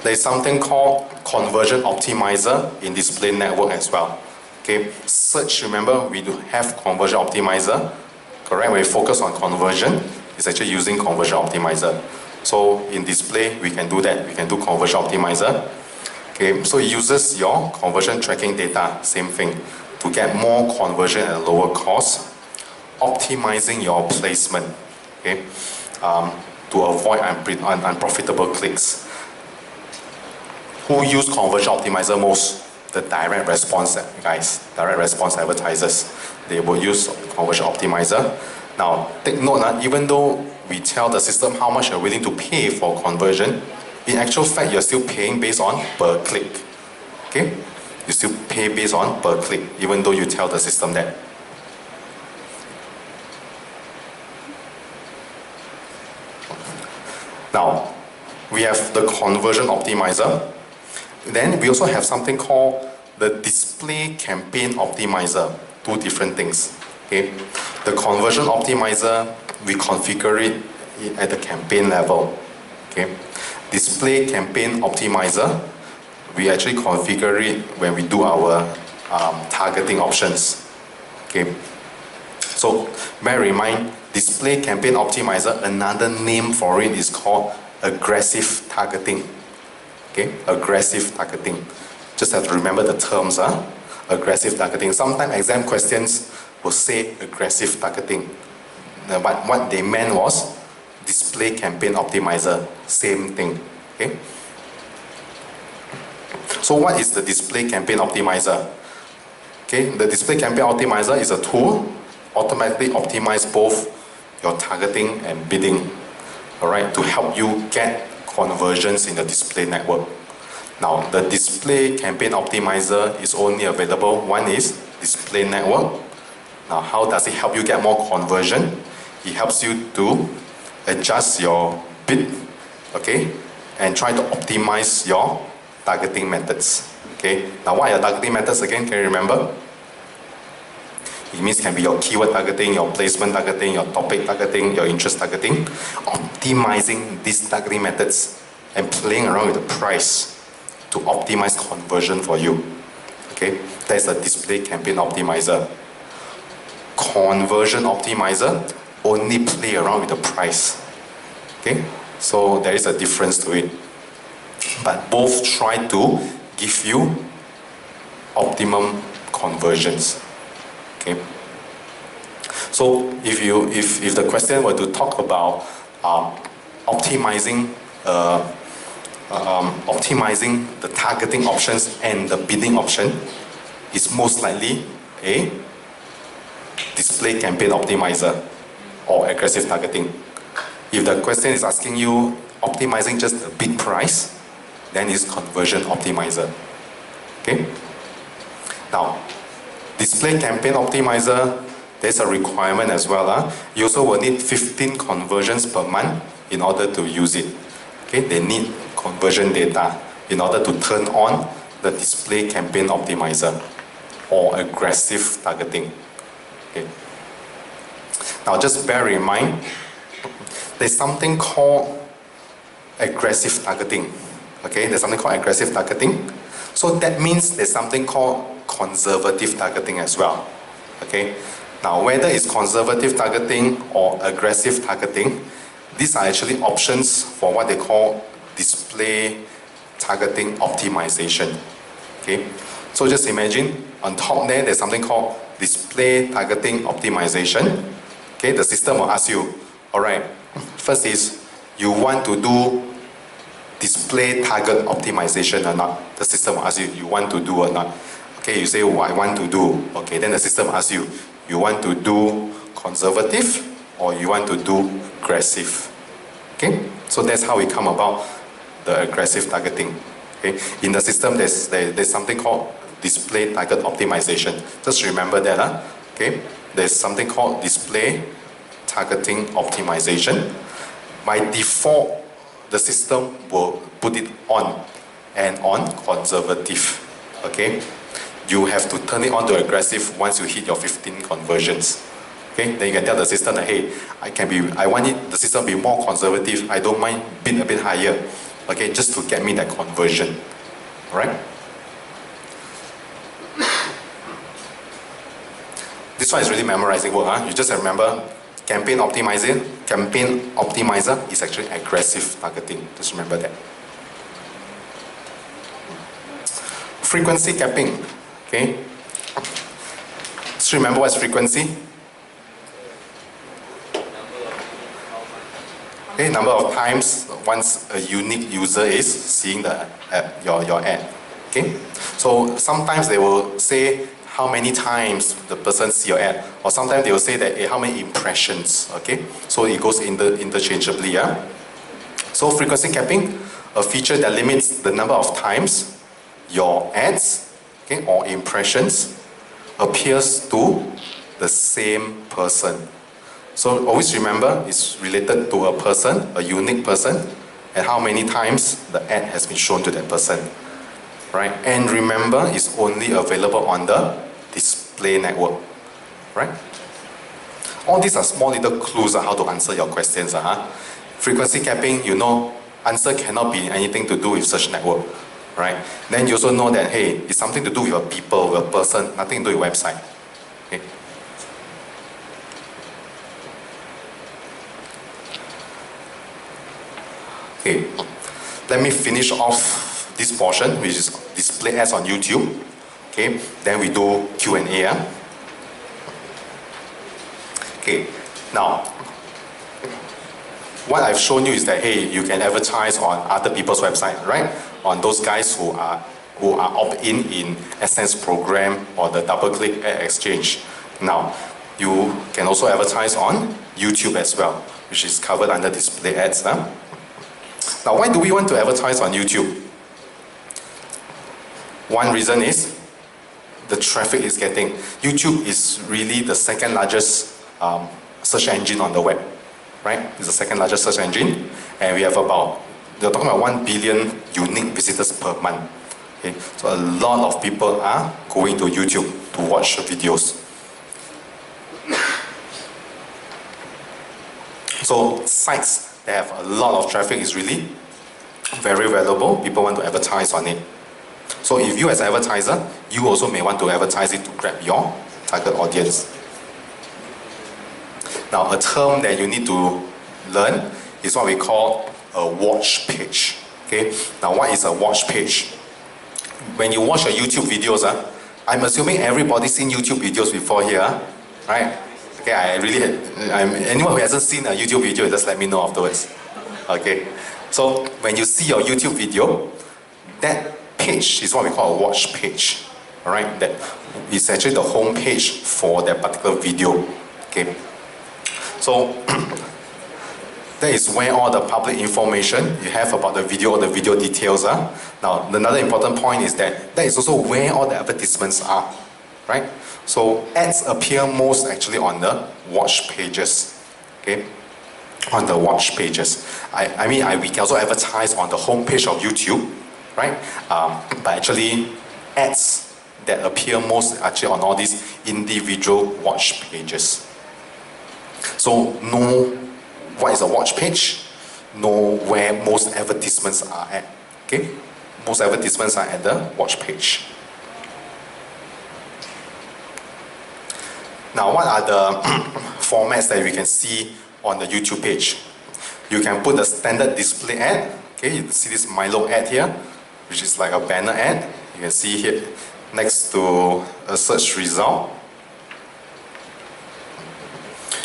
There is something called conversion optimizer in display network as well. Okay, search, remember we do have conversion optimizer, correct? When we focus on conversion, it's actually using conversion optimizer. So in display, we can do that. We can do conversion optimizer. Okay, so it uses your conversion tracking data, same thing, to get more conversion at a lower cost, optimizing your placement, okay, to avoid unprofitable clicks. Who use conversion optimizer most? The direct response guys, direct response advertisers. They will use conversion optimizer. Now, take note, even though we tell the system how much you're willing to pay for conversion, in actual fact, you're still paying based on per click. Okay? You still pay based on per click, even though you tell the system that. Now, we have the conversion optimizer. Then we also have something called the display campaign optimizer. Two different things. Okay? The conversion optimizer, we configure it at the campaign level. Okay? Display campaign optimizer, we actually configure it when we do our targeting options. Okay? So bear in mind, display campaign optimizer, another name for it is called aggressive targeting. Okay, aggressive targeting. Just have to remember the terms, aggressive targeting. Sometimes exam questions will say aggressive targeting. But what they meant was display campaign optimizer, same thing. Okay. So what is the display campaign optimizer? Okay, the display campaign optimizer is a tool automatically optimize both your targeting and bidding. Alright, to help you get conversions in the display network. Now, the display campaign optimizer is only available. One is display network, Now, how does it help you get more conversion? It helps you to adjust your bid, okay, and try to optimize your targeting methods. Okay. Now, what are your targeting methods again? Can you remember? It means can be your keyword targeting, your placement targeting, your topic targeting, your interest targeting. Optimizing these targeting methods and playing around with the price to optimize conversion for you. Okay, that's a display campaign optimizer. Conversion optimizer only play around with the price. Okay, so there is a difference to it. But both try to give you optimum conversions. Okay. So if the question were to talk about optimizing optimizing the targeting options and the bidding option, it's most likely a display campaign optimizer or aggressive targeting. If the question is asking you optimizing just the bid price, then it's conversion optimizer. Okay. Now, display campaign optimizer, there's a requirement as well. You also will need 15 conversions per month in order to use it. Okay, they need conversion data in order to turn on the display campaign optimizer or aggressive targeting. Okay. Now just bear in mind, there's something called aggressive targeting. Okay, there's something called aggressive targeting. So that means there's something called conservative targeting as well. Okay. Now whether it's conservative targeting or aggressive targeting, these are actually options for what they call display targeting optimization. Okay. So just imagine on top there's something called display targeting optimization. Okay. The system will ask you, all right, first is you want to do display target optimization or not. The system will ask you, you want to do or not. Okay, you say, oh, I want to do. Okay, then the system asks you, you want to do conservative or you want to do aggressive. Okay, so that's how we come about the aggressive targeting. Okay, in the system there's something called display target optimization. Just remember that. Okay, there's something called display targeting optimization. By default, the system will put it on and on conservative. Okay, you have to turn it on to aggressive once you hit your 15 conversions. Okay, then you can tell the system that, hey, I want the system to be more conservative. I don't mind bid a bit higher. Okay, just to get me that conversion. Alright? This one is really memorizing work. You just remember campaign optimizer is actually aggressive targeting. Just remember that. Frequency capping. Okay. Just remember what's frequency? Okay, number of times once a unique user is seeing the your ad. Okay. So sometimes they will say how many times the person see your ad, or sometimes they will say that, hey, how many impressions. Okay. So it goes interchangeably. Yeah. So frequency capping, a feature that limits the number of times your ads, okay, or impressions appears to the same person. So always remember it's related to a person, a unique person, and how many times the ad has been shown to that person. Right? And remember it's only available on the display network. Right? All these are small little clues on how to answer your questions. Frequency capping, you know, answer cannot be anything to do with search network. Right? Then you also know that, hey, it's something to do with a people, with a person, nothing to do with website. Okay? Okay, let me finish off this portion, which is display ads on YouTube. Okay, then we do Q&A. Okay, now, what I've shown you is that, hey, you can advertise on other people's website, right? On those guys who are opt-in in Essence program or the double-click ad exchange. Now, you can also advertise on YouTube as well, which is covered under display ads. Now, why do we want to advertise on YouTube? One reason is the traffic is getting. YouTube is really the second largest search engine on the web, right? It's the second largest search engine, and we have about, they're talking about 1 billion unique visitors per month. Okay? So a lot of people are going to YouTube to watch videos. So sites that have a lot of traffic is really very valuable. People want to advertise on it. So if you as an advertiser, you also may want to advertise it to grab your target audience. Now, a term that you need to learn is what we call a watch page. Okay? Now, what is a watch page? When you watch your YouTube videos, I'm assuming everybody's seen YouTube videos before here, right? Okay, anyone who hasn't seen a YouTube video, just let me know afterwards. Okay? So, when you see your YouTube video, that page is what we call a watch page. Alright? That is actually the home page for that particular video. Okay? So, that is where all the public information you have about the video details are. Now, another important point is that is also where all the advertisements are, right? So, ads appear most actually on the watch pages, okay? On the watch pages. We can also advertise on the homepage of YouTube, right? But actually, ads that appear most actually on all these individual watch pages. So, know what is a watch page, know where most advertisements are at. Okay? Most advertisements are at the watch page. Now, what are the formats that we can see on the YouTube page? You can put the standard display ad. Okay, you see this Milo ad here, which is like a banner ad. You can see here next to a search result.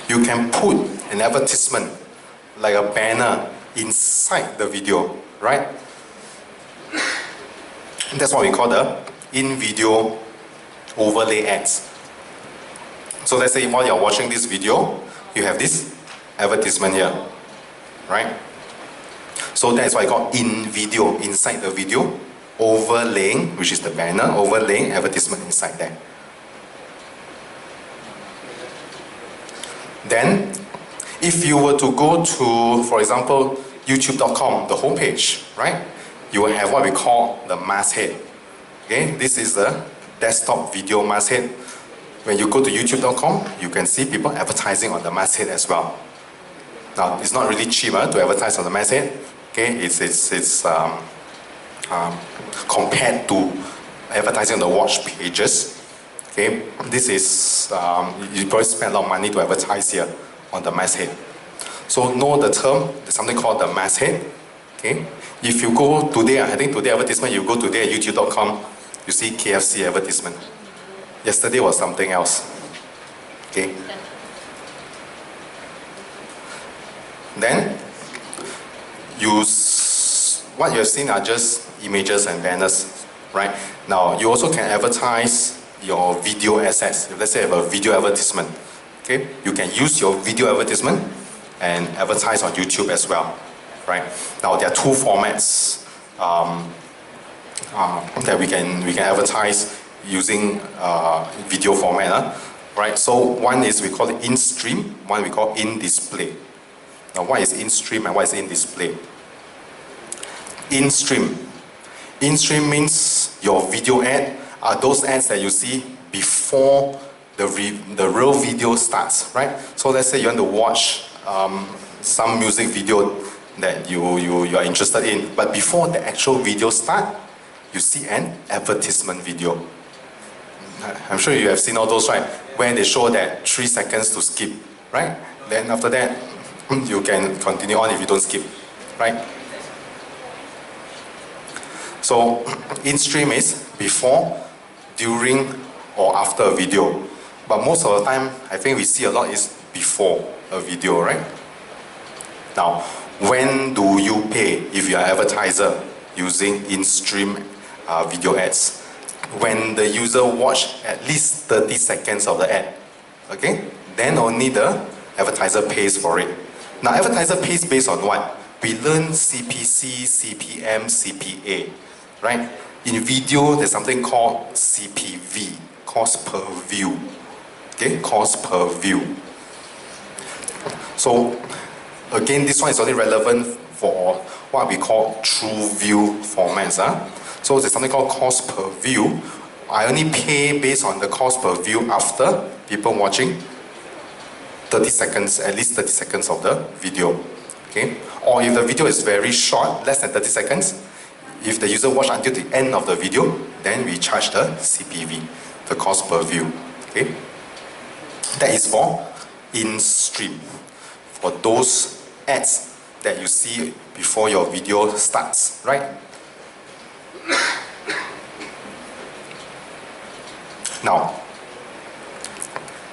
You can put an advertisement like a banner inside the video, right? That's what we call the in-video overlay ads. So let's say while you're watching this video, you have this advertisement here, right? So that's what I call in-video, inside the video, overlaying, which is the banner, overlaying advertisement inside there. Then, if you were to go to, for example, youtube.com, the homepage, right? You will have what we call the masthead. Okay, this is the desktop video masthead. When you go to youtube.com, you can see people advertising on the masthead as well. Now, it's not really cheap to advertise on the masthead. Okay, it's compared to advertising on the watch pages. Okay, this is you probably spend a lot of money to advertise here on the masthead. So know the term. There's something called the masthead. Okay, if you go today, I think today advertisement, you go today at youtube.com, you see KFC advertisement. Yesterday was something else. Okay. Then what you're seeing are just images and banners, right? Now you also can advertise your video assets. If let's say you have a video advertisement, okay, you can use your video advertisement and advertise on YouTube as well, right? Now there are two formats that we can advertise using video format, right? So one is we call it in-stream, one we call in-display. Now what is in-stream and what is in-display? In-stream. In-stream means your video ad are those ads that you see before the real video starts, right? So let's say you want to watch some music video that you are interested in, but before the actual video starts, you see an advertisement video. I'm sure you have seen all those, right? When they show that 3 seconds to skip, right? Then after that, you can continue on if you don't skip, right? So, in-stream is before, during, or after a video. But most of the time, I think we see a lot is before a video, right? Now, when do you pay if you are an advertiser using in-stream video ads? When the user watch at least 30 seconds of the ad, okay? Then only the advertiser pays for it. Now, advertiser pays based on what? We learn CPC, CPM, CPA, right? In video, there's something called CPV, cost per view. Okay, cost per view. So again, this one is only relevant for what we call true view formats. So there's something called cost per view. I only pay based on the cost per view after people watching 30 seconds, at least 30 seconds of the video. Okay? Or if the video is very short, less than 30 seconds, if the user watch until the end of the video, then we charge the CPV, the cost per view. Okay? That is for in-stream. For those ads that you see before your video starts, right? Now,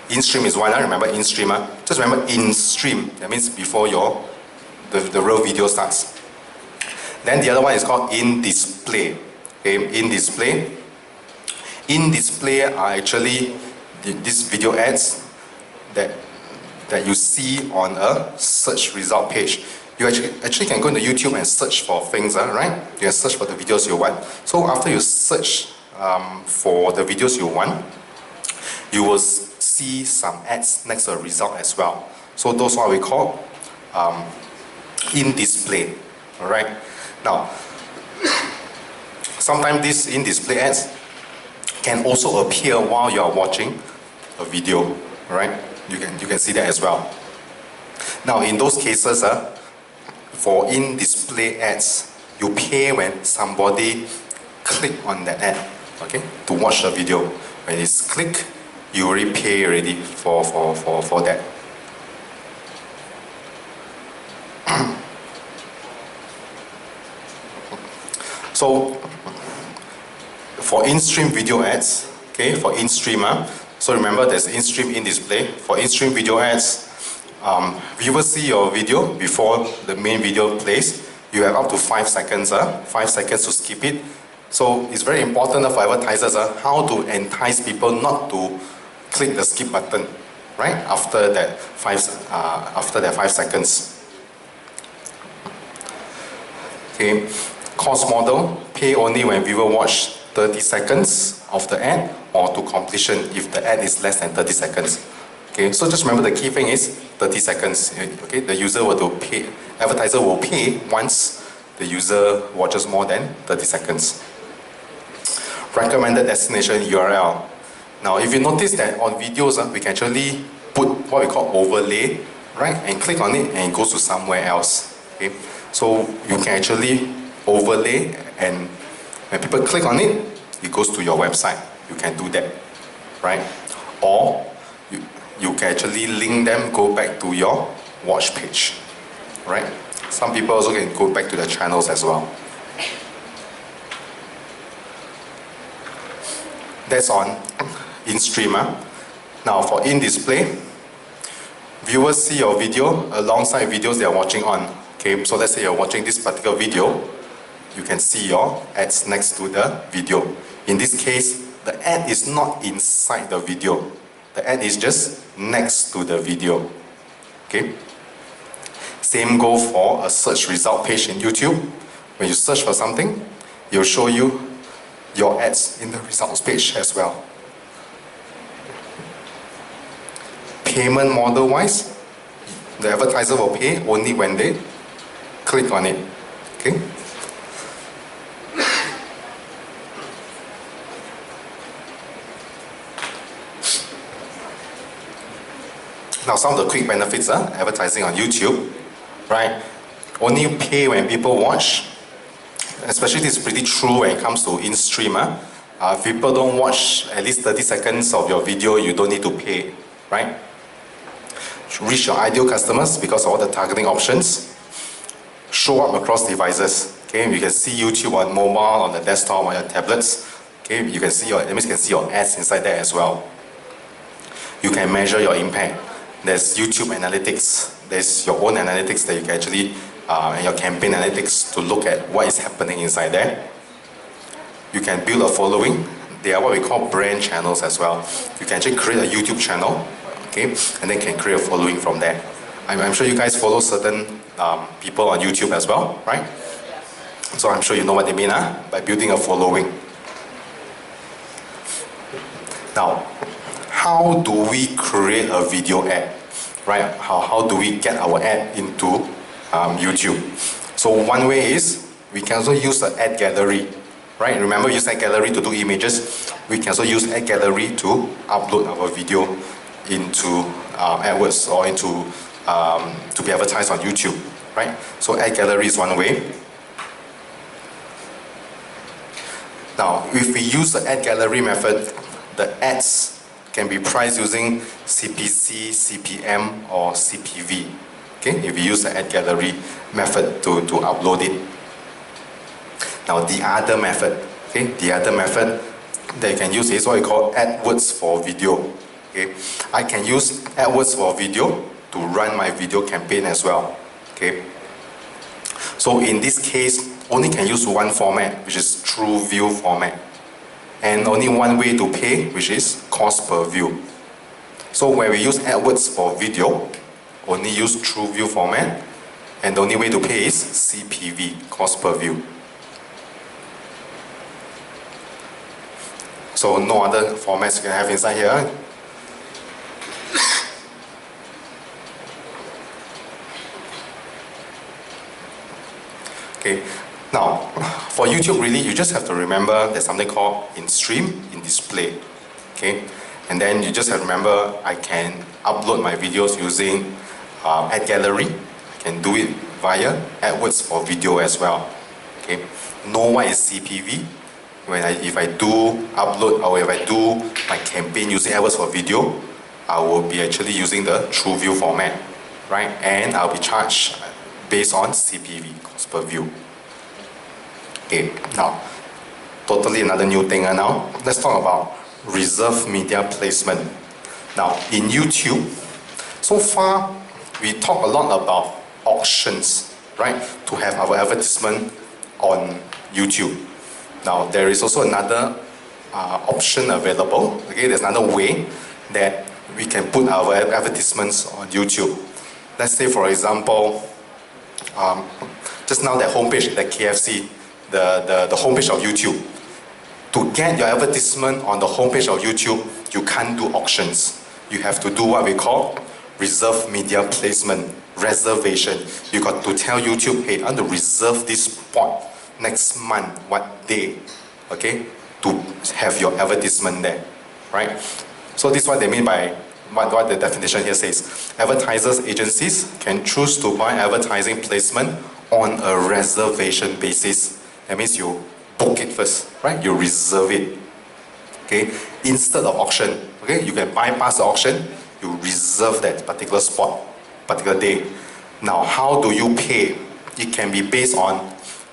in-stream is one, remember in-stream. Just remember in-stream, that means before the real video starts. Then the other one is called in-display. Okay, in-display. In-display are actually these video ads that you see on a search result page. You actually can go into YouTube and search for things, right? You can search for the videos you want. So after you search for the videos you want, you will see some ads next to the result as well. So those are what we call in-display. Alright? Now, sometimes these in-display ads can also appear while you are watching a video. Right? You can see that as well. Now in those cases, for in-display ads, you pay when somebody click on that ad, okay, to watch the video. When it's click, you already pay already for that. So for in-stream video ads, okay, for in-stream, so remember there's in-stream, in-display. For in-stream video ads, viewers see your video before the main video plays. You have up to 5 seconds, 5 seconds to skip it. So it's very important for advertisers how to entice people not to click the skip button, right? After that 5 seconds. Okay, cost model, pay only when viewer watch 30 seconds of the ad or to completion if the ad is less than 30 seconds. Okay, so just remember the key thing is 30 seconds. Okay, the user will pay, advertiser will pay once the user watches more than 30 seconds. Recommended destination URL. Now, if you notice that on videos, we can actually put what we call overlay, right? And click on it and it goes to somewhere else. Okay, so you can actually overlay and when people click on it, it goes to your website. You can do that, right? Or you can actually link them, go back to your watch page, right? Some people also can go back to the channels as well. That's on in-stream. Now for in-display, viewers see your video alongside videos they are watching on. Okay, so let's say you're watching this particular video, you can see your ads next to the video. In this case, the ad is not inside the video. The ad is just next to the video. Okay? Same go for a search result page in YouTube. When you search for something, it will show you your ads in the results page as well. Payment model wise, the advertiser will pay only when they click on it. Okay? Now some of the quick benefits are advertising on YouTube, right? Only pay when people watch. Especially this is pretty true when it comes to in-stream. If people don't watch at least 30 seconds of your video, you don't need to pay, right? Reach your ideal customers because of all the targeting options. Show up across devices. Okay, you can see YouTube on mobile, on the desktop, on your tablets. Okay, you can see that means you can see your ads inside there as well. You can measure your impact. There's YouTube analytics. There's your own analytics that you can actually, and your campaign analytics to look at what is happening inside there. You can build a following. They are what we call brand channels as well. You can actually create a YouTube channel, okay, and then can create a following from there. I'm sure you guys follow certain people on YouTube as well, right? So I'm sure you know what they mean by building a following. Now, how do we create a video ad? Right? How do we get our ad into YouTube? So one way is we can also use the ad gallery. Right? Remember, use ad gallery to do images. We can also use ad gallery to upload our video into AdWords or into to be advertised on YouTube. Right? So ad gallery is one way. Now, if we use the ad gallery method, the ads can be priced using CPC, CPM, or CPV. Okay, if we use the ad gallery method to upload it. Now, the other method that you can use is what we call AdWords for video. Okay, I can use AdWords for video to run my video campaign as well. Okay, so in this case, only can use one format, which is true view format, and only one way to pay, which is cost per view. So when we use AdWords for video, only use true view format, and the only way to pay is CPV, cost per view. So no other formats you can have inside here. Okay, now for YouTube really you just have to remember there's something called in stream, in display. Okay, and then you just have to remember I can upload my videos using ad gallery. I can do it via AdWords for video as well. Okay, know what is CPV. If I do upload or if I do my campaign using AdWords for video, I will be actually using the true view format, right? And I'll be charged based on CPV, cost per view. Okay, now, totally another new thing now. Let's talk about reserved media placement. Now, in YouTube, so far, we talk a lot about auctions, right? To have our advertisement on YouTube. Now, there is also another option available. Okay, there's another way that we can put our advertisements on YouTube. Let's say, for example, just now that homepage, that KFC, the homepage of YouTube. To get your advertisement on the homepage of YouTube, you can't do auctions. You have to do what we call reserved media placement, reservation. You got to tell YouTube, hey, I want to reserve this spot next month, what day, okay, to have your advertisement there, right? So this is what they mean by what the definition here says. Advertisers agencies can choose to buy advertising placement on a reservation basis. That means you book it first, right? You reserve it, okay? Instead of auction, okay? You can bypass the auction, you reserve that particular spot, particular day. Now, how do you pay? It can be based on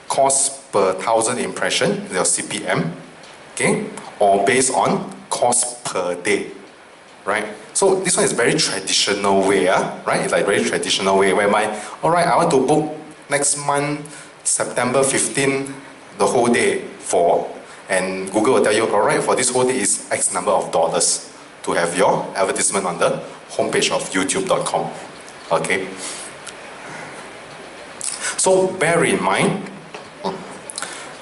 cost per 1,000 impression, your CPM, okay? Or based on cost per day, right? So this one is very traditional way, right? It's like very traditional way whereby, all right, I want to book next month, September 15, the whole day for, and Google will tell you, all right, for this whole day is X number of dollars to have your advertisement on the homepage of youtube.com, okay? So bear in mind,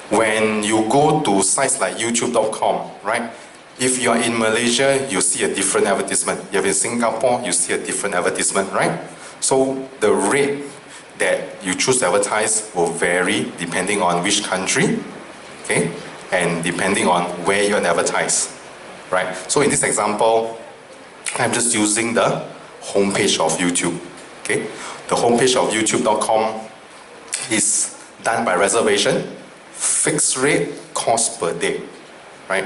when you go to sites like youtube.com, right? If you're in Malaysia, you see a different advertisement. If you're in Singapore, you see a different advertisement, right? So the rate that you choose to advertise will vary depending on which country, okay? And depending on where you advertise, right? So in this example, I'm just using the homepage of YouTube, okay? The homepage of youtube.com is done by reservation, fixed rate, cost per day, right?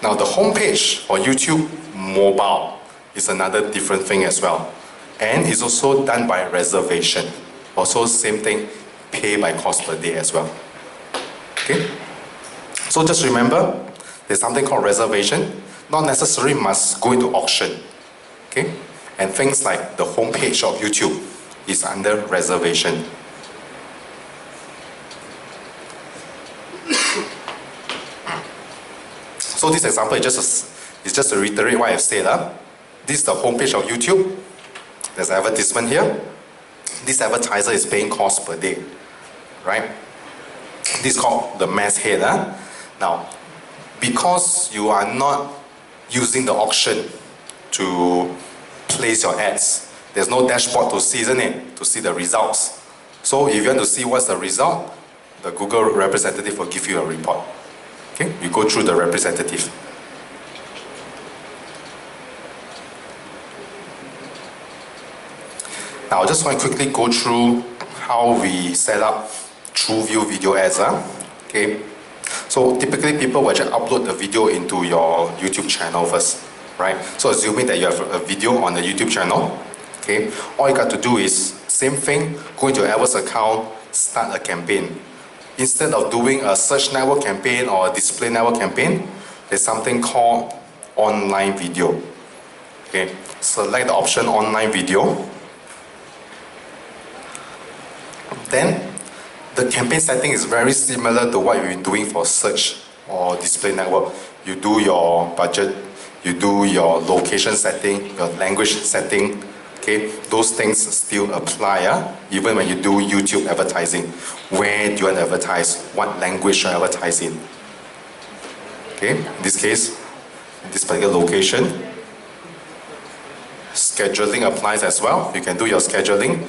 Now the homepage for YouTube mobile is another different thing as well. And it's also done by reservation. Also same thing, pay by cost per day as well. Okay? So just remember, there's something called reservation. Not necessarily must go into auction. Okay? And things like the homepage of YouTube is under reservation. So this example is just to reiterate what I've said. This is the homepage of YouTube. There's an advertisement here. This advertiser is paying cost per day, right? This is called the masthead. Now, because you are not using the auction to place your ads. There's no dashboard to see, isn't it? To see the results. So if you want to see what's the result, the Google representative will give you a report. Okay, you go through the representative. Now I just want to quickly go through how we set up TrueView video ads. Okay, so typically people will just upload the video into your YouTube channel first, right? So assuming that you have a video on the YouTube channel, okay, all you got to do is same thing, go into your AdWords account, start a campaign. Instead of doing a search network campaign or a display network campaign, there's something called online video. Okay, select the option online video. Then the campaign setting is very similar to what you've been doing for search or display network. You do your budget, you do your location setting, your language setting. Okay, those things still apply, even when you do YouTube advertising. Where do you want to advertise? What language should you advertise in? Okay, in this case, this particular location. Scheduling applies as well. You can do your scheduling.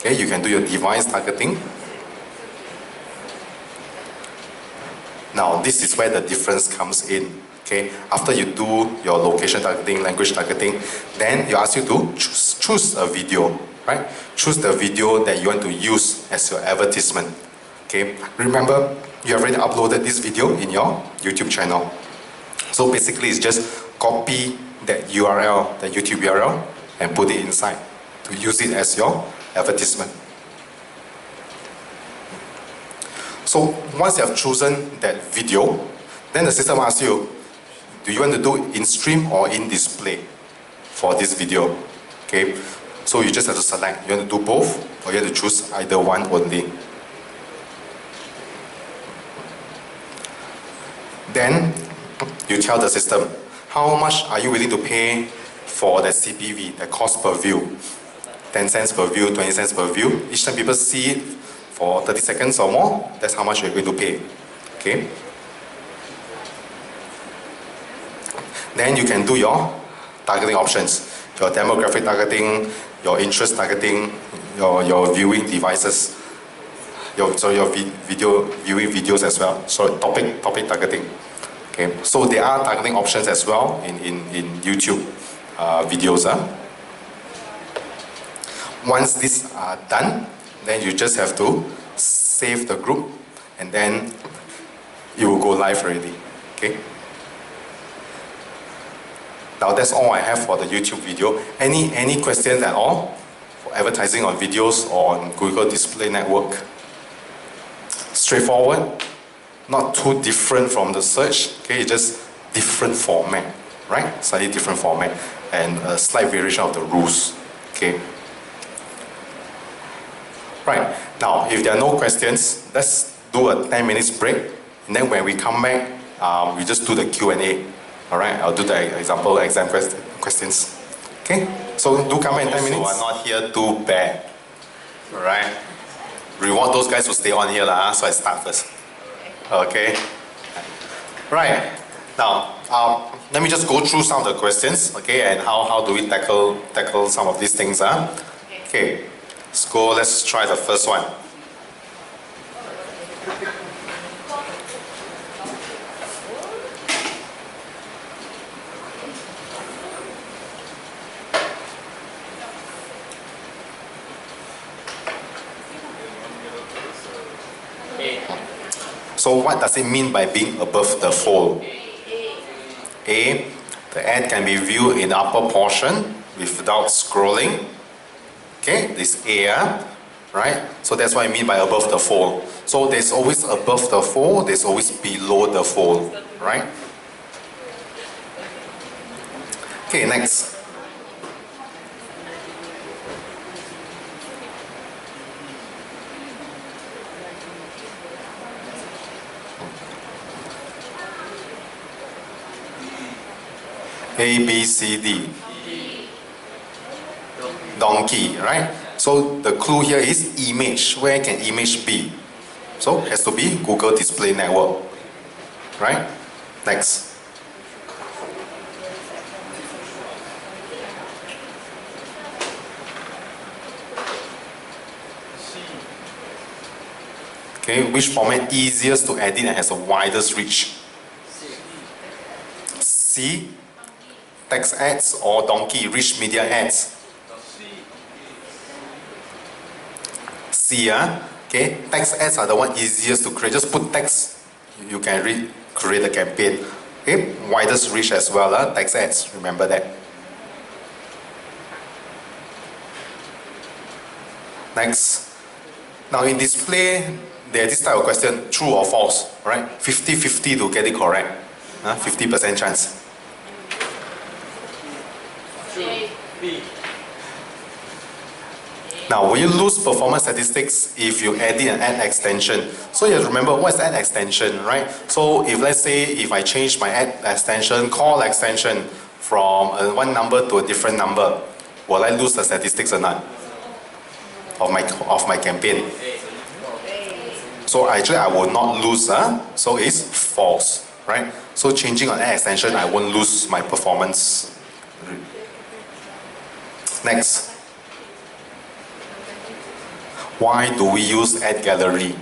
Okay, you can do your device targeting. Now, this is where the difference comes in. Okay, after you do your location targeting, language targeting, then you ask you to choose a video, right? Choose the video that you want to use as your advertisement. Okay, remember you already uploaded this video in your YouTube channel. So basically it's just copy that URL, the YouTube URL, and put it inside to use it as your advertisement. So once you have chosen that video, then the system asks you, do you want to do in stream or in display for this video? Okay, so you just have to select. You want to do both, or you have to choose either one only. Then you tell the system, how much are you willing to pay for the CPV, the cost per view? 10 cents per view, 20 cents per view. Each time people see it for 30 seconds or more, that's how much you're going to pay. Okay? Then you can do your targeting options. Your demographic targeting, your interest targeting, your viewing devices, your video viewing videos as well. So topic targeting. Okay, so there are targeting options as well in YouTube videos. Once these are done, then you just have to save the group, and then it will go live already. Okay. Now that's all I have for the YouTube video. Any questions at all for advertising on videos or on Google Display Network? Straightforward, not too different from the search. Okay, it's just different format, right? Slightly different format and a slight variation of the rules. Okay. Right. Now, if there are no questions, let's do a 10 minutes break. And then when we come back, we just do the Q&A. All right, I'll do the exam questions. Okay, so do come in 10 minutes. So I'm not here too bad. All right, we want those guys to stay on here, so I start first. Okay. Right. Now, let me just go through some of the questions. Okay, and how do we tackle some of these things? Okay. Let's go. Let's try the first one. So what does it mean by being above the fold? A, the ad can be viewed in the upper portion without scrolling. Okay, this A, right? So that's what I mean by above the fold. So there's always above the fold, there's always below the fold, right? Okay, next. A, B, C, D. Donkey, right? So the clue here is image. Where can image be? So it has to be Google Display Network, right? Next. Okay, which format easiest to edit and has the widest reach? C, text ads, or donkey, rich media ads? C, okay, text ads are the one easiest to create. Just put text, you can create a campaign. Okay, widest reach as well, text ads, remember that. Next. Now in display, there's this type of question, true or false, right? 50-50 to get it correct. 50% chance. True. B. Now, will you lose performance statistics if you edit an ad extension? So you have to remember what's ad extension, right? So if let's say if I change my ad extension, call extension from one number to a different number, will I lose the statistics or not of my campaign? So actually I will not lose, so it's false, right? So changing on ad extension, I won't lose my performance. Next. Why do we use ad gallery?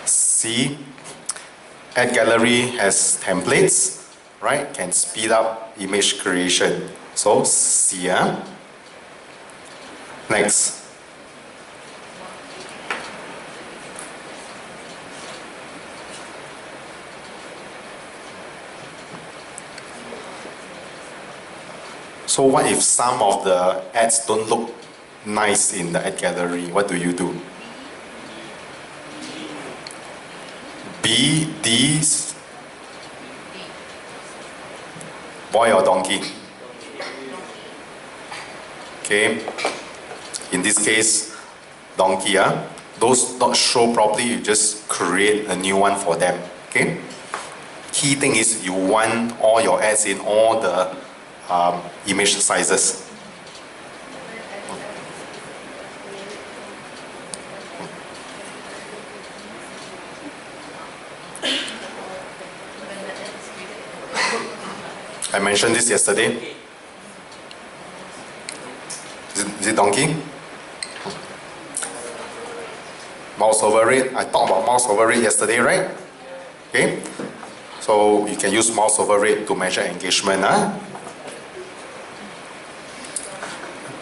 C. Ad gallery has templates, right? Can speed up image creation. So C. Next. So what if some of the ads don't look nice in the ad gallery? What do you do? B, D, boy or donkey? Okay. In this case, donkey. Those not show properly, you just create a new one for them. Okay. Key thing is you want all your ads in all the image sizes. I mentioned this yesterday. Is it donkey? Mouse over rate. I talked about mouse over rate yesterday, right? Okay. So you can use mouse over rate to measure engagement.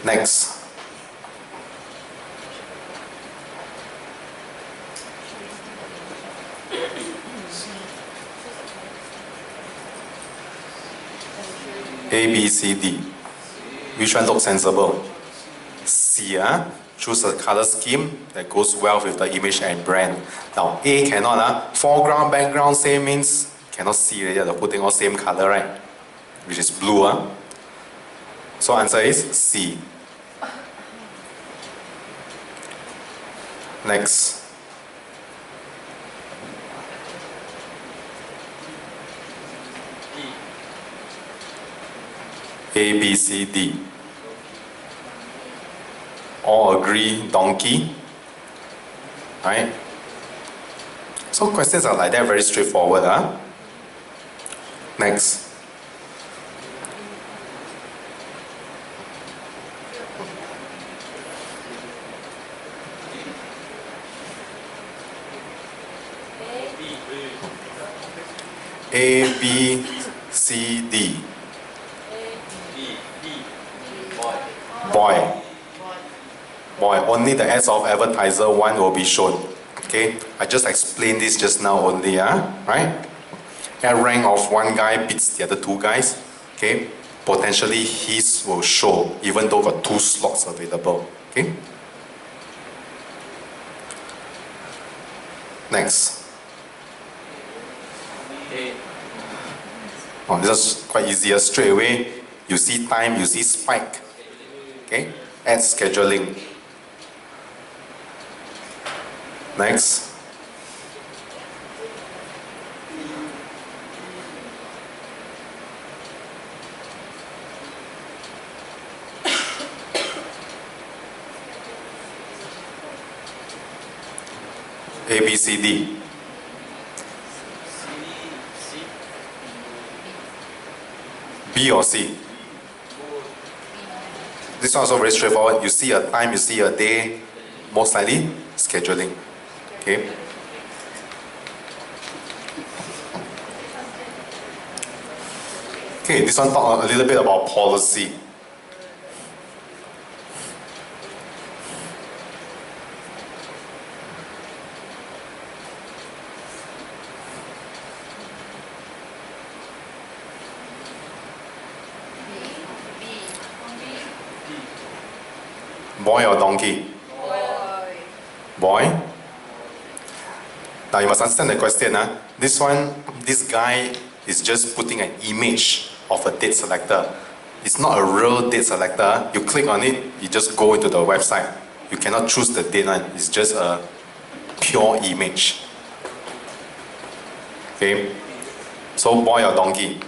Next. A, B, C, D. Which one looks sensible? C. Choose a color scheme that goes well with the image and brand. Now A cannot. Foreground, background, same means cannot see. They're putting all same color, right? Which is blue. So answer is C. Next. A, B, C, D. All agree donkey. Right? So questions are like that, very straightforward. Next. A, B, C, D. Boy. Boy. Only the ads of advertiser one will be shown. Okay. I just explained this just now only. Right? Ad rank of one guy beats the other two guys. Okay. Potentially his will show even though got two slots available. Okay. Next. Oh, this is quite easier. Straight away, you see time, you see spike. Okay, ad scheduling. Next. A, B, C, D. B or C? This one also very straightforward. You see a time, you see a day, most likely scheduling. Okay. Okay, this one talk a little bit about policy. Boy or donkey? Boy. Boy? Now you must understand the question. This one, this guy is just putting an image of a date selector. It's not a real date selector. You click on it, you just go into the website. You cannot choose the date. It's just a pure image. Okay? So boy or donkey?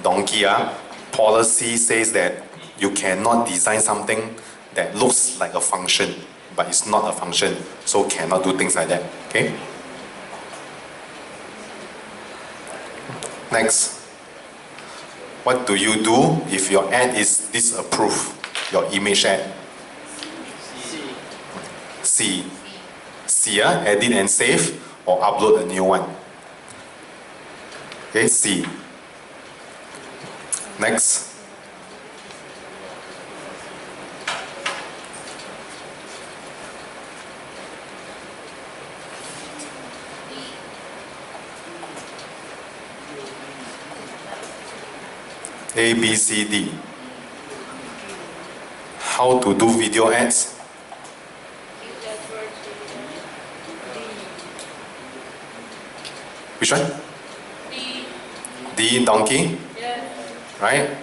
Donkey, policy says that you cannot design something that looks like a function, but it's not a function, so cannot do things like that. Okay? Next. What do you do if your ad is disapproved? Your image ad? C. C, edit and save, or upload a new one. Okay, C. Next. A, B, C, D. How to do video ads? Which one? D, donkey? Right?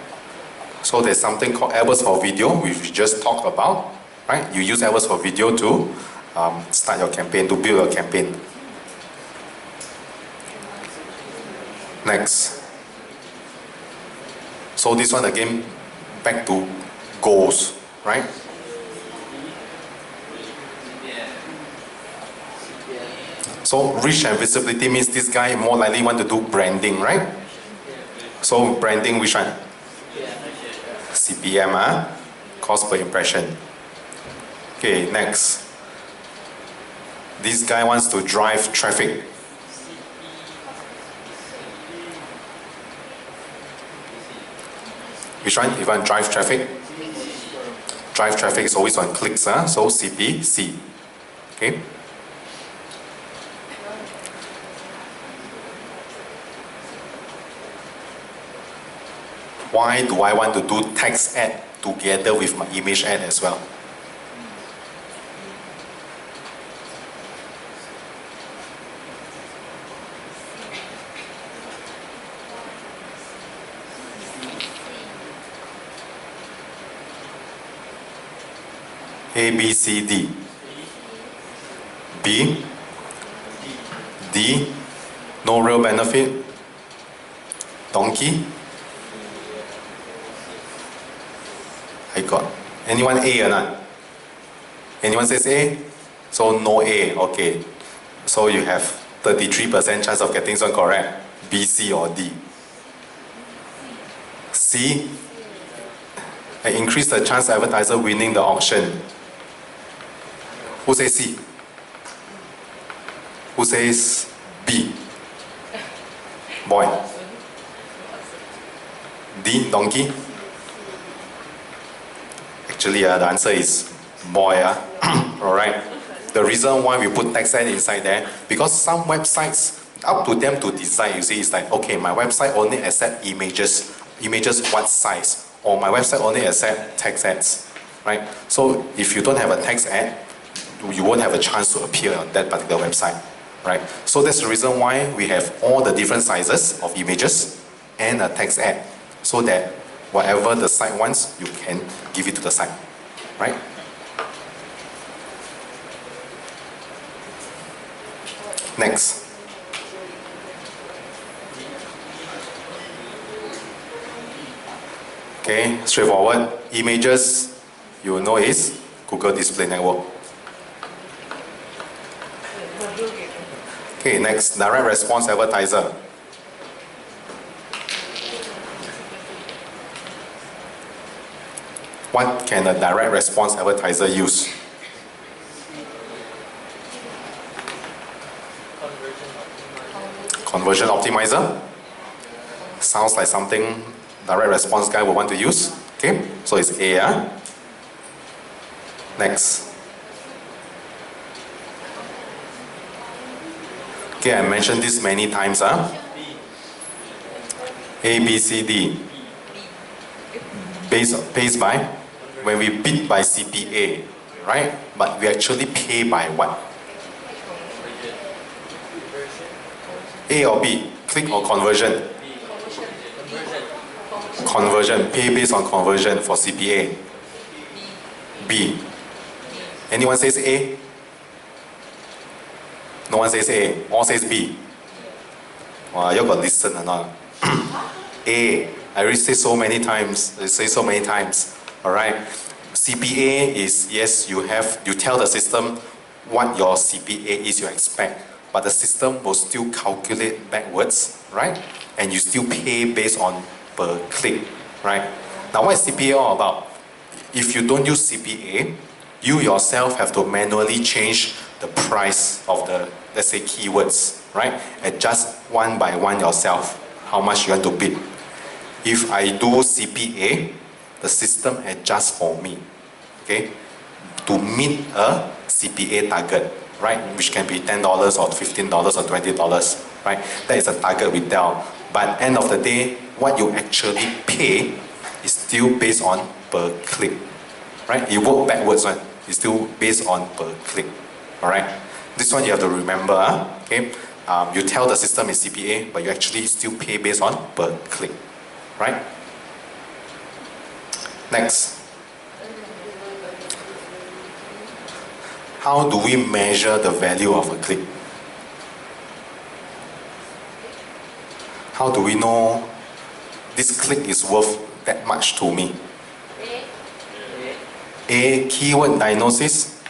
So there's something called AdWords for video, which we just talked about. Right? You use AdWords for video to start your campaign, to build your campaign. Next. So this one again, back to goals, right? So reach and visibility means this guy more likely want to do branding, right? So branding, which one? CPM, cost per impression. Okay, next. This guy wants to drive traffic. Which one? If you want drive traffic? Drive traffic is always on clicks, so CP, C. Okay? Why do I want to do text ad together with my image ad as well? A, B, C, D. B, D, no real benefit. Donkey. I got. Anyone A or not? Anyone says A? So no A, okay. So you have 33% chance of getting one correct. B, C or D. C, I increase the chance of advertiser winning the auction. Who says C? Who says B? Boy. D, donkey? Actually, the answer is boy. Alright. The reason why we put text ad inside there, because some websites, up to them to decide, you see, it's like, okay, my website only accept images what size, or my website only accept text ads, right? So if you don't have a text ad, you won't have a chance to appear on that particular website, right? So that's the reason why we have all the different sizes of images and a text ad, so that whatever the site wants, you can give it to the site, right? Next. Okay, straightforward. Images, you know is Google Display Network. Okay, next, direct response advertiser. What can a direct response advertiser use? Conversion optimizer. Sounds like something direct response guy would want to use. Okay, so it's A. Next. Okay, I mentioned this many times. A, B, C, D. Based by, when we bid by CPA, right? But we actually pay by what? A or B? Click or conversion? Conversion. Pay based on conversion for CPA. B. Anyone says A? No one says A. All says B. Wow, you got to listen or not? A. I already say so many times. I say so many times. Alright. CPA is, yes, you tell the system what your CPA is you expect. But the system will still calculate backwards, right? And you still pay based on per click, right? Now what is CPA all about? If you don't use CPA, you yourself have to manually change the price of the, let's say, keywords, right? Adjust one by one yourself, how much you want to bid. If I do CPA, the system adjusts for me, okay? To meet a CPA target, right? Which can be $10 or $15 or $20, right? That is a target we tell. But end of the day, what you actually pay is still based on per click, right? You work backwards, right? It's still based on per click, all right? This one you have to remember, okay? You tell the system is CPA, but you actually still pay based on per click, right? Next. How do we measure the value of a click? How do we know this click is worth that much to me? A, keyword diagnosis.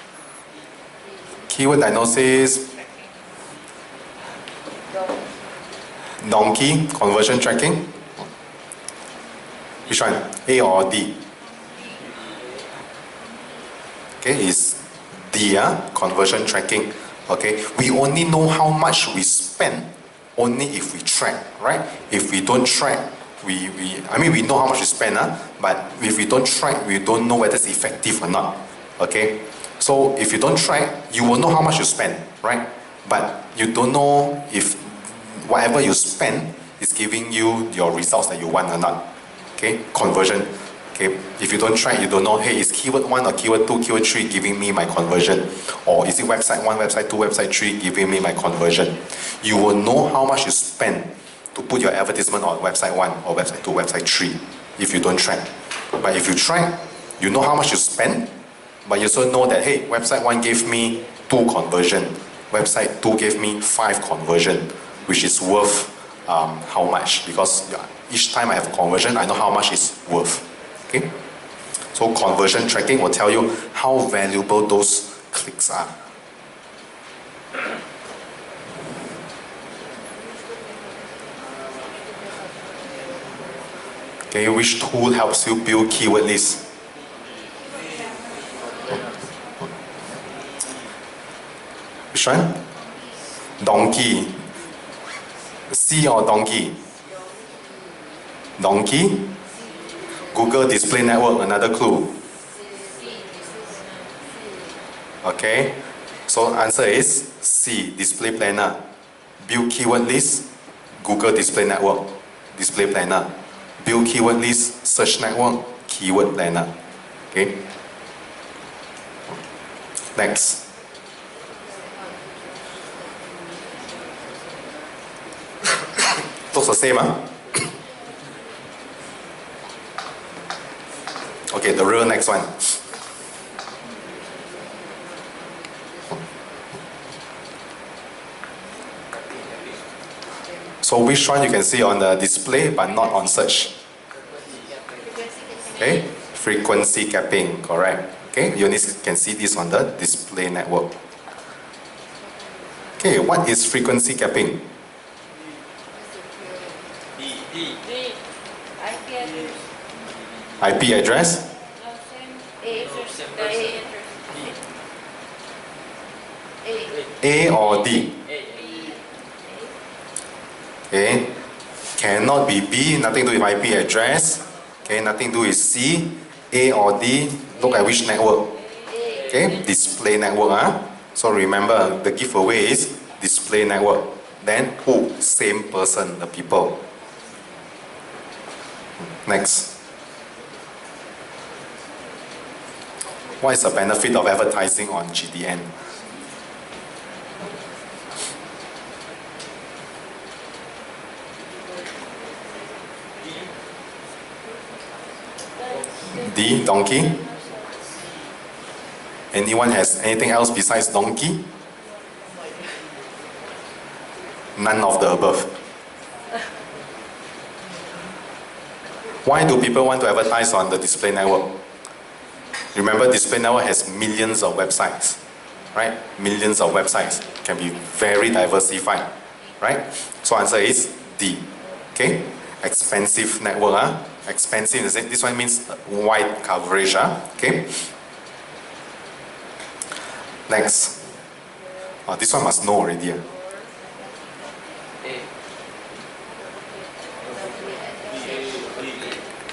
Keyword diagnosis. Donkey, conversion tracking. Which one? A or D? Okay, it's D, conversion tracking. Okay, we only know how much we spend only if we track, right? If we don't track, we know how much we spend, but if we don't track, we don't know whether it's effective or not. Okay, so if you don't track, you will know how much you spend, right? But you don't know if whatever you spend is giving you your results that you want or not. Okay, conversion. Okay, if you don't track, you don't know, hey, is keyword 1 or keyword 2, keyword 3 giving me my conversion? Or is it website 1, website 2, website 3 giving me my conversion? You will know how much you spend to put your advertisement on website 1 or website 2, website 3 if you don't track. But if you track, you know how much you spend, but you also know that, hey, website 1 gave me 2 conversion, website 2 gave me 5 conversion, which is worth how much? Because each time I have a conversion, I know how much it's worth. Okay? So conversion tracking will tell you how valuable those clicks are. Okay, which tool helps you build keyword lists? Which one? Donkey. C or donkey? Donkey? Google Display Network, another clue. Okay, so answer is C, Display Planner. Build keyword list, Google Display Network, Display Planner. Build keyword list, Search Network, Keyword Planner. Okay. Next. Looks the same, huh? Okay, the real next one. So which one you can see on the display but not on search? Okay, frequency capping, correct. Okay, you only can see this on the display network. Okay, what is frequency capping? IP address? A or D? Okay, cannot be B, nothing to do with IP address. Okay, nothing to do with C, A or D. Look at which network. Okay, display network. So remember, the giveaway is display network. Then who? Same person, the people. Next. What is the benefit of advertising on GDN? D, donkey. Anyone has anything else besides donkey? None of the above. Why do people want to advertise on the display network? Remember, display network has millions of websites, right? Millions of websites, can be very diversified, right? So answer is D. Okay, expensive network. Expensive, this one means wide coverage. Okay. Next. Oh, this one must know already.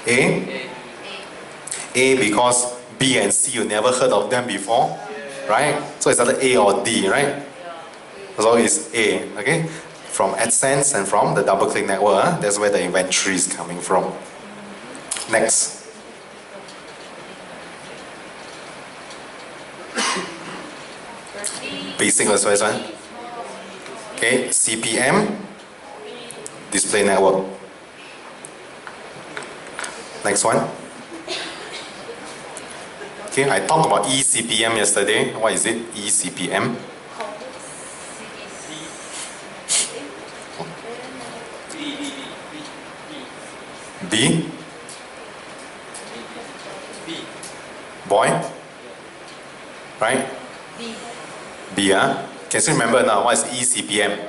A? A because B and C, you never heard of them before, right? So it's either A or D, right? So it's A, okay? From AdSense and from the double-click network, that's where the inventory is coming from. Next. Basic as well as one. Okay, CPM, display network. Next one. Okay, I talked about eCPM yesterday. What is it? eCPM. B. Boy. Right? B. Can you remember now what is eCPM?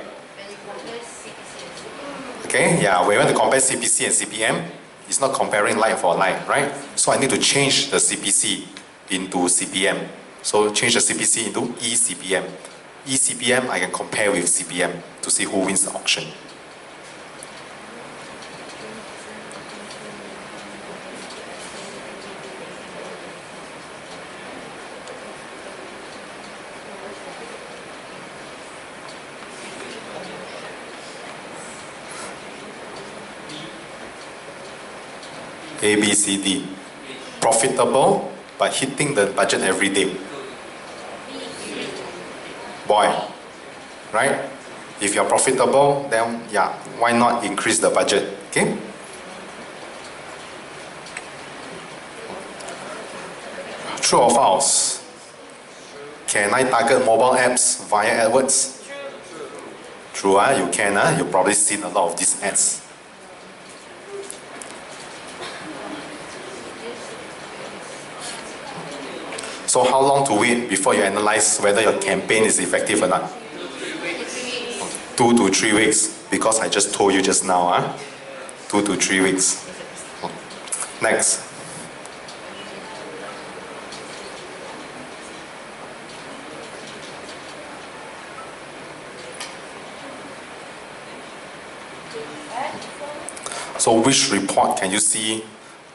Okay, yeah, when we want to compare CPC and CPM, it's not comparing like for like, right? So I need to change the CPC into CPM. So change the CPC into eCPM. eCPM I can compare with CPM to see who wins the auction. A, B, C, D. Profitable, but hitting the budget every day. Boy, right? If you're profitable, then yeah, why not increase the budget, okay? True or false? Can I target mobile apps via AdWords? True, you can, you've probably seen a lot of these ads. So how long to wait before you analyze whether your campaign is effective or not? 2 to 3 weeks, because I just told you just now. 2 to 3 weeks. Next. So which report can you see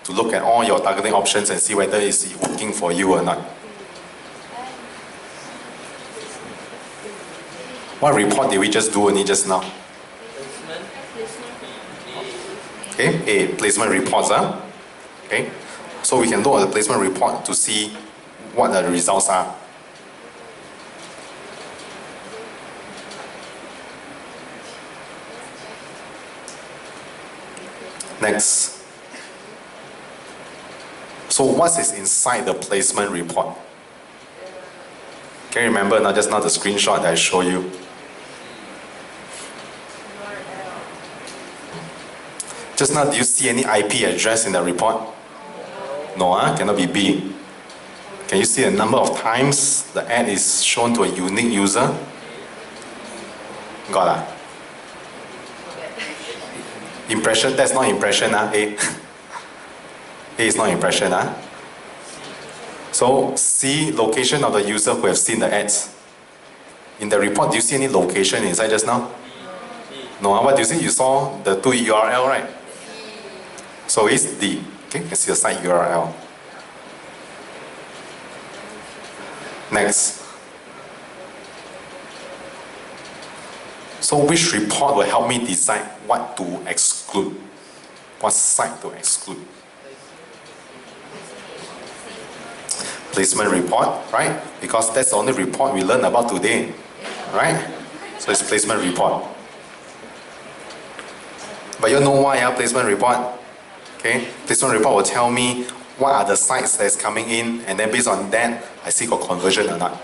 to look at all your targeting options and see whether it's working for you or not? What report did we just do only just now? Okay, A, placement reports. Okay, so we can look at the placement report to see what the results are. Next. So what is inside the placement report? Can you remember now just now the screenshot that I showed you? Just now, do you see any IP address in the report? No, cannot be B. Can you see the number of times the ad is shown to a unique user? Got Impression, that's not impression, A. A is not impression, So C, location of the user who have seen the ads. In the report, do you see any location inside just now? No, what do you see? You saw the two URL, right? So it's D. Okay, you can see the site URL. Next. So which report will help me decide what to exclude? What site to exclude? Placement report, right? Because that's the only report we learned about today, right? So it's placement report. But you know why placement report? Okay, placement report will tell me what are the sites that's coming in, and then based on that, I see got conversion or not.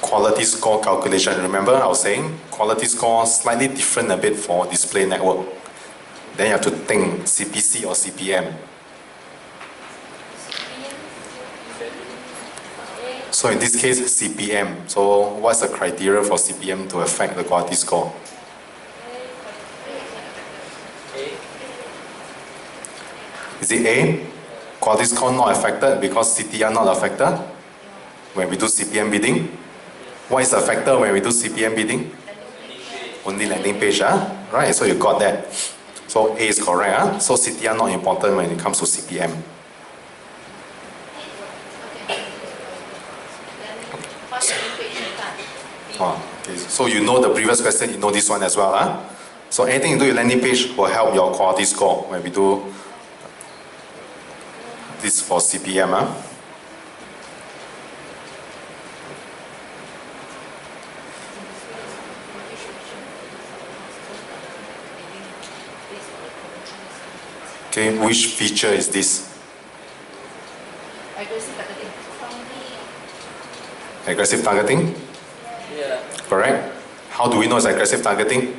Quality score calculation. Remember I was saying quality score slightly different a bit for display network. Then you have to think CPC or CPM. So in this case, CPM. So what's the criteria for CPM to affect the quality score? Is it A? Quality score not affected because CTR not affected when we do CPM bidding? What is the factor when we do CPM bidding? Only landing page, right? So you got that. So A is correct. So CTR not important when it comes to CPM. Okay. So you know the previous question, you know this one as well. So anything you do with landing page will help your quality score when we do this for CPM. Okay, which feature is this? Aggressive targeting? Yeah. Correct? How do we know it's aggressive targeting?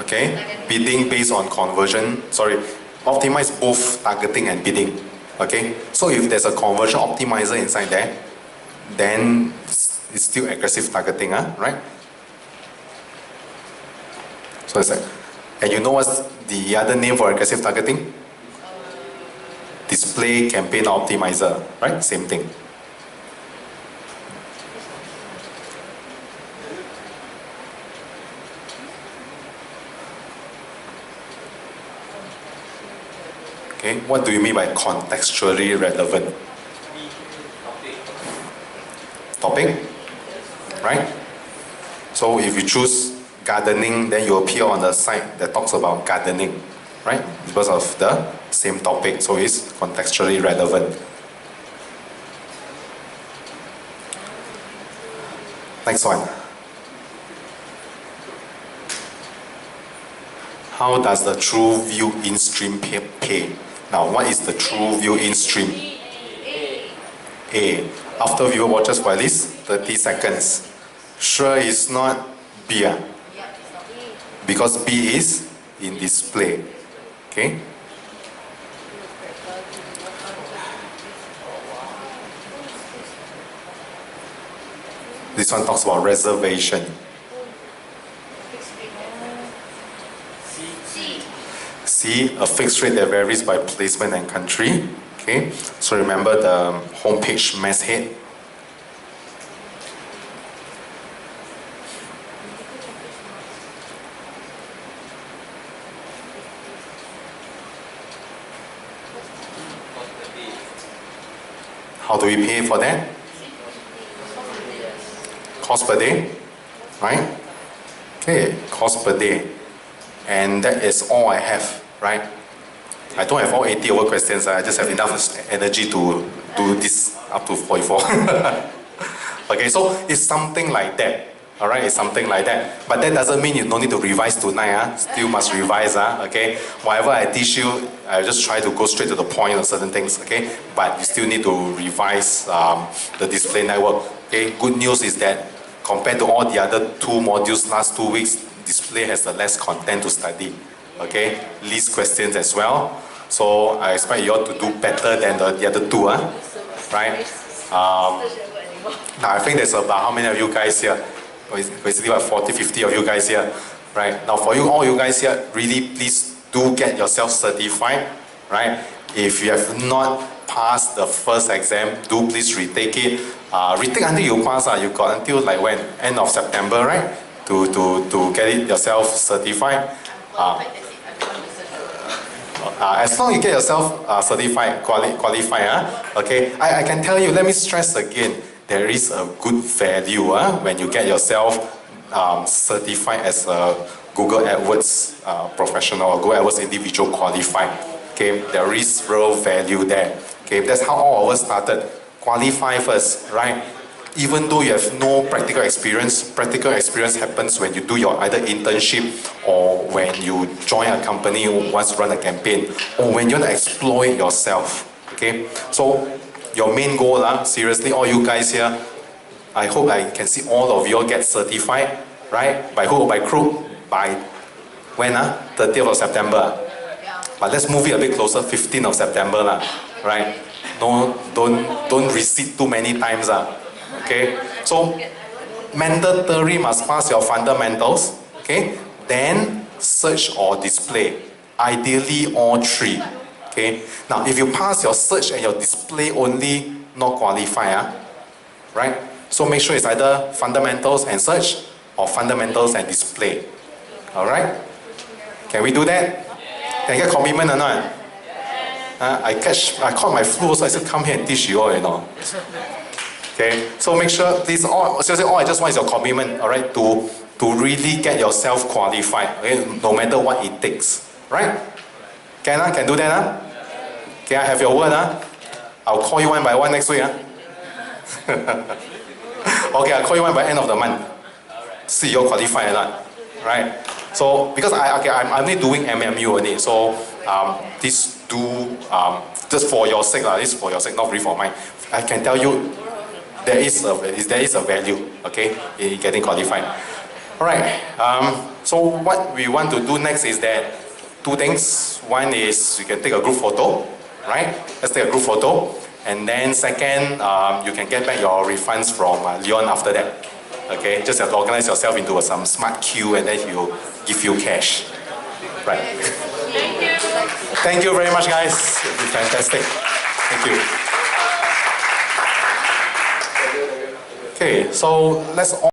Okay, bidding based on conversion. Sorry, optimize both targeting and bidding. Okay, so if there's a conversion optimizer inside there, then it's still aggressive targeting, right? So it's like, and you know what's the other name for aggressive targeting? Display campaign optimizer, right? Same thing. Okay, what do you mean by contextually relevant? Topic, right? So if you choose gardening, then you appear on the site that talks about gardening, right? Because of the same topic, so it's contextually relevant. Next one. How does the true view in stream pay? Now, what is the true view in stream? A. After viewer watches for at least 30 seconds. Sure it's not B. Because B is in display. Okay? This one talks about reservation. C, a fixed rate that varies by placement and country. Okay, so remember the homepage masthead. How do we pay for that? Cost per day, right? Okay, cost per day. And that is all I have, right? I don't have all 80 over questions, I just have enough energy to do this up to 44. Okay, so it's something like that. Alright, it's something like that. But that doesn't mean you don't need to revise tonight. Still must revise. Okay, whatever I teach you, I just try to go straight to the point on certain things. Okay, but you still need to revise the display network. Okay, good news is that compared to all the other 2 modules last 2 weeks, display has the less content to study. Okay, least questions as well. So I expect you all to do better than the other 2. Right? Now I think there's about how many of you guys here? Basically about 40, 50 of you guys here. Right? Now for you, all you guys here, really please do get yourself certified. Right? If you have not pass the first exam, do please retake it. Retake until you pass, you got until like when? End of September, right? To get it yourself certified. As long as you get yourself certified, qualified, okay. I can tell you, let me stress again, there is a good value when you get yourself certified as a Google AdWords professional or Google AdWords individual qualified. Okay, there is real value there. Okay, that's how all of us started. Qualify first, right? Even though you have no practical experience happens when you do your either internship or when you join a company who wants to run a campaign or when you want to exploit yourself. Okay, so your main goal, seriously, all you guys here, I hope I can see all of you all get certified, right? By hook or by crook, by when? 30th of September. But let's move it a bit closer, 15th of September, right? No, don't resit too many times. Okay, so mandatory must pass your fundamentals, okay? Then search or display, ideally all three, okay? Now if you pass your search and your display only, not qualify, right? So make sure it's either fundamentals and search or fundamentals and display, all right? Can we do that? Can I get commitment or not? I caught my flu, so I said come here and teach you all, you know. Okay, so make sure this all I just want is your commitment, all right, to really get yourself qualified, okay, no matter what it takes, right? Can do that, Okay, I have your word, I'll call you one by one next week, Okay, I'll call you one by end of the month. See you're qualified or not, right? So because I'm only doing MMU only, so this do just for your sake, this is for your sake, not really for mine. I can tell you. There is a value, okay, in getting qualified. All right. So what we want to do next is that two things. One is you can take a group photo, right? Let's take a group photo, and then second, you can get back your refunds from Leon after that. Okay, just have to organize yourself into some smart queue, and then he'll give you cash. Right. Thank you. Thank you very much, guys. It's fantastic. Thank you. Okay, so let's all